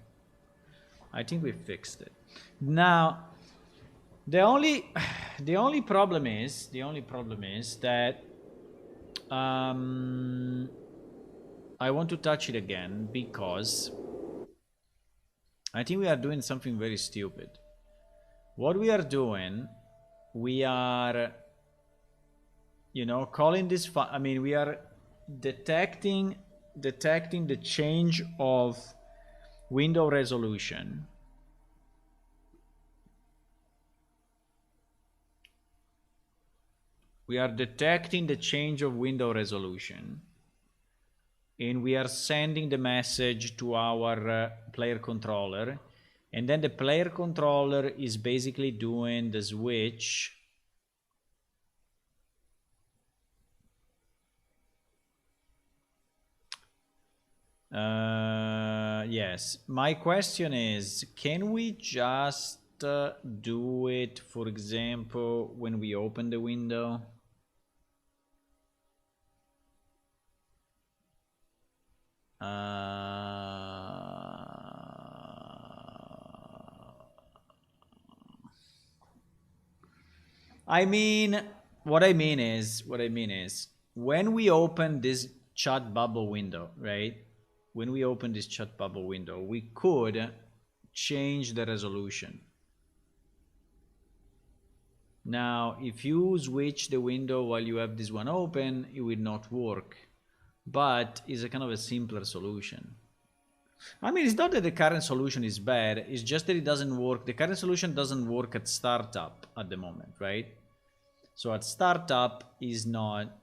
I think we fixed it. Now, the only problem is that I want to touch it again because I think we are doing something very stupid. What we are doing, we are, you know, calling this we are detecting the change of window resolution. We are detecting the change of window resolution, and we are sending the message to our player controller, and then the player controller is basically doing the switch yes. My question is, can we just do it, for example, when we open the window? What I mean is, when we open this chat bubble window, right? When we open this chat bubble window, we could change the resolution. Now, if you switch the window while you have this one open, it will not work, but it's a kind of a simpler solution. I mean, it's not that the current solution is bad, it's just that it doesn't work. The current solution doesn't work at startup at the moment, right? So at startup is not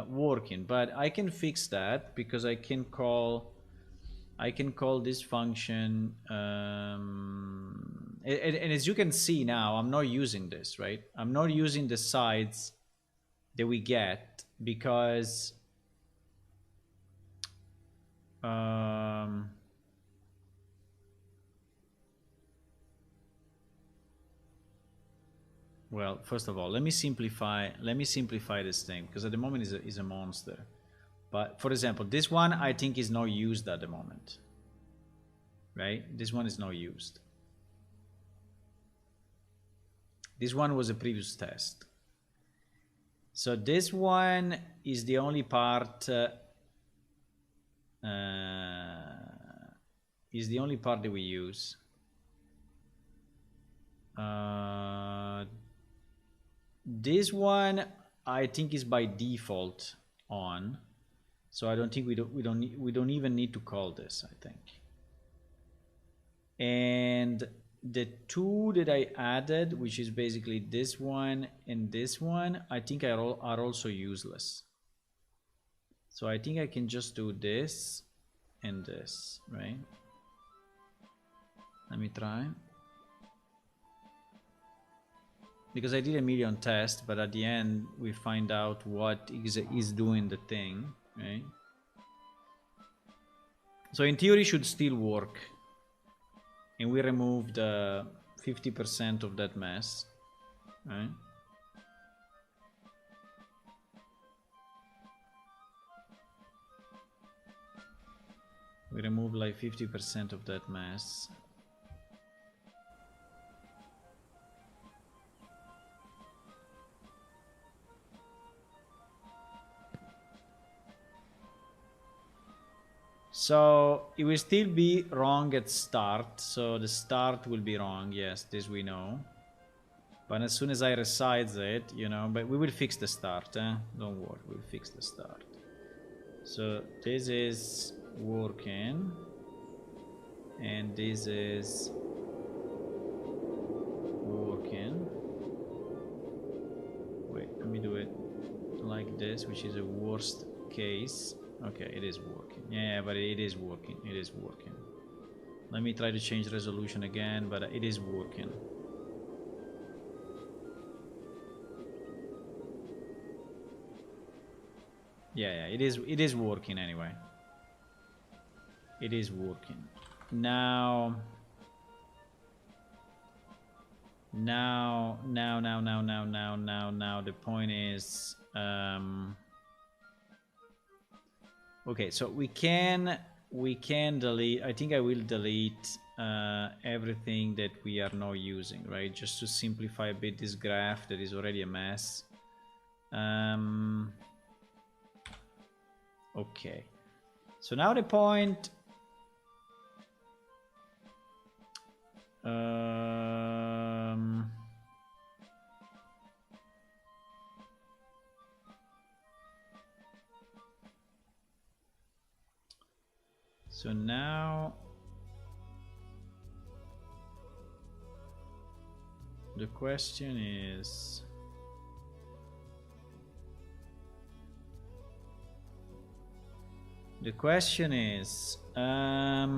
working, but I can fix that because I can call this function, and as you can see now, I'm not using this, right? I'm not using the sides that we get because well, first of all, let me simplify this thing, because at the moment is a monster. But for example, this one I think is not used at the moment, right? This one is not used. This one was a previous test. So this one is the only part that we use. This one I think is by default on, so I don't think we don't even need to call this, I think. And the two that I added, which is basically this one and this one, I think are also useless. So I think I can just do this and this, right? Let me try. Because I did a million tests, but at the end we find out what is doing the thing, right? So in theory it should still work. And we removed 50% of that mess, right? We removed like 50% of that mess. So it will still be wrong at start, so the start will be wrong, yes, this we know. But as soon as I resize it, you know, but we will fix the start, don't worry, we'll fix the start. So this is working, and this is working. Wait, let me do it like this, which is a worst case. Okay, it is working. Yeah, but it is working. It is working. Let me try to change resolution again, but it is working. Yeah, it is working anyway. It is working. Now the point is okay, so we can delete, I think I will delete everything that we are not using, right? Just to simplify a bit this graph that is already a mess. Okay, so now the point so now the question is, the question is I'm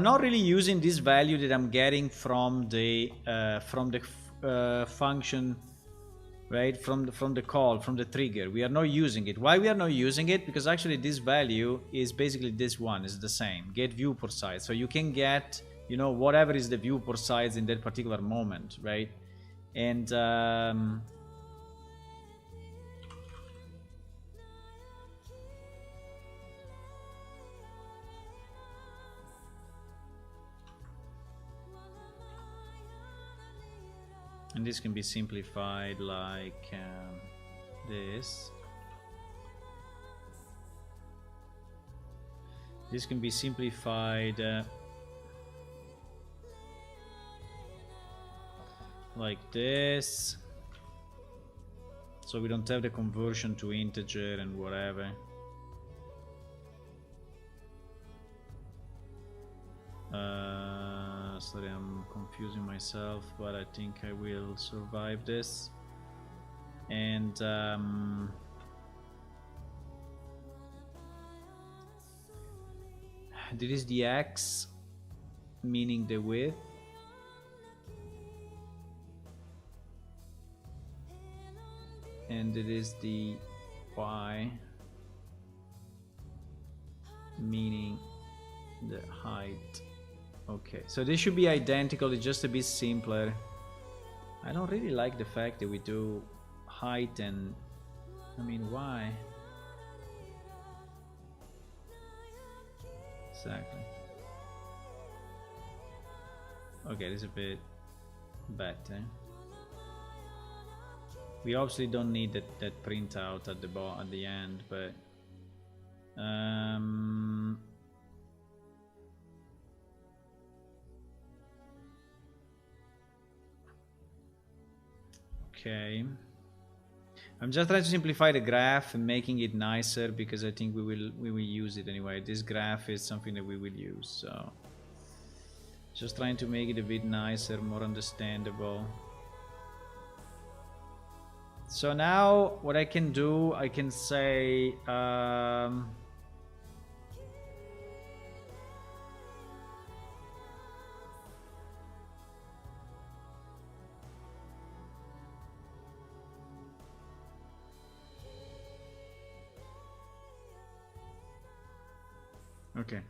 not really using this value that I'm getting from the function, right? From the call, from the trigger. We are not using it. Why we are not using it? Because actually this value is basically this one, is the same. Get viewport size. So you can get, you know, whatever is the viewport size in that particular moment, right? And this can be simplified like this. This can be simplified like this. So we don't have the conversion to integer and whatever. Sorry, I'm confusing myself, but I think I will survive this. And this is the x, meaning the width. And it is the y, meaning the height. Okay, so this should be identical, it's just a bit simpler. I don't really like the fact that we do height and, I mean, why? Exactly. Okay, this is a bit better. We obviously don't need that printout at the end, but okay. I'm just trying to simplify the graph and making it nicer because I think we will use it anyway. This graph is something that we will use, so just trying to make it a bit nicer, more understandable. So now what I can do, I can say okay.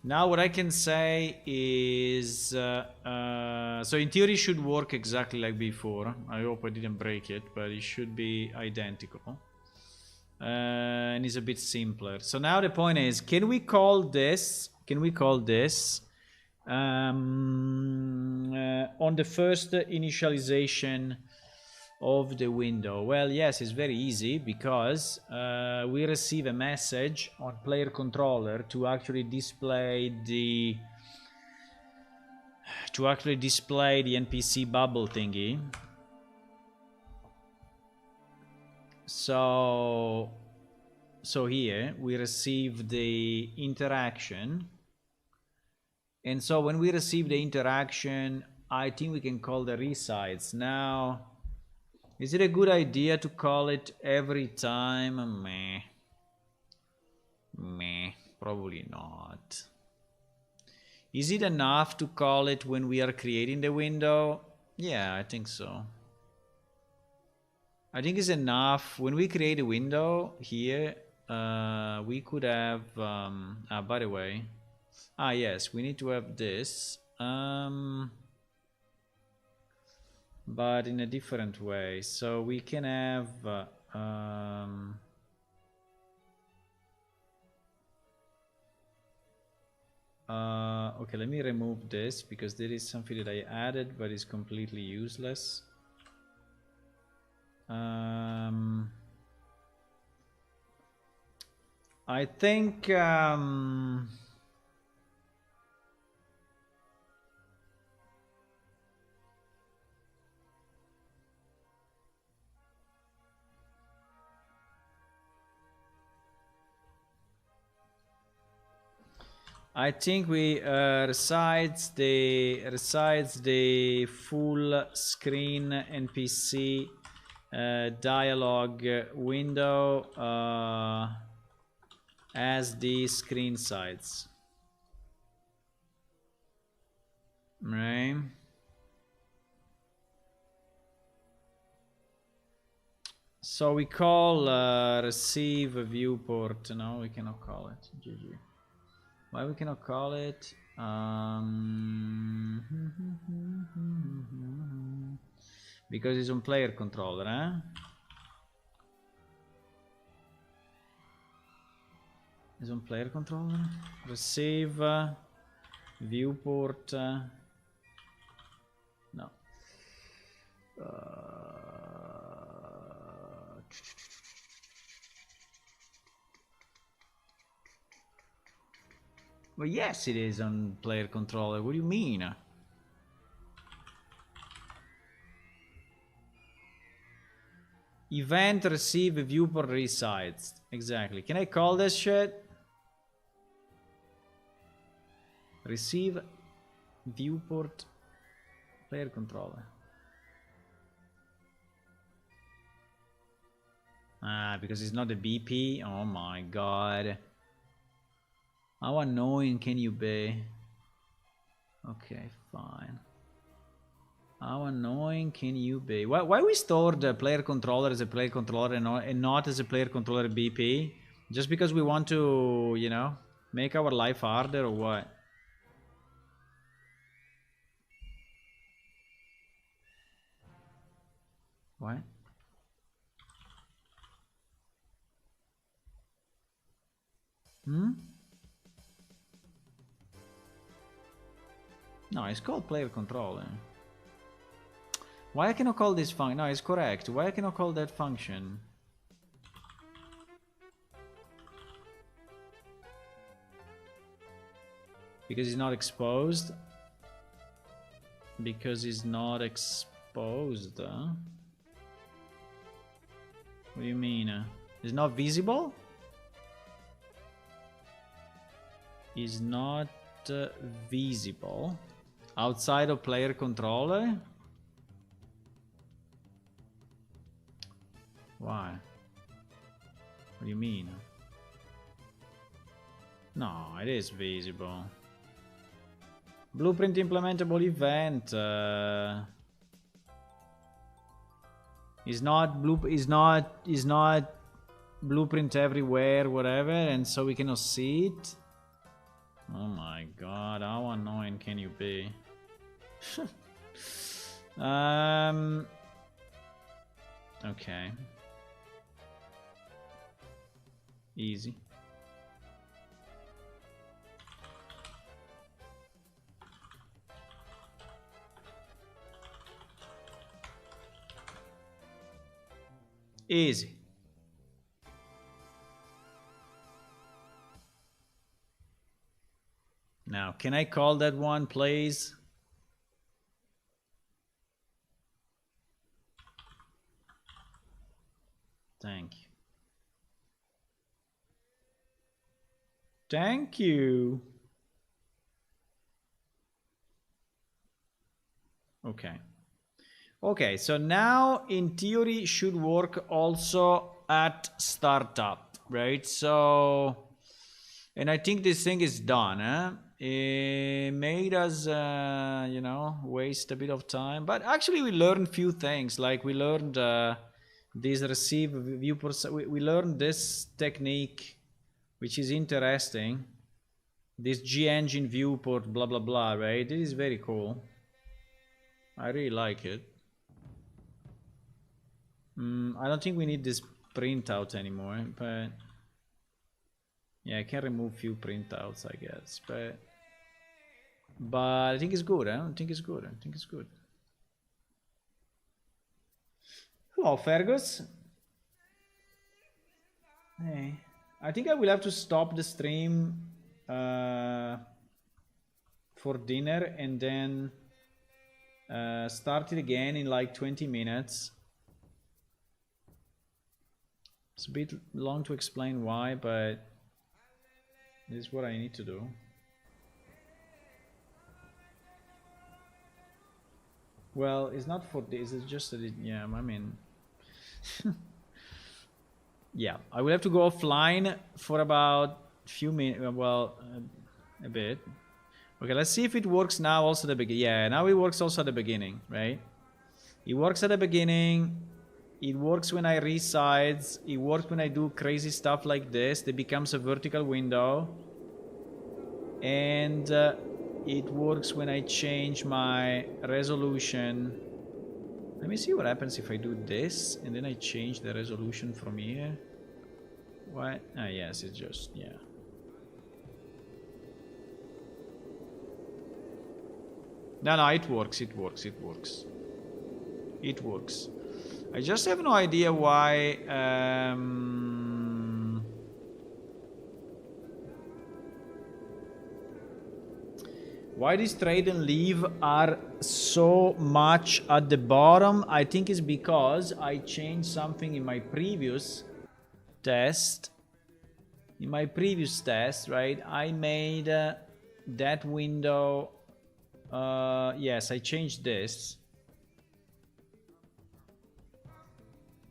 Now what I can say is, so in theory it should work exactly like before. I hope I didn't break it, but it should be identical. And it's a bit simpler. So now the point is, can we call this on the first initialization of the window? Well, yes, it's very easy because we receive a message on player controller to actually display the NPC bubble thingy. So here we receive the interaction, and so when we receive the interaction, I think we can call the resides. Now, is it a good idea to call it every time? Meh, probably not. Is it enough to call it when we are creating the window? Yeah, I think so. I think it's enough. When we create a window here, we could have, by the way, yes, we need to have this, but in a different way. So we can have, okay, let me remove this because there is something that I added but is completely useless. I think we resides the full screen NPC dialog window as the screen sides, right? So we call receive viewport. No, we cannot call it. GG. Why we cannot call it? Because it's on player controller, eh? It's on player controller. Receive viewport. No. Well, yes, it is on player controller. What do you mean? Event receive viewport resides. Exactly. Can I call this shit? Receive viewport player controller. Because it's not a BP. Oh my god. How annoying can you be? Okay, fine. How annoying can you be? Why we store the player controller as a player controller and not as a player controller BP? Just because we want to, you know, make our life harder or what? What? No, it's called player controller. Why I cannot call this function? No, it's correct. Why I cannot call that function? Because it's not exposed? Because it's not exposed, huh? What do you mean? It's not visible? Is not visible outside of player controller? Why? What do you mean? No, it is visible. Blueprint implementable event is not blueprint everywhere, whatever, and so we cannot see it. Oh my god, how annoying can you be? Okay. Easy. Easy. Now, can I call that one, please? Thank you. Thank you. Okay. Okay, so now in theory should work also at startup, right? So, and I think this thing is done, eh? It made us, you know, waste a bit of time, but actually we learned few things. Like we learned this receive viewport. We learned this technique, which is interesting. This G-engine viewport, blah blah blah, right? It is very cool. I really like it. I don't think we need this printout anymore, but yeah, I can remove few printouts, I guess, but I think it's good. I think it's good. I think it's good. Hello, Fergus. Hey, I think I will have to stop the stream for dinner and then start it again in like 20 minutes. It's a bit long to explain why, but this is what I need to do. Well, it's not for this, it's just that yeah, I mean... yeah, I will have to go offline for about a few minutes, well, a bit. Okay, let's see if it works now also at the beginning. Yeah, now it works also at the beginning, right? It works at the beginning. It works when I resize. It works when I do crazy stuff like this. It becomes a vertical window. And it works when I change my resolution. Let me see what happens if I do this and then I change the resolution from here. What? Ah, yes, it's just, yeah. No, it works, it works, it works. It works. I just have no idea why this trade and leave are so much at the bottom. I think it's because I changed something in my previous test. In my previous test, right, I made that window. Yes, I changed this.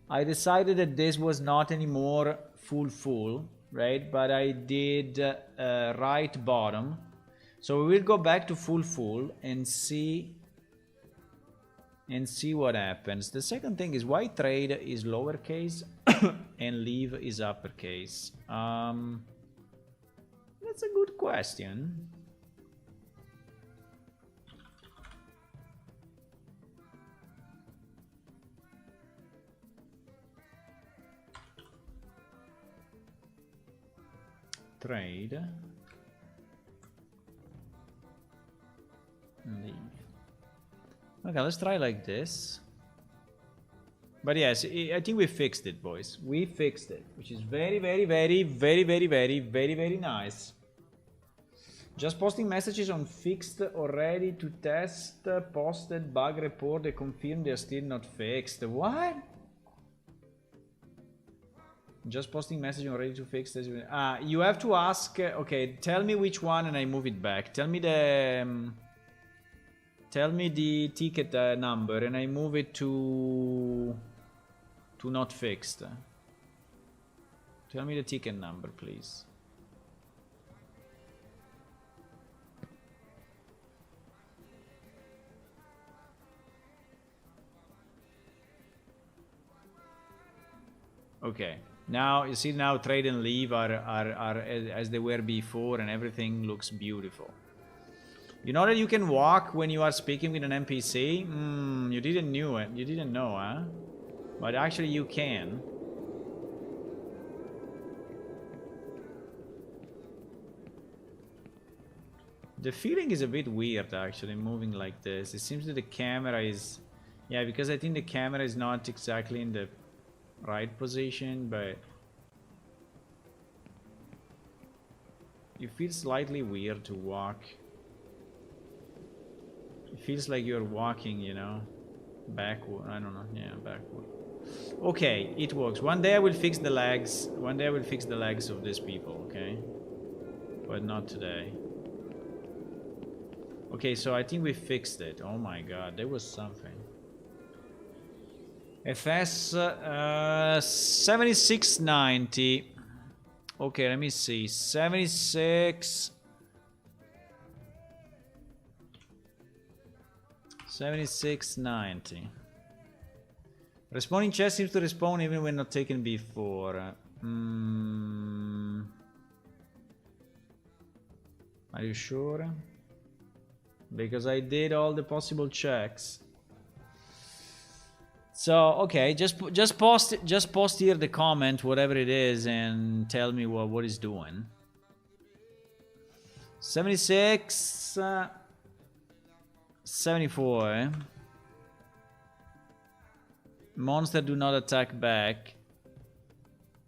I decided that this was not anymore full, right? But I did right bottom. So we will go back to full and see what happens. The second thing is why trade is lowercase and leave is uppercase. That's a good question. Trade. Leave. Okay, let's try like this. But yes, I think we fixed it, boys. We fixed it, which is very, very, very, very, very, very, very, very nice. Just posting messages on fixed already to test, posted, bug report, they confirm they're still not fixed. What? Just posting message already to fix. You have to ask, okay, tell me which one and I move it back. Tell me the ticket number and I move it to not fixed. Tell me the ticket number, please. Okay, now you see, now trade and leave are as they were before, and everything looks beautiful. You know that you can walk when you are speaking with an NPC? You didn't know it. You didn't know, huh? But actually you can. The feeling is a bit weird actually, moving like this. It seems that the camera is... Yeah, because I think the camera is not exactly in the right position, but... You feel slightly weird to walk. It feels like you're walking, you know, backward. I don't know. Yeah, backward. Okay, it works. One day I will fix the legs. One day I will fix the legs of these people, okay? But not today. Okay, so I think we fixed it. Oh my god, there was something. FS 7690. Okay, let me see. 76 7690. Respawning chest seems to respawn even when not taken before. Are you sure? Because I did all the possible checks. So okay, just post here the comment, whatever it is, and tell me what it's doing. 76 74, eh? Monster do not attack back.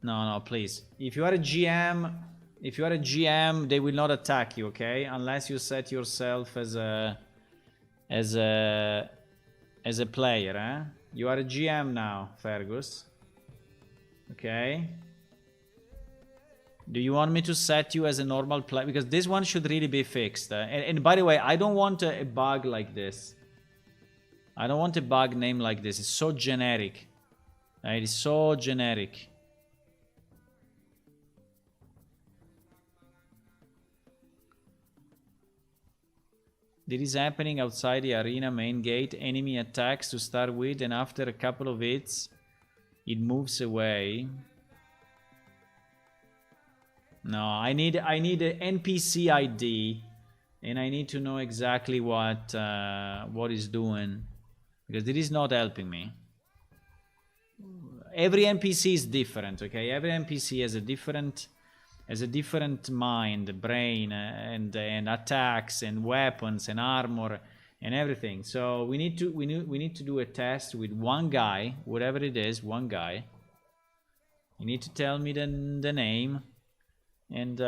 No, please. If you are a GM, they will not attack you, okay? Unless you set yourself as a player, eh? You are a GM now, Fergus. Okay. Do you want me to set you as a normal player? Because this one should really be fixed. And by the way, I don't want a bug like this. I don't want a bug name like this. It's so generic. It is so generic. This is happening outside the arena main gate. Enemy attacks to start with, and after a couple of hits, it moves away. No, I need an NPC ID, and I need to know exactly what it's doing, because it is not helping me. Every NPC is different, okay? Every NPC has a different mind, brain, and attacks and weapons and armor and everything. So we need to do a test with one guy, whatever it is, one guy. You need to tell me the name, and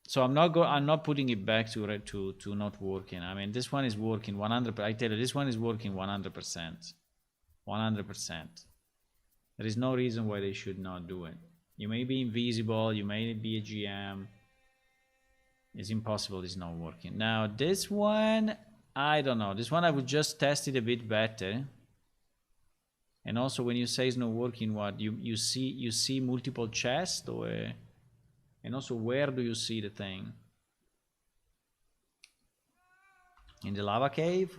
so I'm not putting it back to not working. I mean, this one is working 100%. I tell you, this one is working 100%. 100%. There is no reason why they should not do it. You may be invisible, you may be a GM. It's impossible it's not working. Now this one, I don't know. This one I would just test it a bit better. And also when you say it's not working, what you see multiple chests, or and also where do you see the thing? In the lava cave?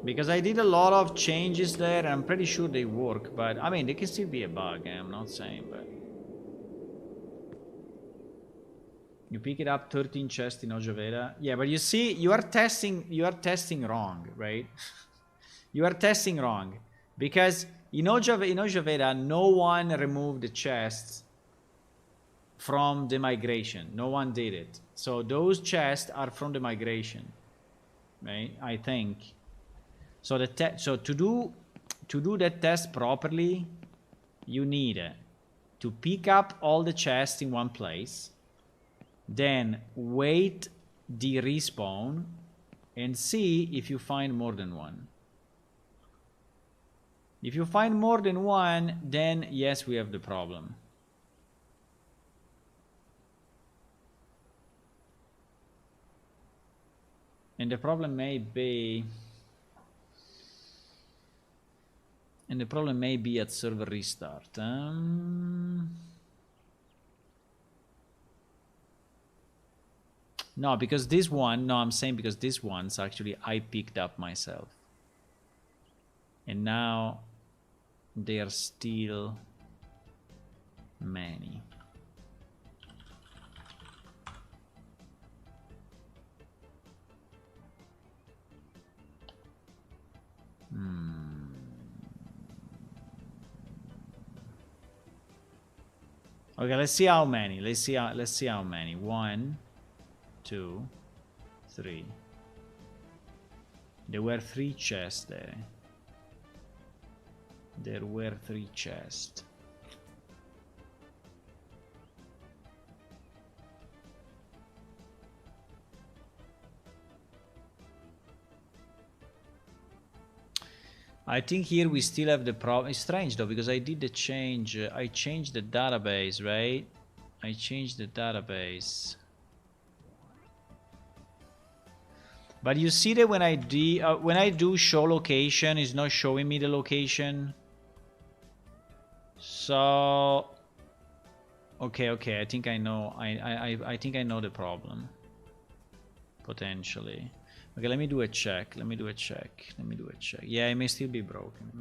Because I did a lot of changes there, and I'm pretty sure they work, but I mean, they can still be a bug, I'm not saying, but... You pick it up 13 chests in Ojaveda. Yeah, but you see, you are testing wrong, right? You are testing wrong. Because in Ojaveda, no one removed the chests from the migration. No one did it. So those chests are from the migration, right? I think. So to do that test properly, you need to pick up all the chests in one place, then wait the respawn and see if you find more than one. If you find more than one, then yes, we have the problem. And the problem may be at server restart. No, because this one, no, I'm saying because this one's actually I picked up myself. And now they are still many. Okay, let's see how many. Let's see how many. 1, 2, 3. There were 3 chests there. There were 3 chests. I think here we still have the problem. It's strange though, because I did the change. I changed the database, right? I changed the database. But you see that when I do show location, it's not showing me the location. So okay, I think I know. I think I know the problem. Potentially. Okay, let me do a check. Yeah, it may still be broken.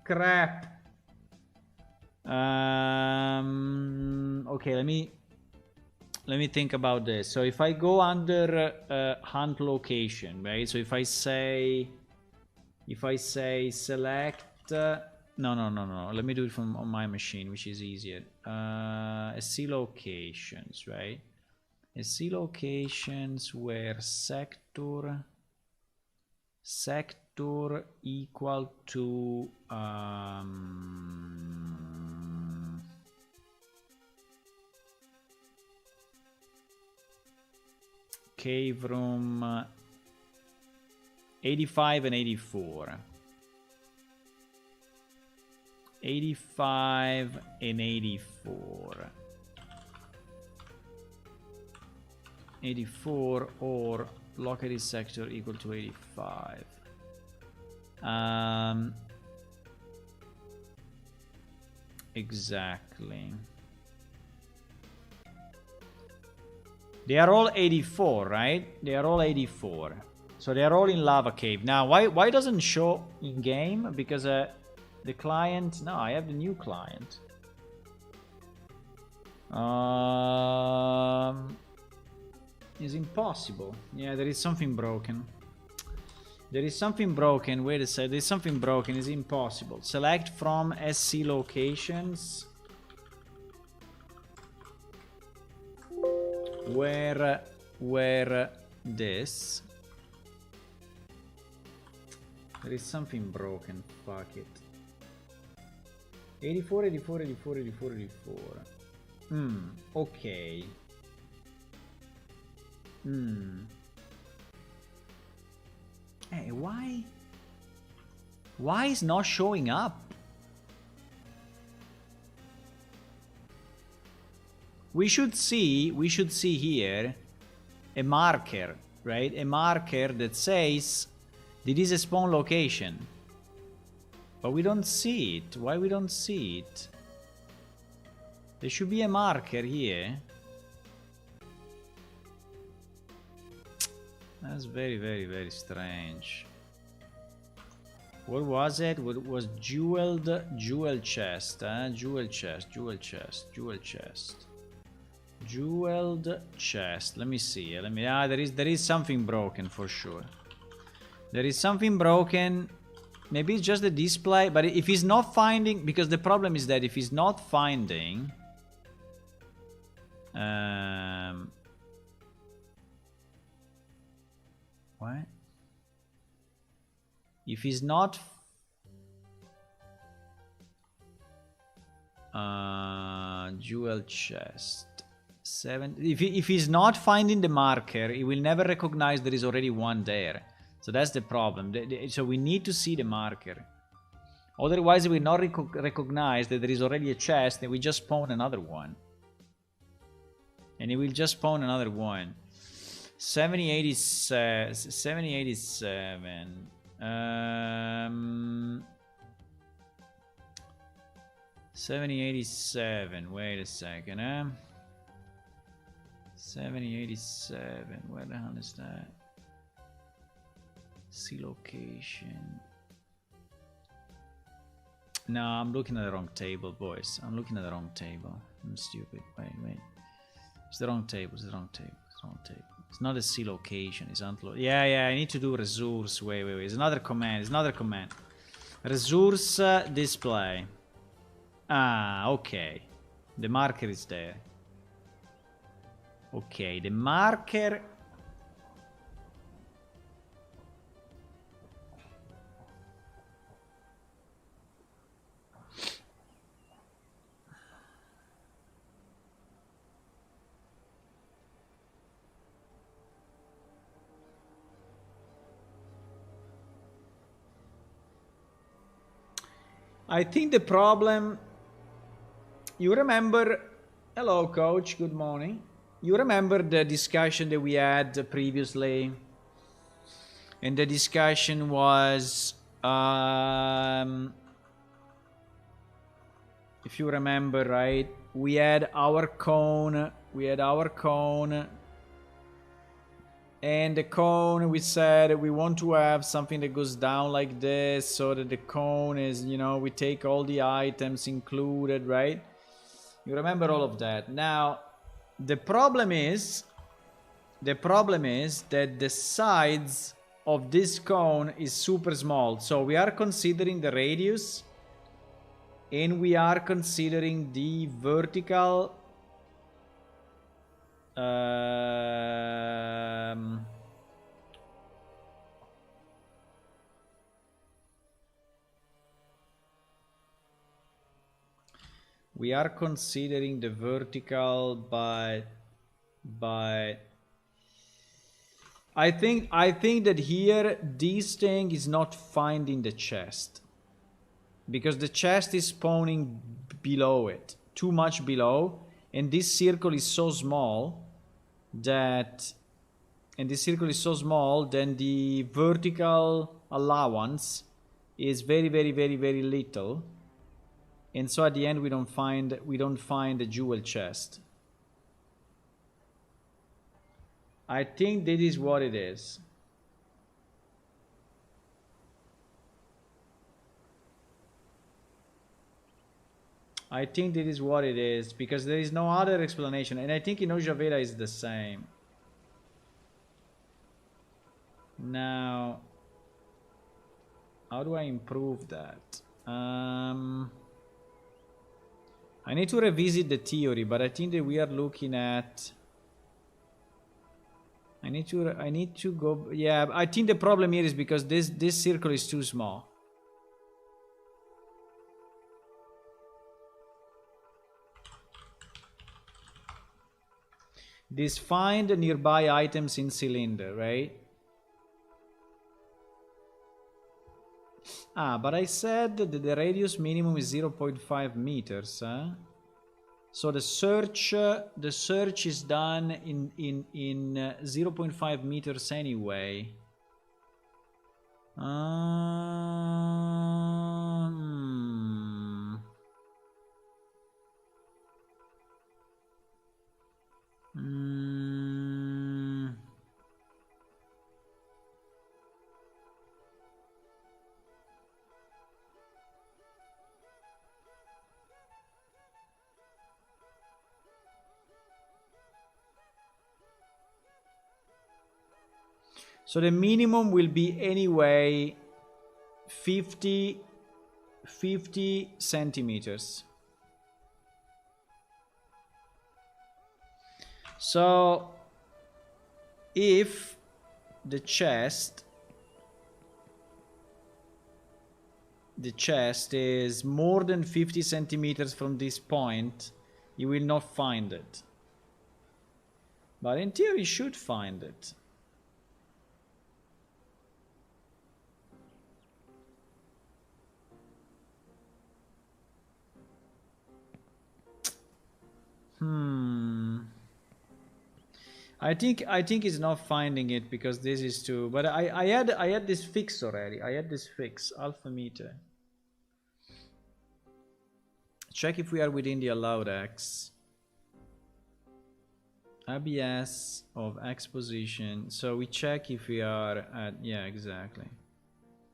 Crap. Okay, let me think about this. So if I go under hunt location, right? So if I say select no. Let me do it from on my machine, which is easier. SC locations, right? SC locations where sector equal to cave room 85 and 84. 85 and 84. 84 or located sector equal to 85. Exactly. They are all 84, right? They are all 84. So they are all in lava cave. Now, why doesn't show in game? Because the client, no, I have the new client. It's impossible. Yeah, there is something broken. Wait a second, there's something broken. It's impossible. Select from SC locations. Where this. There is something broken. Fuck it. 84. Okay. Hey, why is not showing up? We should see here a marker, right? A marker that says this is a spawn location. But we don't see it. Why we don't see it? There should be a marker here. That's very, very, very strange. What was it? What was jewel chest? Jewel chest. Let me see. There is something broken for sure. There is something broken. Maybe it's just the display, but if he's not finding, because the problem is that if he's not finding, what? If he's not, jewel chest. 7. If he's not finding the marker, he will never recognize there is already one there. So that's the problem. So we need to see the marker. Otherwise, we will not recognize that there is already a chest, and we just spawn another one. And it will just spawn another one. 7087. 7087. Wait a second, 7087. Where the hell is that? See location. No, I'm looking at the wrong table, boys. I'm looking at the wrong table. I'm stupid. Wait. It's the wrong table. It's the wrong table. It's the wrong table. It's not a C location. It's unload. Yeah. I need to do resource. Wait. It's another command. It's another command. Resource display. Ah, okay. The marker is there. Okay, the marker. I think the problem, you remember, hello coach, good morning. You remember the discussion that we had previously? And the discussion was, if you remember, right? We had our cone, and the cone, we said we want to have something that goes down like this, so that the cone is, you know, we take all the items included, right? You remember all of that. Now, the problem is that the sides of this cone is super small. So we are considering the radius, and we are considering the vertical we are considering the vertical, but I think that here this thing is not finding the chest, because the chest is spawning below it, too much below, and this circle is so small that, then the vertical allowance is very little, and so at the end we don't find the jewel chest. I think that is what it is. I think that is what it is, because there is no other explanation, and I think in Ojaveda is the same. Now, how do I improve that? I need to revisit the theory, but I think that we are looking at, I need to go, yeah, I think the problem here is because this circle is too small. This find nearby items in cylinder, right? Ah, but I said that the radius minimum is 0.5 meters, huh? So the search is done in 0.5 meters anyway. So the minimum will be anyway 50 centimeters. So if the chest is more than 50 centimeters from this point, you will not find it. But in theory, you should find it. I think it's not finding it because this is too. But I had this fix already. I had this fix alpha meter. Check if we are within the allowed X. ABS of X position. So we check if we are at, yeah, exactly.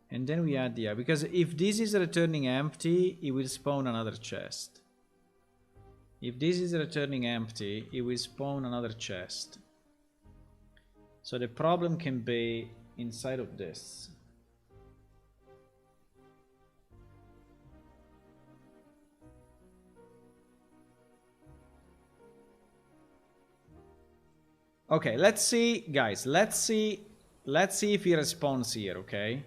And then we add the, because if this is returning empty, it will spawn another chest. If this is returning empty, it will spawn another chest. So the problem can be inside of this. Okay, let's see, guys. Let's see if he responds here, okay?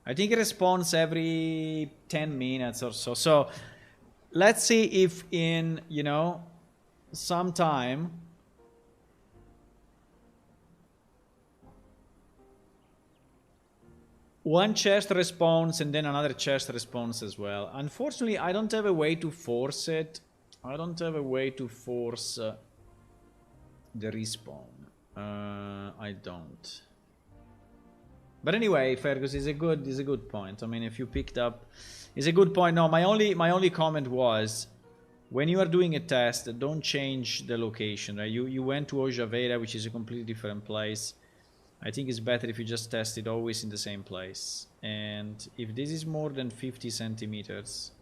I think he responds every 10 minutes or so. So let's see if in, you know, some time one chest responds and then another chest responds as well. Unfortunately, I don't have a way to force it. I don't have a way to force the respawn. I don't. But anyway, Fergus is a good point. I mean, if you picked up, it's a good point. No, my only comment was, when you are doing a test, don't change the location. Right? You went to Ojavera, which is a completely different place. I think it's better if you just test it always in the same place. And if this is more than 50 centimeters,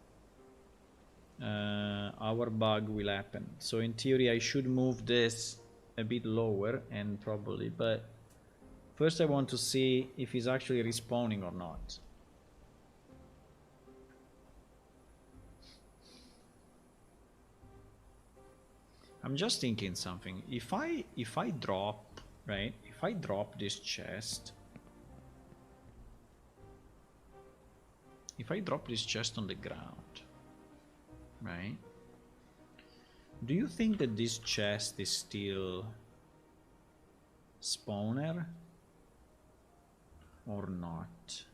our bug will happen. So in theory, I should move this a bit lower and probably, but first I want to see if he's actually respawning or not. I'm just thinking something. If I drop, right? If I drop this chest, if I drop this chest on the ground, right? Do you think that this chest is still spawner or not?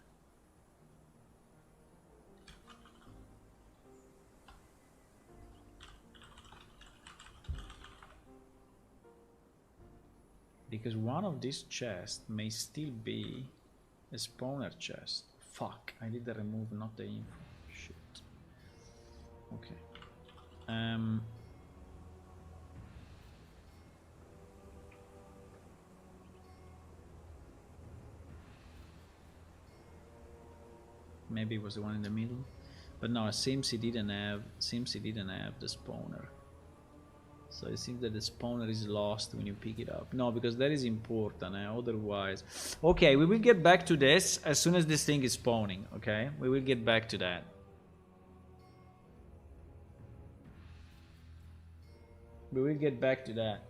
Because one of these chests may still be a spawner chest. Fuck, I did the remove, not the info. Shit. Okay. Maybe it was the one in the middle. But no, it seems he didn't have the spawner. So it seems that the spawner is lost when you pick it up. No, because that is important, otherwise. Okay, we will get back to this as soon as this thing is spawning, okay? We will get back to that. We will get back to that.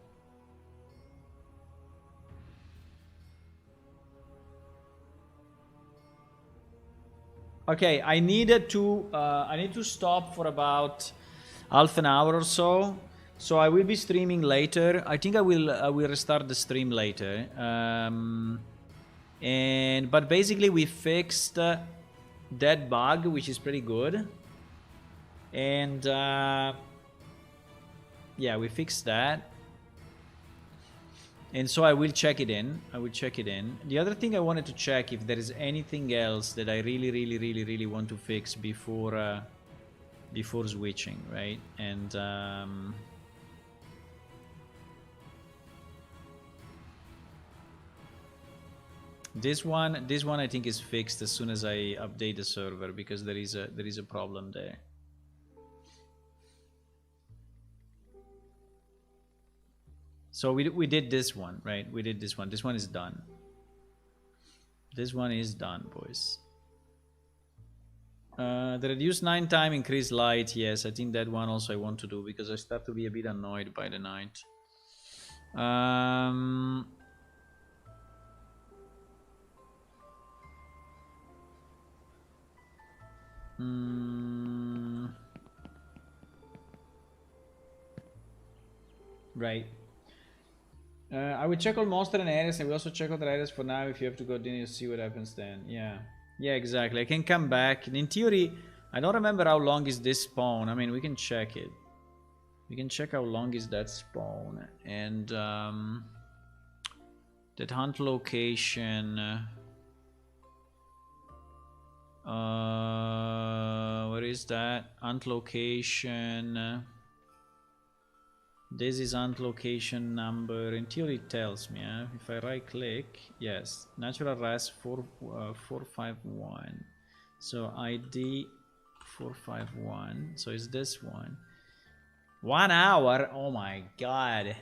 Okay, I need to stop for about half an hour or so. So I will be streaming later. I think I will restart the stream later. But basically we fixed that bug, which is pretty good. And yeah, we fixed that. And so I will check it in. The other thing I wanted to check if there is anything else that I really want to fix before switching, right? And this one I think is fixed as soon as I update the server, because there is a problem there. So we did this one, right? We did this one. This one is done. This one is done, boys. The reduce 9 time, increase light. Yes, I think that one also I want to do because I start to be a bit annoyed by the night. Right. I will check all monster and areas, and we also check other areas for now. If you have to go, then you see what happens then. Yeah. Yeah, exactly. I can come back. In theory, I don't remember how long is this spawn. I mean, we can check it. We can check how long is that spawn. And that hunt location. Where is that? Hunt location. This is hunt location number. In theory, it tells me. If I right click, yes, natural res 451. So ID 451. So it's this one. 1 hour. Oh my god.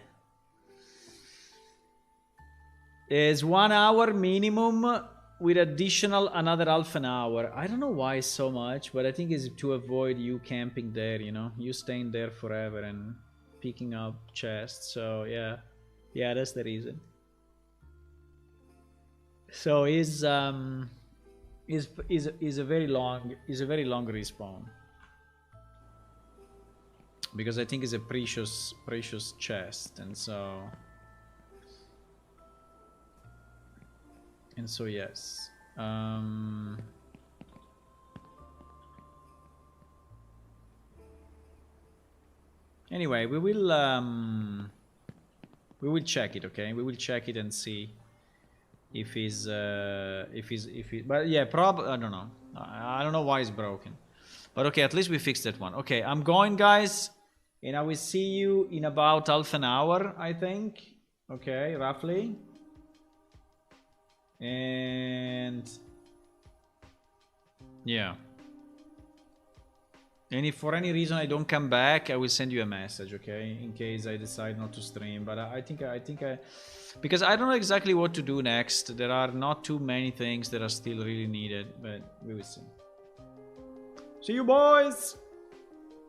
Is 1 hour minimum with additional another half an hour. I don't know why so much, but I think it's to avoid you camping there, you know, you staying there forever and picking up chests. So yeah, that's the reason. So is a very long respawn, because I think it's a precious chest, and so yes. Anyway, we will check it, okay? We will check it and see if he's but yeah, probably I don't know. I don't know why it's broken. But okay, at least we fixed that one. Okay, I'm going, guys, and I will see you in about half an hour, I think. Okay, roughly. And yeah. And if for any reason I don't come back, I will send you a message, okay? In case I decide not to stream. But I think I because I don't know exactly what to do next. There are not too many things that are still really needed, but we will see. See you, boys!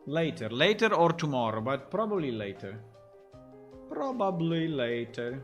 Later or tomorrow, but probably later. Probably later.